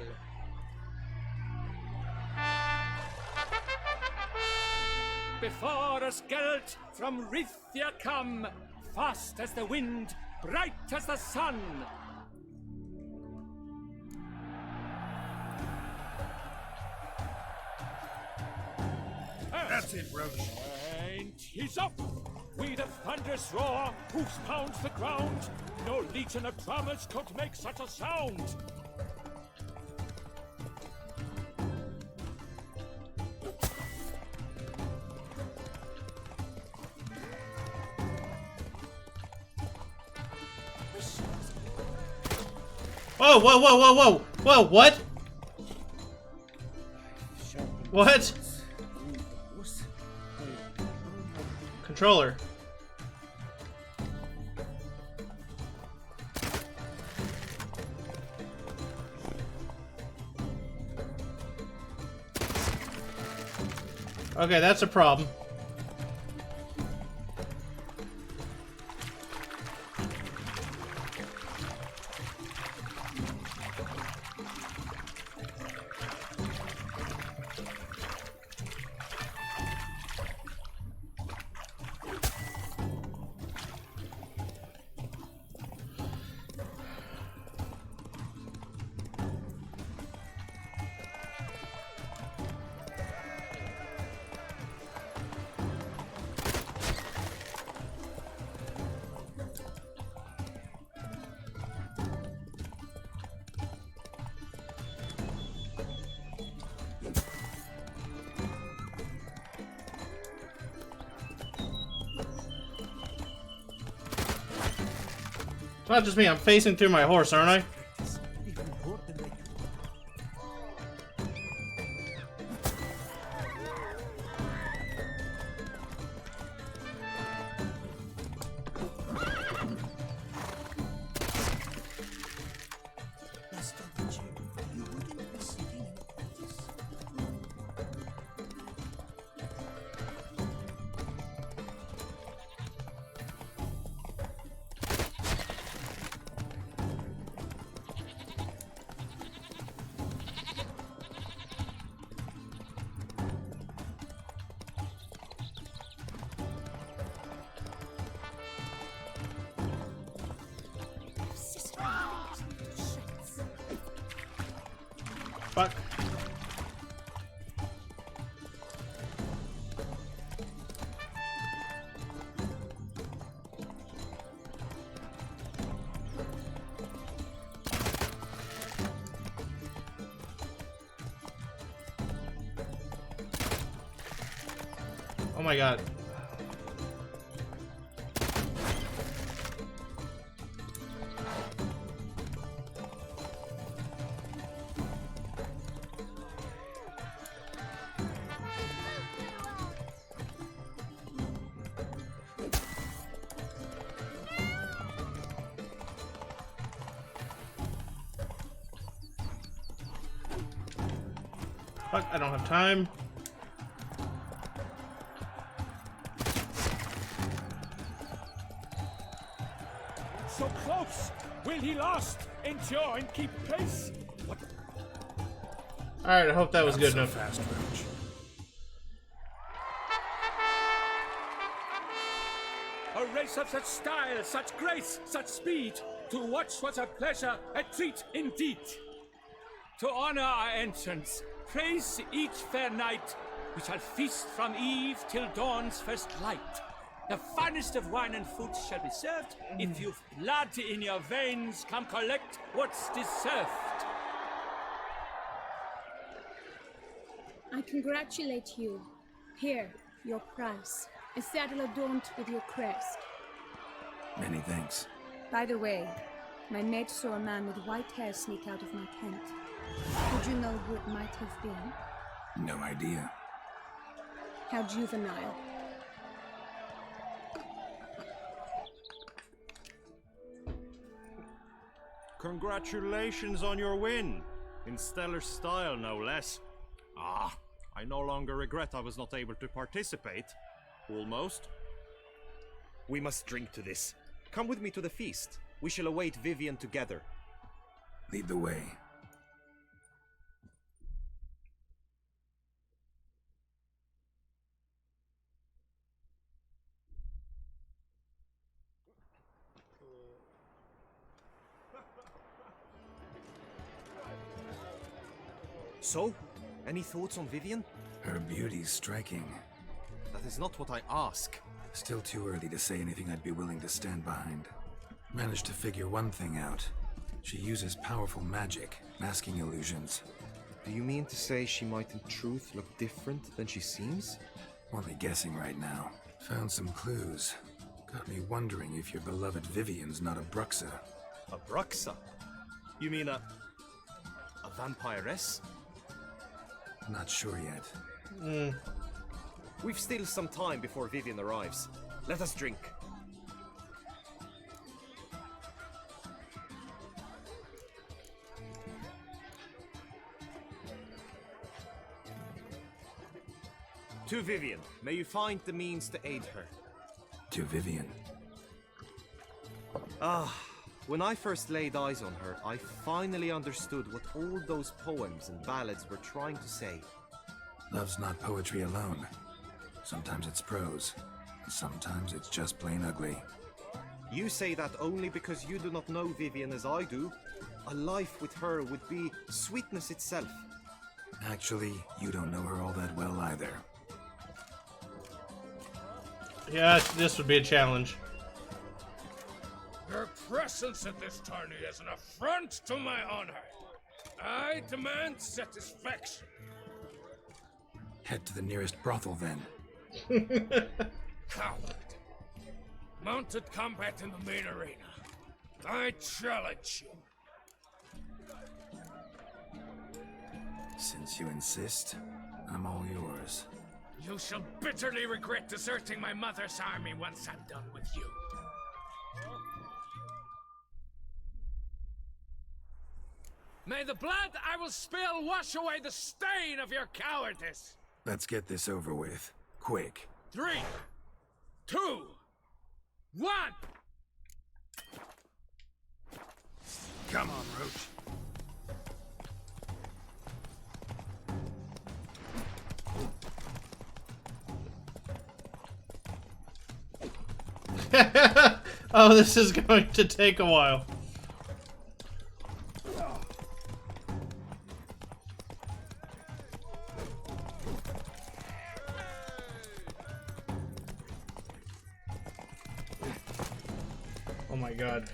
Before us Gelt from Rithia come, fast as the wind, bright as the sun. That's it, Roach. And he's up! With a thunderous roar, hoofs pounds the ground. No legion of drummers could make such a sound. Whoa, whoa, whoa, whoa, whoa! Whoa, what? What? Controller. Okay, that's a problem. It's not just me, I'm facing through my horse, aren't I? Fuck. Oh my god. Fuck, I don't have time. So close! Will he last? Endure and keep pace? What? Alright, I hope that was good enough. Fast, Roach. A race of such style, such grace, such speed. To watch was a pleasure, a treat indeed. To honor our entrance, praise each fair night. We shall feast from eve till dawn's first light. The finest of wine and food shall be served. If you've blood in your veins, come collect what's deserved. I congratulate you. Here, your prize. A saddle adorned with your crest. Many thanks. By the way, my mate saw a man with white hair sneak out of my tent. Would you know who it might have been? No idea. How juvenile. Congratulations on your win. In stellar style, no less. Ah, I no longer regret I was not able to participate. Almost. We must drink to this. Come with me to the feast. We shall await Vivian together. Lead the way. So, any thoughts on Vivian? Her beauty's striking. That is not what I ask. Still too early to say anything I'd be willing to stand behind. Managed to figure one thing out. She uses powerful magic, masking illusions. Do you mean to say she might in truth look different than she seems? Only guessing right now. Found some clues. Got me wondering if your beloved Vivian's not a Bruxa. A Bruxa? You mean a vampiress? Not sure yet. We've still some time before Vivian arrives. Let us drink. To Vivian, may you find the means to aid her. To Vivian. Ah, when I first laid eyes on her, I finally understood what all those poems and ballads were trying to say. Love's not poetry alone. Sometimes it's prose. Sometimes it's just plain ugly. You say that only because you do not know Vivian as I do. A life with her would be sweetness itself. Actually, you don't know her all that well either. Yeah, this would be a challenge. Your presence at this tourney is an affront to my honor. I demand satisfaction. Head to the nearest brothel then. Coward. Mounted combat in the main arena. I challenge you. Since you insist, I'm all yours. You shall bitterly regret deserting my mother's army once I'm done with you. May the blood I will spill wash away the stain of your cowardice. Let's get this over with. Quick. 3, 2, 1. Come on, Roach. Oh, this is going to take a while. Oh my god.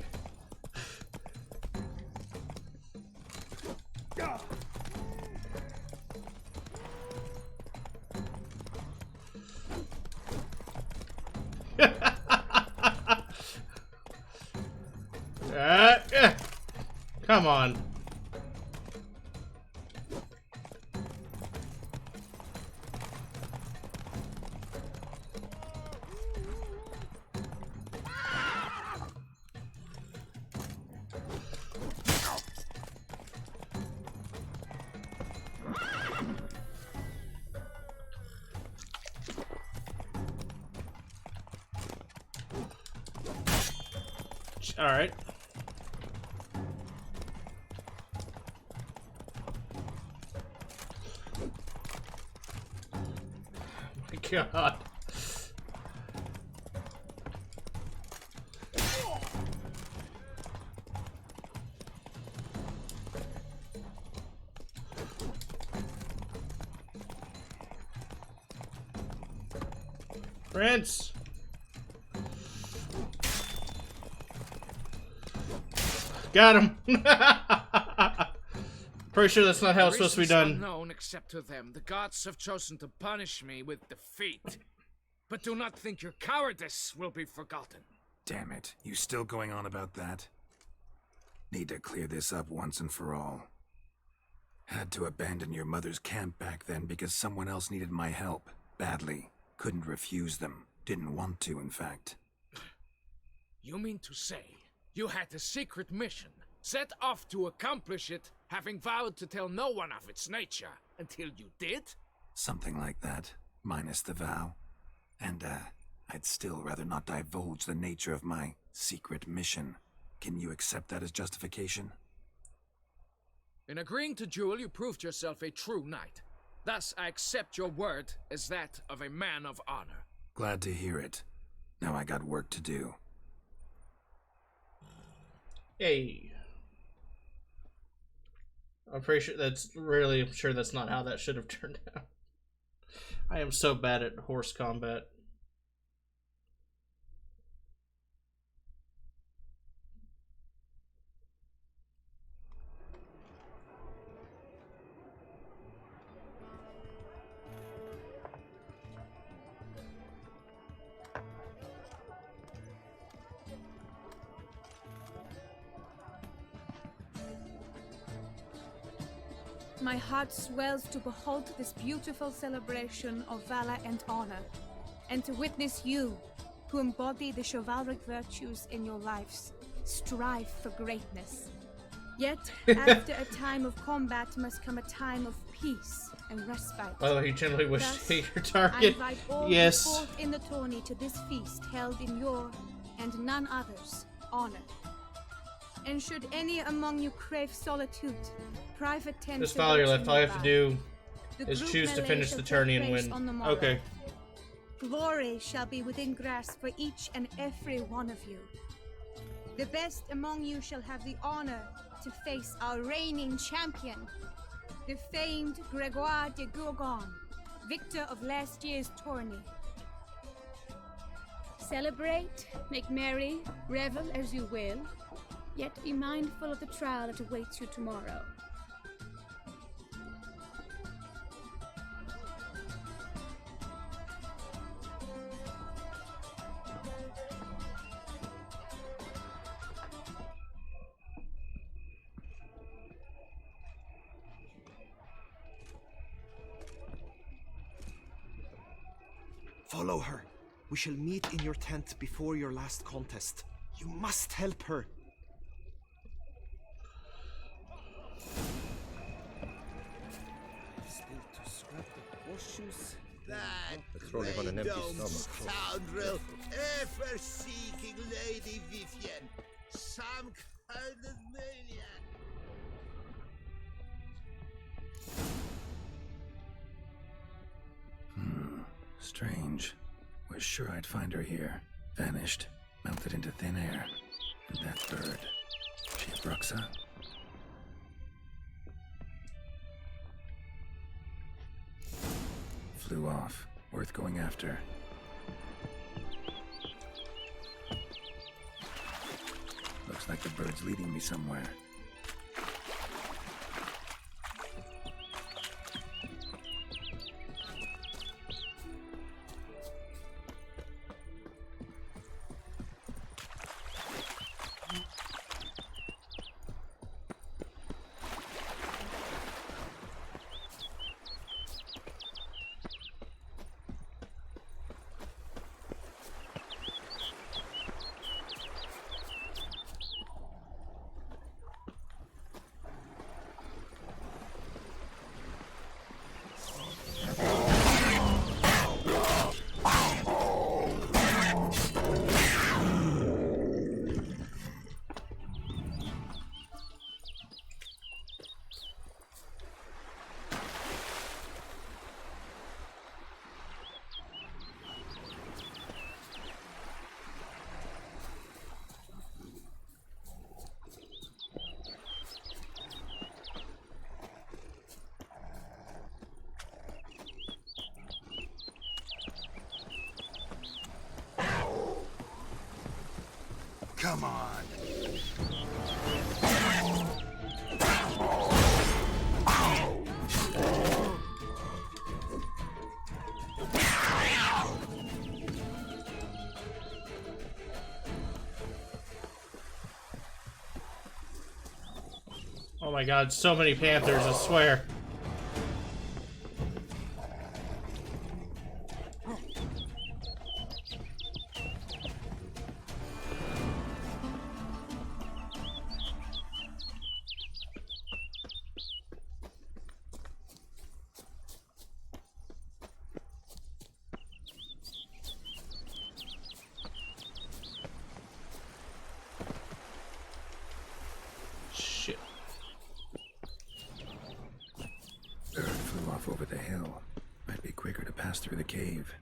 Come on. All right. God. Prince. Got him. Pretty sure that's not how it's supposed to be done. Unknown except to them, the gods have chosen to punish me with defeat. But do not think your cowardice will be forgotten. Damn it, you still going on about that? Need to clear this up once and for all. Had to abandon your mother's camp back then because someone else needed my help. Badly. Couldn't refuse them. Didn't want to, in fact. You mean to say you had a secret mission set off to accomplish it, having vowed to tell no one of its nature, until you did? Something like that, minus the vow. And, I'd still rather not divulge the nature of my secret mission. Can you accept that as justification? In agreeing to duel, you proved yourself a true knight. Thus, I accept your word as that of a man of honor. Glad to hear it. Now I got work to do. Hey. I'm sure that's not how that should have turned out. I am so bad at horse combat. My heart swells to behold this beautiful celebration of valor and honor, and to witness you, who embody the chivalric virtues in your lives, strive for greatness. Yet, after a time of combat must come a time of peace and respite. Oh, he generally wished Thus, to hit your I target. invite all Yes. who fought in the tourney to this feast held in your, and none other's, honor. And should any among you crave solitude, private tents Just follow your left. All you have to do is group choose to melee finish shall the take tourney and place win. on the morrow. Okay. Glory shall be within grasp for each and every one of you. The best among you shall have the honor to face our reigning champion, the famed Gregoire de Gourgon, victor of last year's tourney. Celebrate, make merry, revel as you will, yet be mindful of the trial that awaits you tomorrow. Follow her. We shall meet in your tent before your last contest. You must help her. Still to scrap the horseshoes. It's rolling on an empty stomach. Scoundrel, ever-seeking Lady Vivienne. Some kind of maniac. Strange. Was sure I'd find her here. Vanished. Melted into thin air. And that bird. She a Bruxa? Flew off. Worth going after. Looks like the bird's leading me somewhere. Come on. Oh my god, so many panthers, I swear. pass through the cave.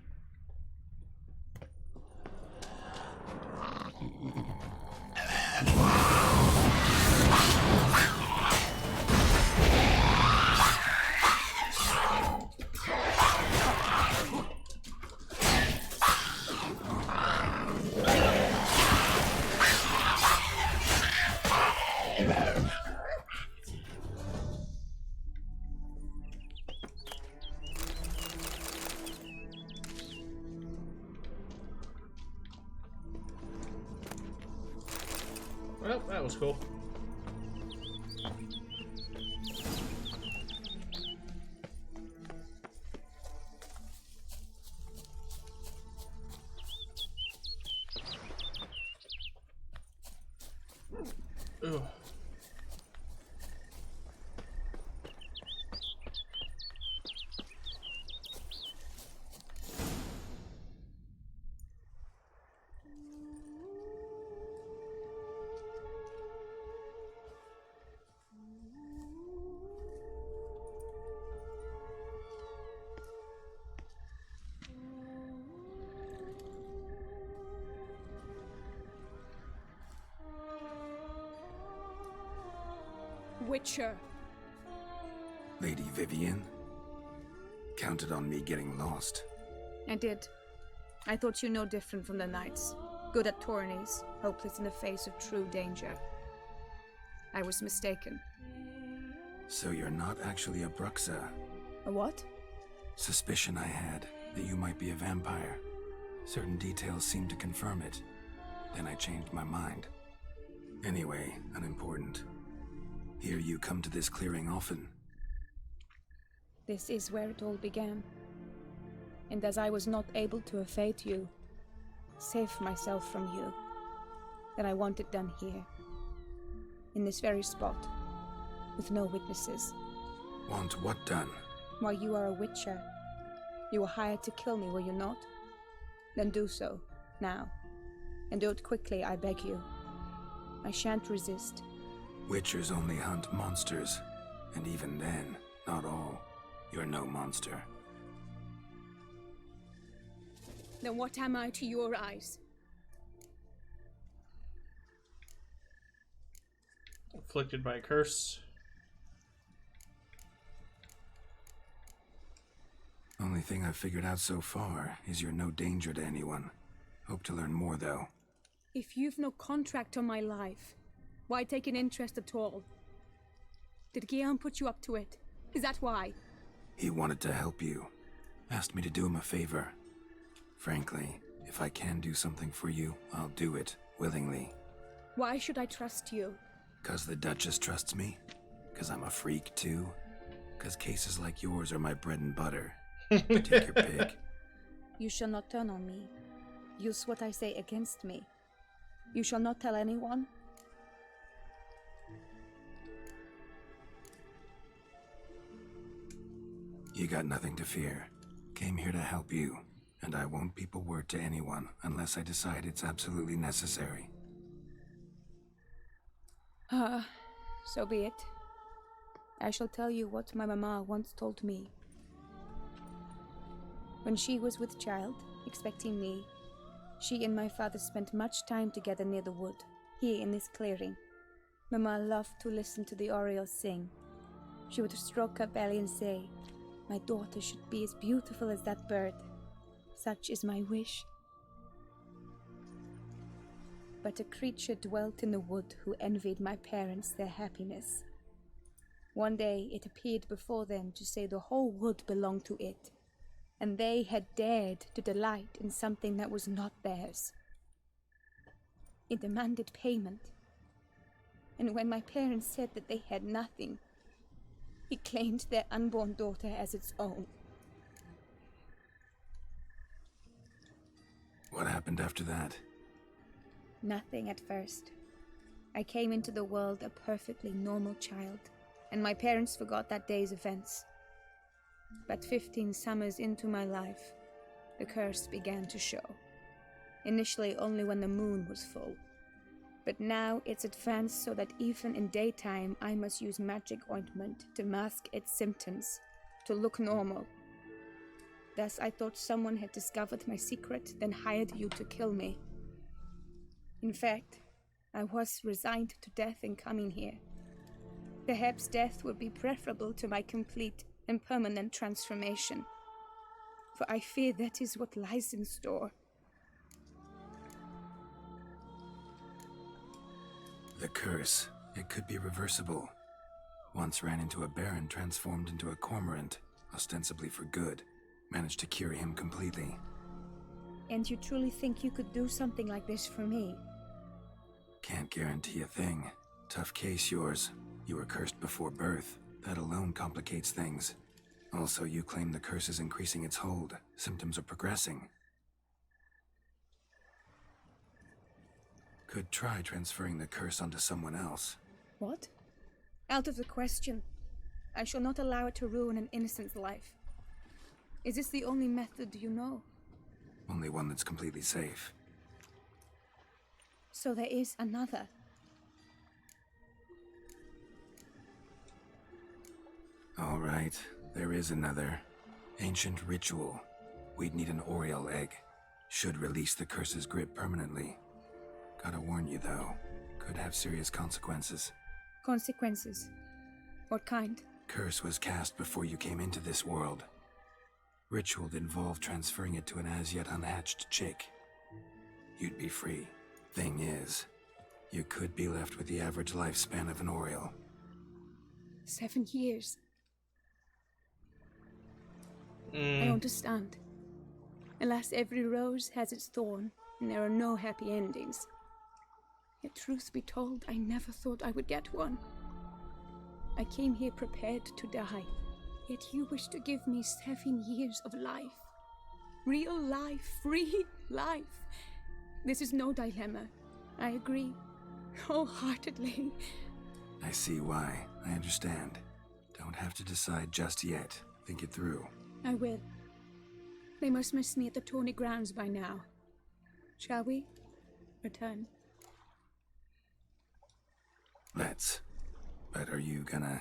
Well, that was cool. Ugh. Witcher. Lady Vivian? Counted on me getting lost. I did. I thought you no different from the knights. Good at tourneys, hopeless in the face of true danger. I was mistaken. So you're not actually a Bruxa. A what? Suspicion I had that you might be a vampire. Certain details seemed to confirm it. Then I changed my mind. Anyway, unimportant. Here you come to this clearing often. This is where it all began. And as I was not able to evade you, save myself from you, then I want it done here. In this very spot, with no witnesses. Want what done? Why, you are a witcher. You were hired to kill me, were you not? Then do so, now. And do it quickly, I beg you. I shan't resist. Witchers only hunt monsters, and even then, not all. You're no monster. Then what am I to your eyes? Afflicted by a curse. Only thing I've figured out so far is you're no danger to anyone. Hope to learn more, though. If you've no contract on my life, why take an interest at all? Did Guillaume put you up to it? Is that why? He wanted to help you. Asked me to do him a favor. Frankly, if I can do something for you, I'll do it, willingly. Why should I trust you? 'Cause the Duchess trusts me? 'Cause I'm a freak, too? 'Cause cases like yours are my bread and butter. Take your pick. You shall not turn on me. Use what I say against me. You shall not tell anyone. You got nothing to fear. Came here to help you, and I won't peep a word to anyone unless I decide it's absolutely necessary. So be it. I shall tell you what my mama once told me. When she was with child, expecting me, she and my father spent much time together near the wood, here in this clearing. Mama loved to listen to the orioles sing. She would stroke her belly and say, "My daughter should be as beautiful as that bird. Such is my wish." But a creature dwelt in the wood who envied my parents their happiness. One day it appeared before them to say the whole wood belonged to it, and they had dared to delight in something that was not theirs. It demanded payment, and when my parents said that they had nothing, it claimed their unborn daughter as its own. What happened after that? Nothing at first. I came into the world a perfectly normal child, and my parents forgot that day's events. But 15 summers into my life, the curse began to show. Initially only when the moon was full. But now it's advanced so that even in daytime I must use magic ointment to mask its symptoms, to look normal. Thus I thought someone had discovered my secret, then hired you to kill me. In fact, I was resigned to death in coming here. Perhaps death would be preferable to my complete and permanent transformation. For I fear that is what lies in store. The curse. It could be reversible. Once ran into a baron transformed into a cormorant, ostensibly for good. Managed to cure him completely. And you truly think you could do something like this for me? Can't guarantee a thing. Tough case, yours. You were cursed before birth. That alone complicates things. Also, you claim the curse is increasing its hold. Symptoms are progressing. Could try transferring the curse onto someone else. What? Out of the question. I shall not allow it to ruin an innocent's life. Is this the only method you know? Only one that's completely safe. So there is another. All right, there is another. Ancient ritual. We'd need an Oriole egg. Should release the curse's grip permanently. Gotta warn you though, could have serious consequences. Consequences? What kind? Curse was cast before you came into this world. Ritual involved transferring it to an as-yet unhatched chick. You'd be free. Thing is, you could be left with the average lifespan of an Oriole. 7 years. I understand. Alas, every rose has its thorn, and there are no happy endings. Yet truth be told, I never thought I would get one. I came here prepared to die, yet you wish to give me 7 years of life. Real life, free life. This is no dilemma. I agree, wholeheartedly. I see why. I understand. Don't have to decide just yet. Think it through. I will. They must miss me at the Tawny grounds by now. Shall we return? Let's. But are you gonna...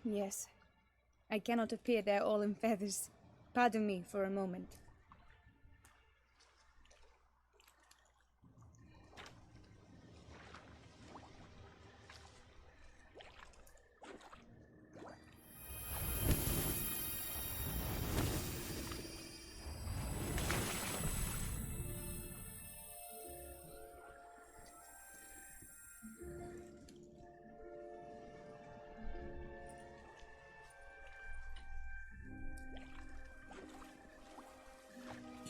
Yes. I cannot appear there all in feathers. Pardon me for a moment.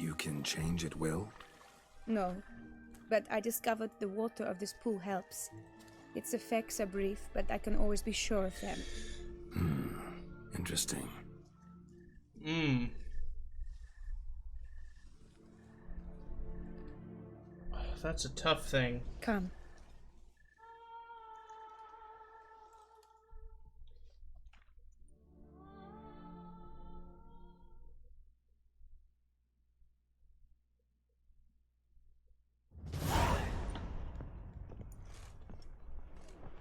You can change at will? No, but I discovered the water of this pool helps. Its effects are brief, but I can always be sure of them. Interesting. That's a tough thing. Come.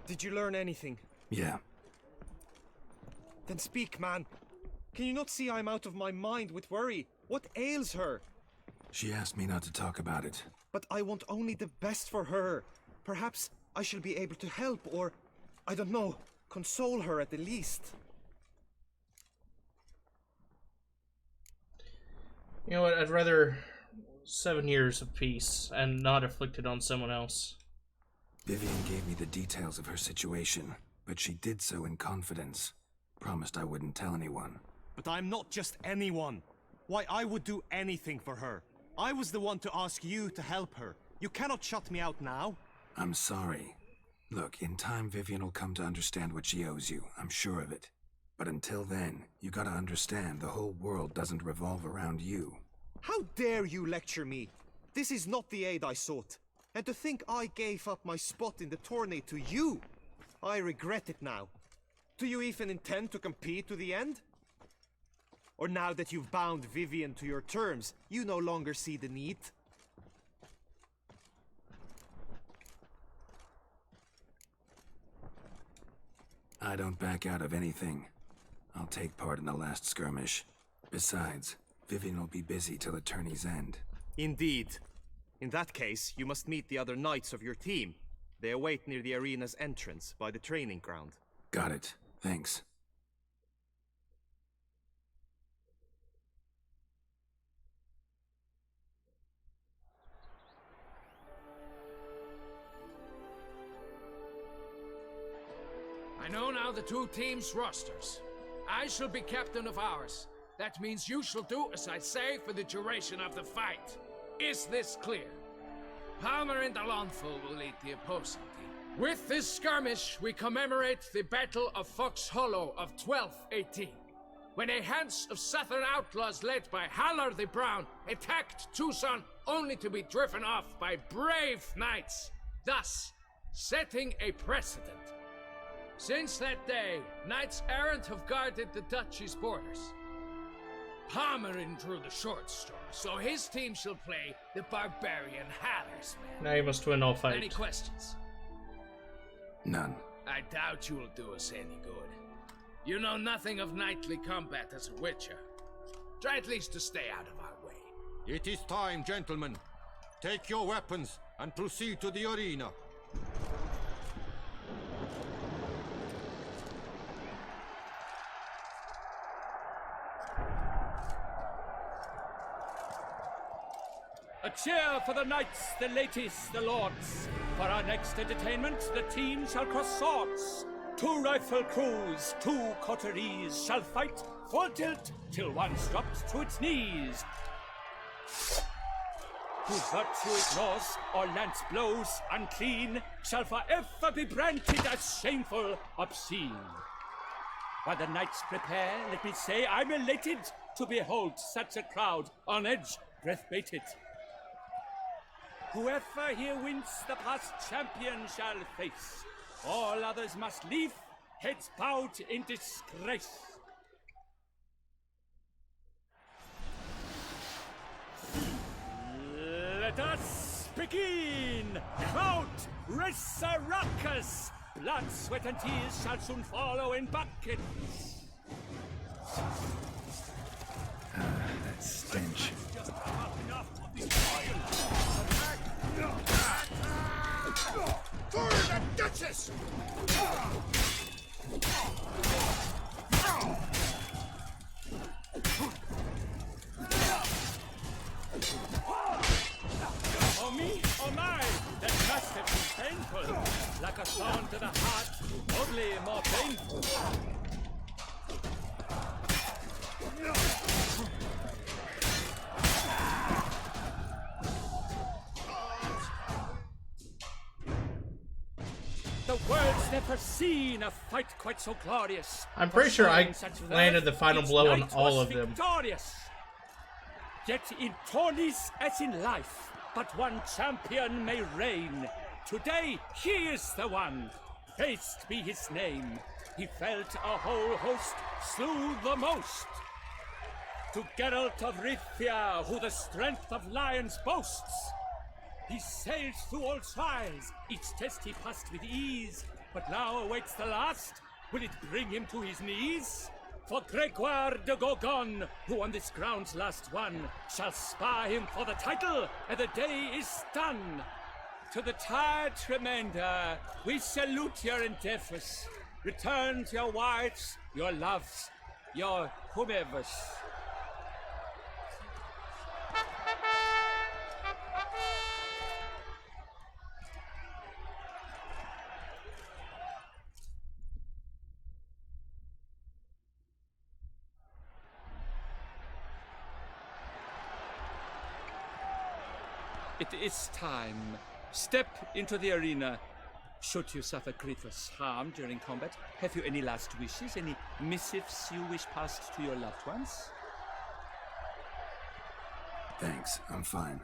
Did you learn anything? Yeah. Then speak, man. Can you not see I'm out of my mind with worry? What ails her? She asked me not to talk about it. But I want only the best for her. Perhaps I shall be able to help or, I don't know, console her at the least. You know what? I'd rather 7 years of peace and not afflicted on someone else. Vivian gave me the details of her situation, but she did so in confidence. Promised I wouldn't tell anyone. But I'm not just anyone. Why, I would do anything for her. I was the one to ask you to help her. You cannot shut me out now. I'm sorry. Look, in time Vivian will come to understand what she owes you. I'm sure of it. But until then, you gotta understand the whole world doesn't revolve around you. How dare you lecture me? This is not the aid I sought. And to think I gave up my spot in the tourney to you! I regret it now. Do you even intend to compete to the end? Or now that you've bound Vivian to your terms, you no longer see the need? I don't back out of anything. I'll take part in the last skirmish. Besides, Vivian will be busy till the tourney's end. Indeed. In that case, you must meet the other knights of your team. They await near the arena's entrance, by the training ground. Got it. Thanks. I know now the two teams' rosters. I shall be captain of ours. That means you shall do as I say for the duration of the fight. Is this clear? Palmer and Alonfo will lead the opposing team. With this skirmish, we commemorate the Battle of Fox Hollow of 1218, when a Hans of Southern outlaws led by Halar the Brown attacked Tucson only to be driven off by brave knights, thus setting a precedent. Since that day, knights errant have guarded the duchy's borders. Palmerin drew the short straw, so his team shall play the barbarian Haller's men. Now you must win all fights. Any questions? None. I doubt you will do us any good. You know nothing of knightly combat as a witcher. Try at least to stay out of our way. It is time, gentlemen. Take your weapons and proceed to the arena. A cheer for the knights, the ladies, the lords. For our next entertainment, the team shall cross swords. 2 rifle crews, 2 coteries shall fight full tilt till one's dropped to its knees. Whose virtue ignores or lance blows unclean shall forever be branded as shameful, obscene. While the knights prepare, let me say I'm elated to behold such a crowd on edge, breath baited. Whoever here wins the past champion shall face. All others must leave, heads bowed in disgrace. Let us begin! Count Resurrecus! Blood, sweat, and tears shall soon follow in buckets. That stench. For the Duchess! Oh me, oh my, that must have been painful. Like a thorn to the heart, only more painful. The world's never seen a fight quite so glorious. I'm pretty sure I landed the final blow on all of them. Victorious. Yet in tourneys as in life, but one champion may reign. Today he is the one. Praised be his name. He felt a whole host, slew the most. To Geralt of Rivia, who the strength of lions boasts. He sailed through all trials, each test he passed with ease, but now awaits the last. Will it bring him to his knees? For Gregoire de Gorgon, who on this ground's last won, shall spar him for the title, and the day is done. To the tired remainder, we salute your endeavors. Return to your wives, your loves, your whomevers. It is time. Step into the arena. Should you suffer grievous harm during combat, have you any last wishes, any missives you wish passed to your loved ones? Thanks, I'm fine.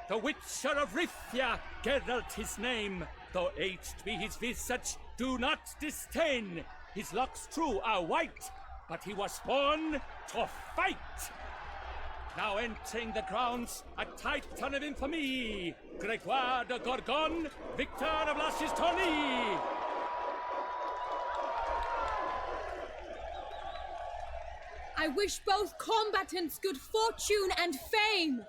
The Witcher of Rivia, Geralt his name, though aged be his visage, do not disdain. His locks true are white, but he was born to fight. Now entering the grounds, a titan of infamy, Gregoire de Gorgon, victor of Lashes tourney. I wish both combatants good fortune and fame.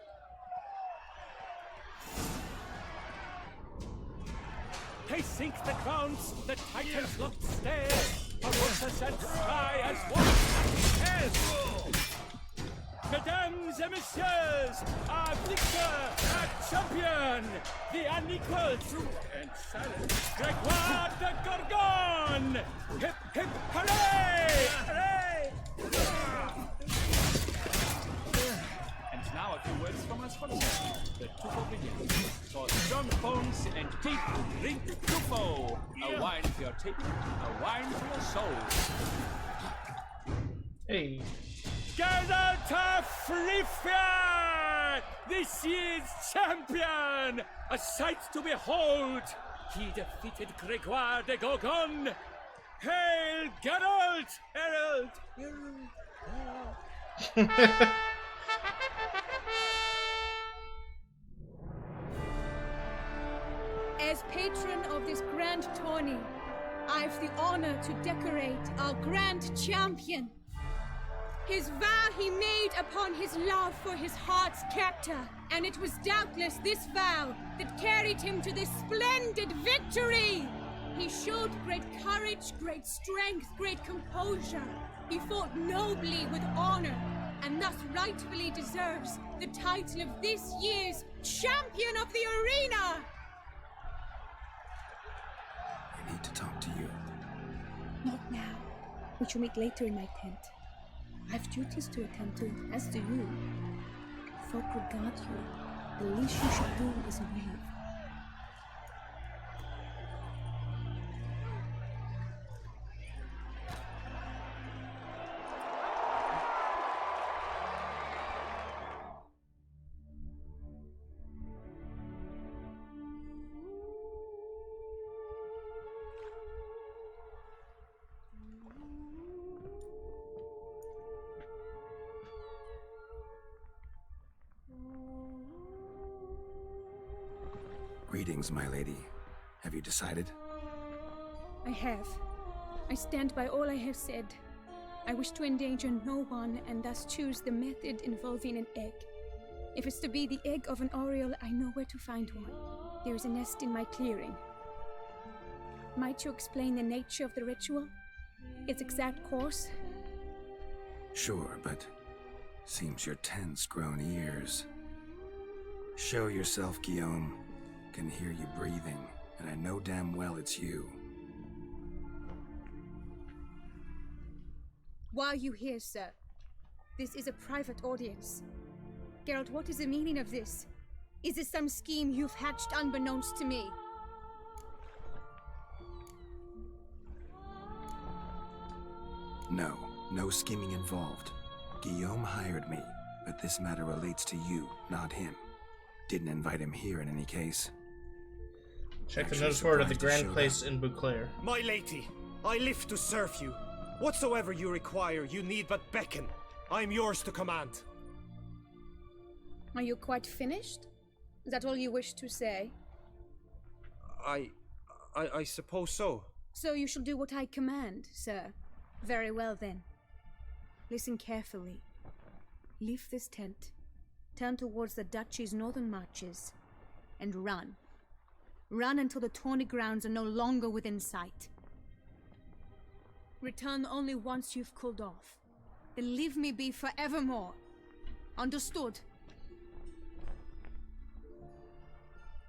They sink the crowns, the Titans looked stare, Paulus and Sky as one as Mesdames et messieurs, our victor, our champion, the unequaled and silent Gregoire de Gorgon! Hip, hip, hooray! Hooray! And now a few words from us for the Tufo begins. For strong bones and teeth, drink Tufo. A wine for your teeth, a wine for your soul. Hey. Geralt of Rivia! This year's champion! A sight to behold! He defeated Gregoire de Gorgon! Hail, Geralt! Herald! As patron of this grand tourney, I've the honor to decorate our grand champion. His vow he made upon his love for his heart's captor, and it was doubtless this vow that carried him to this splendid victory. He showed great courage, great strength, great composure. He fought nobly with honor, and thus rightfully deserves the title of this year's Champion of the Arena! I need to talk to you. Not now. We shall meet later in my tent. I've duties to attend to, as do you. Folk regard you. The least you should do is leave. Greetings, my lady. Have you decided? I have. I stand by all I have said. I wish to endanger no one, and thus choose the method involving an egg. If it's to be the egg of an oriole, I know where to find one. There is a nest in my clearing. Might you explain the nature of the ritual? Its exact course? Sure, but seems your tent's grown ears. Show yourself, Guillaume. Can hear you breathing, and I know damn well it's you. Why are you here, sir? This is a private audience. Geralt, what is the meaning of this? Is this some scheme you've hatched unbeknownst to me? No scheming involved. Guillaume hired me, but this matter relates to you, not him. Didn't invite him here in any case. Check the notice board of the Grand Place in Beauclair. My lady, I live to serve you. Whatsoever you require, you need but beckon. I am yours to command. Are you quite finished? Is that all you wish to say? I suppose so. So you shall do what I command, sir. Very well then. Listen carefully. Leave this tent. Turn towards the duchy's northern marches, and run. Run until the tourney grounds are no longer within sight. Return only once you've cooled off. Then leave me be forevermore. Understood?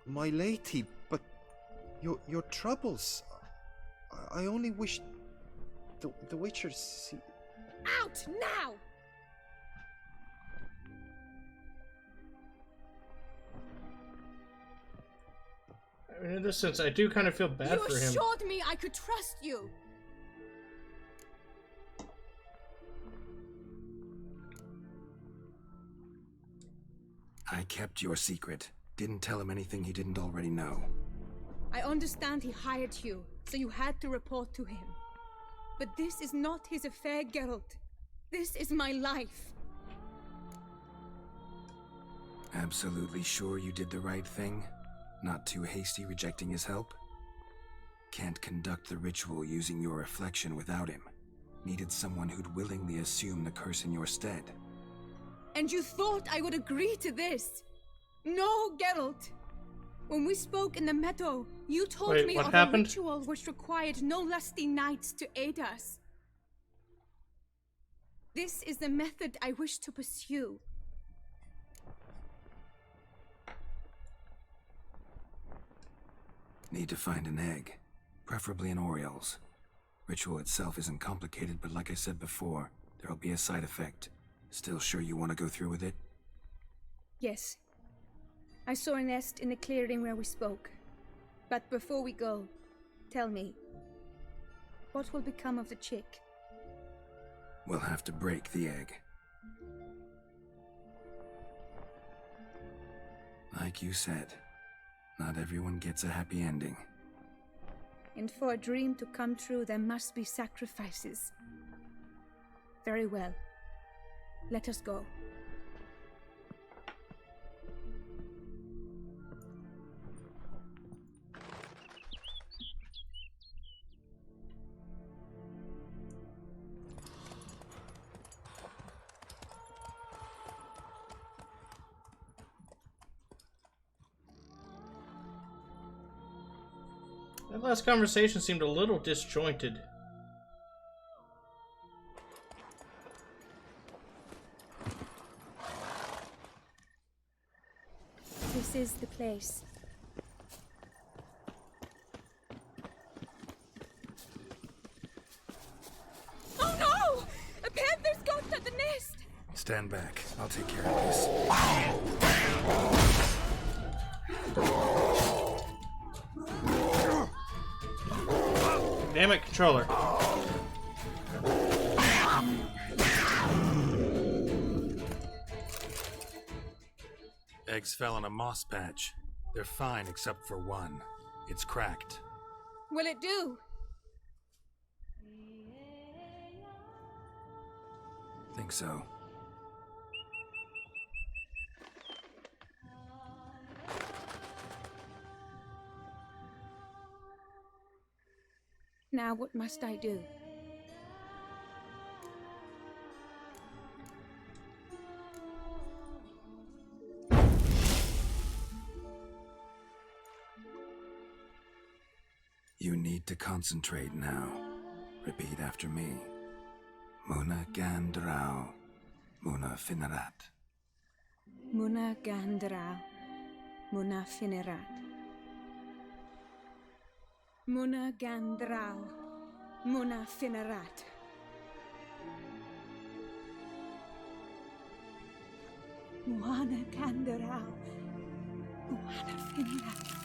My lady, but your troubles. I only wish the Witcher see. Out now! In this sense, I do kind of feel bad for him. You assured me I could trust you. I kept your secret. Didn't tell him anything he didn't already know. I understand he hired you, so you had to report to him. But this is not his affair, Geralt. This is my life. Absolutely sure you did the right thing? Not too hasty rejecting his help? Can't conduct the ritual using your reflection without him. Needed someone who'd willingly assume the curse in your stead. And you thought I would agree to this? No, Geralt. When we spoke in the meadow, you told me what of happened? a ritual which required no lusty knights to aid us. This is the method I wish to pursue. Need to find an egg, preferably an Oriole's. Ritual itself isn't complicated, but like I said before, there'll be a side effect. Still sure you want to go through with it? Yes. I saw a nest in the clearing where we spoke. But before we go, tell me, what will become of the chick? We'll have to break the egg. Like you said, not everyone gets a happy ending. And for a dream to come true, there must be sacrifices. Very well. Let us go. That last conversation seemed a little disjointed. This is the place. Oh no! A panther's got at the nest! Stand back. I'll take care of this. Damn it, controller. Eggs fell on a moss patch. They're fine except for one. It's cracked. Will it do? Think so. Now what must I do? You need to concentrate now. Repeat after me. Muna Gandrau, Muna Finerat. Muna Gandra, Muna Finerat. Muna Gandrau, Muna Finerat. Muna Gandrau, Muna Finerat.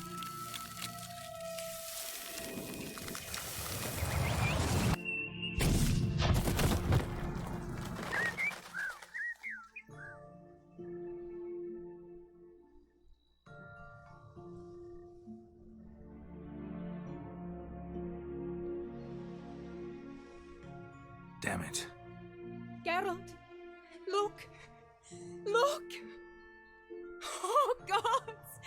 Damn it. Geralt, look! Look! Oh, gods!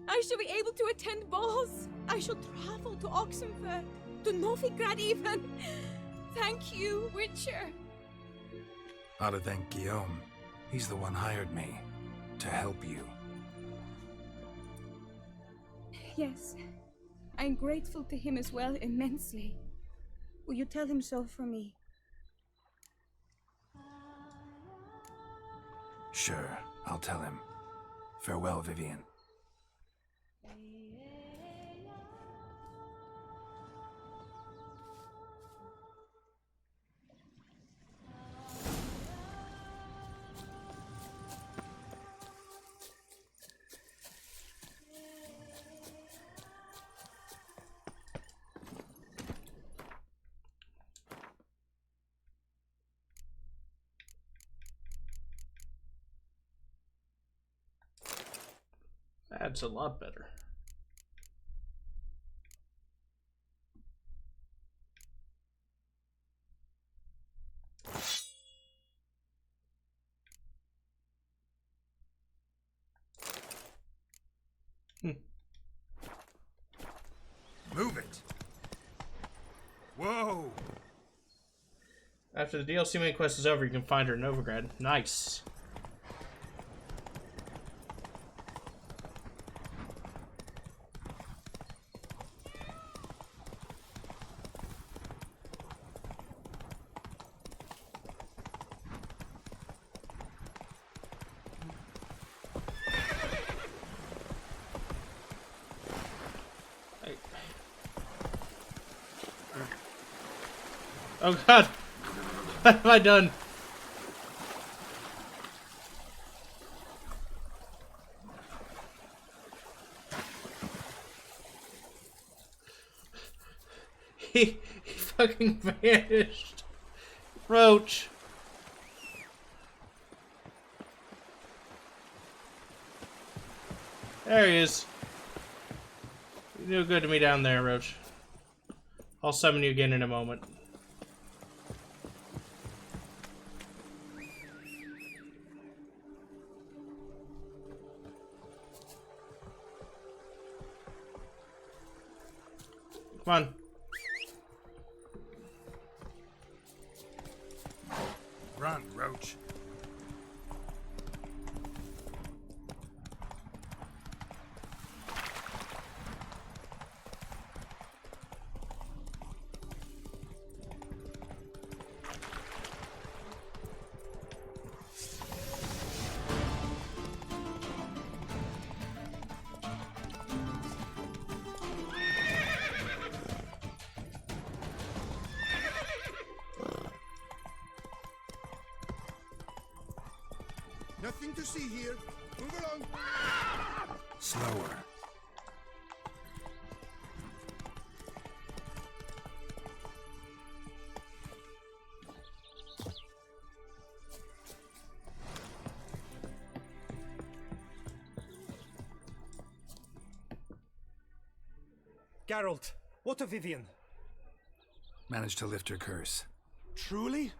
I shall be able to attend balls. I shall travel to Oxenfurt, to Novigrad even. Thank you, Witcher. Ought to thank Guillaume. He's the one hired me to help you. Yes, I'm grateful to him as well, immensely. Will you tell him so for me? Sure, I'll tell him. Farewell, Vivian. That's a lot better. Move it! Whoa! After the DLC main quest is over, you can find her in Novigrad. Nice. Oh god! What have I done? He fucking vanished. Roach. There he is. You do good to me down there, Roach. I'll summon you again in a moment. Come on. Run, Roach. Nothing to see here. Move along. Slower. Geralt, what of Vivian? Managed to lift her curse. Truly?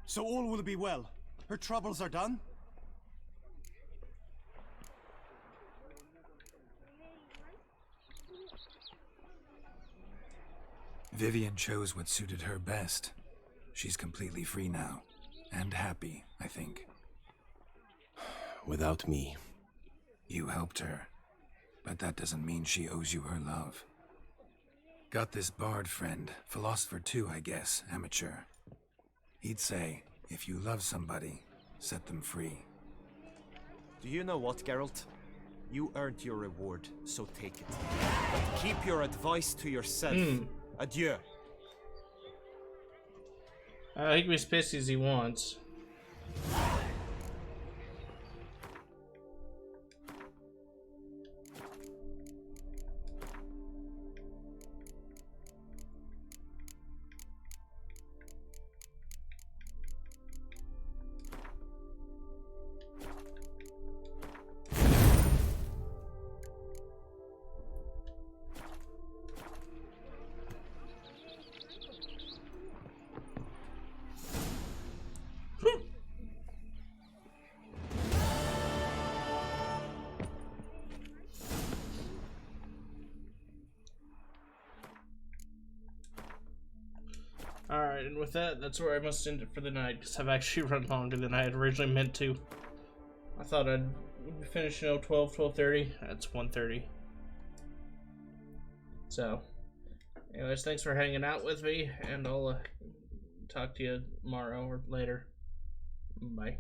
So all will be well. Her troubles are done? Vivian chose what suited her best. She's completely free now. And happy, I think. Without me. You helped her. But that doesn't mean she owes you her love. Got this bard friend, philosopher too, I guess, amateur. He'd say, if you love somebody, set them free. Do you know what, Geralt? You earned your reward, so take it. But keep your advice to yourself. Adieu. He can be as pissy as he wants. Alright, and with that, that's where I must end it for the night, because I've actually run longer than I had originally meant to. I thought I'd finish, 12:30. That's 1:30. So, anyways, thanks for hanging out with me, and I'll talk to you tomorrow or later. Bye.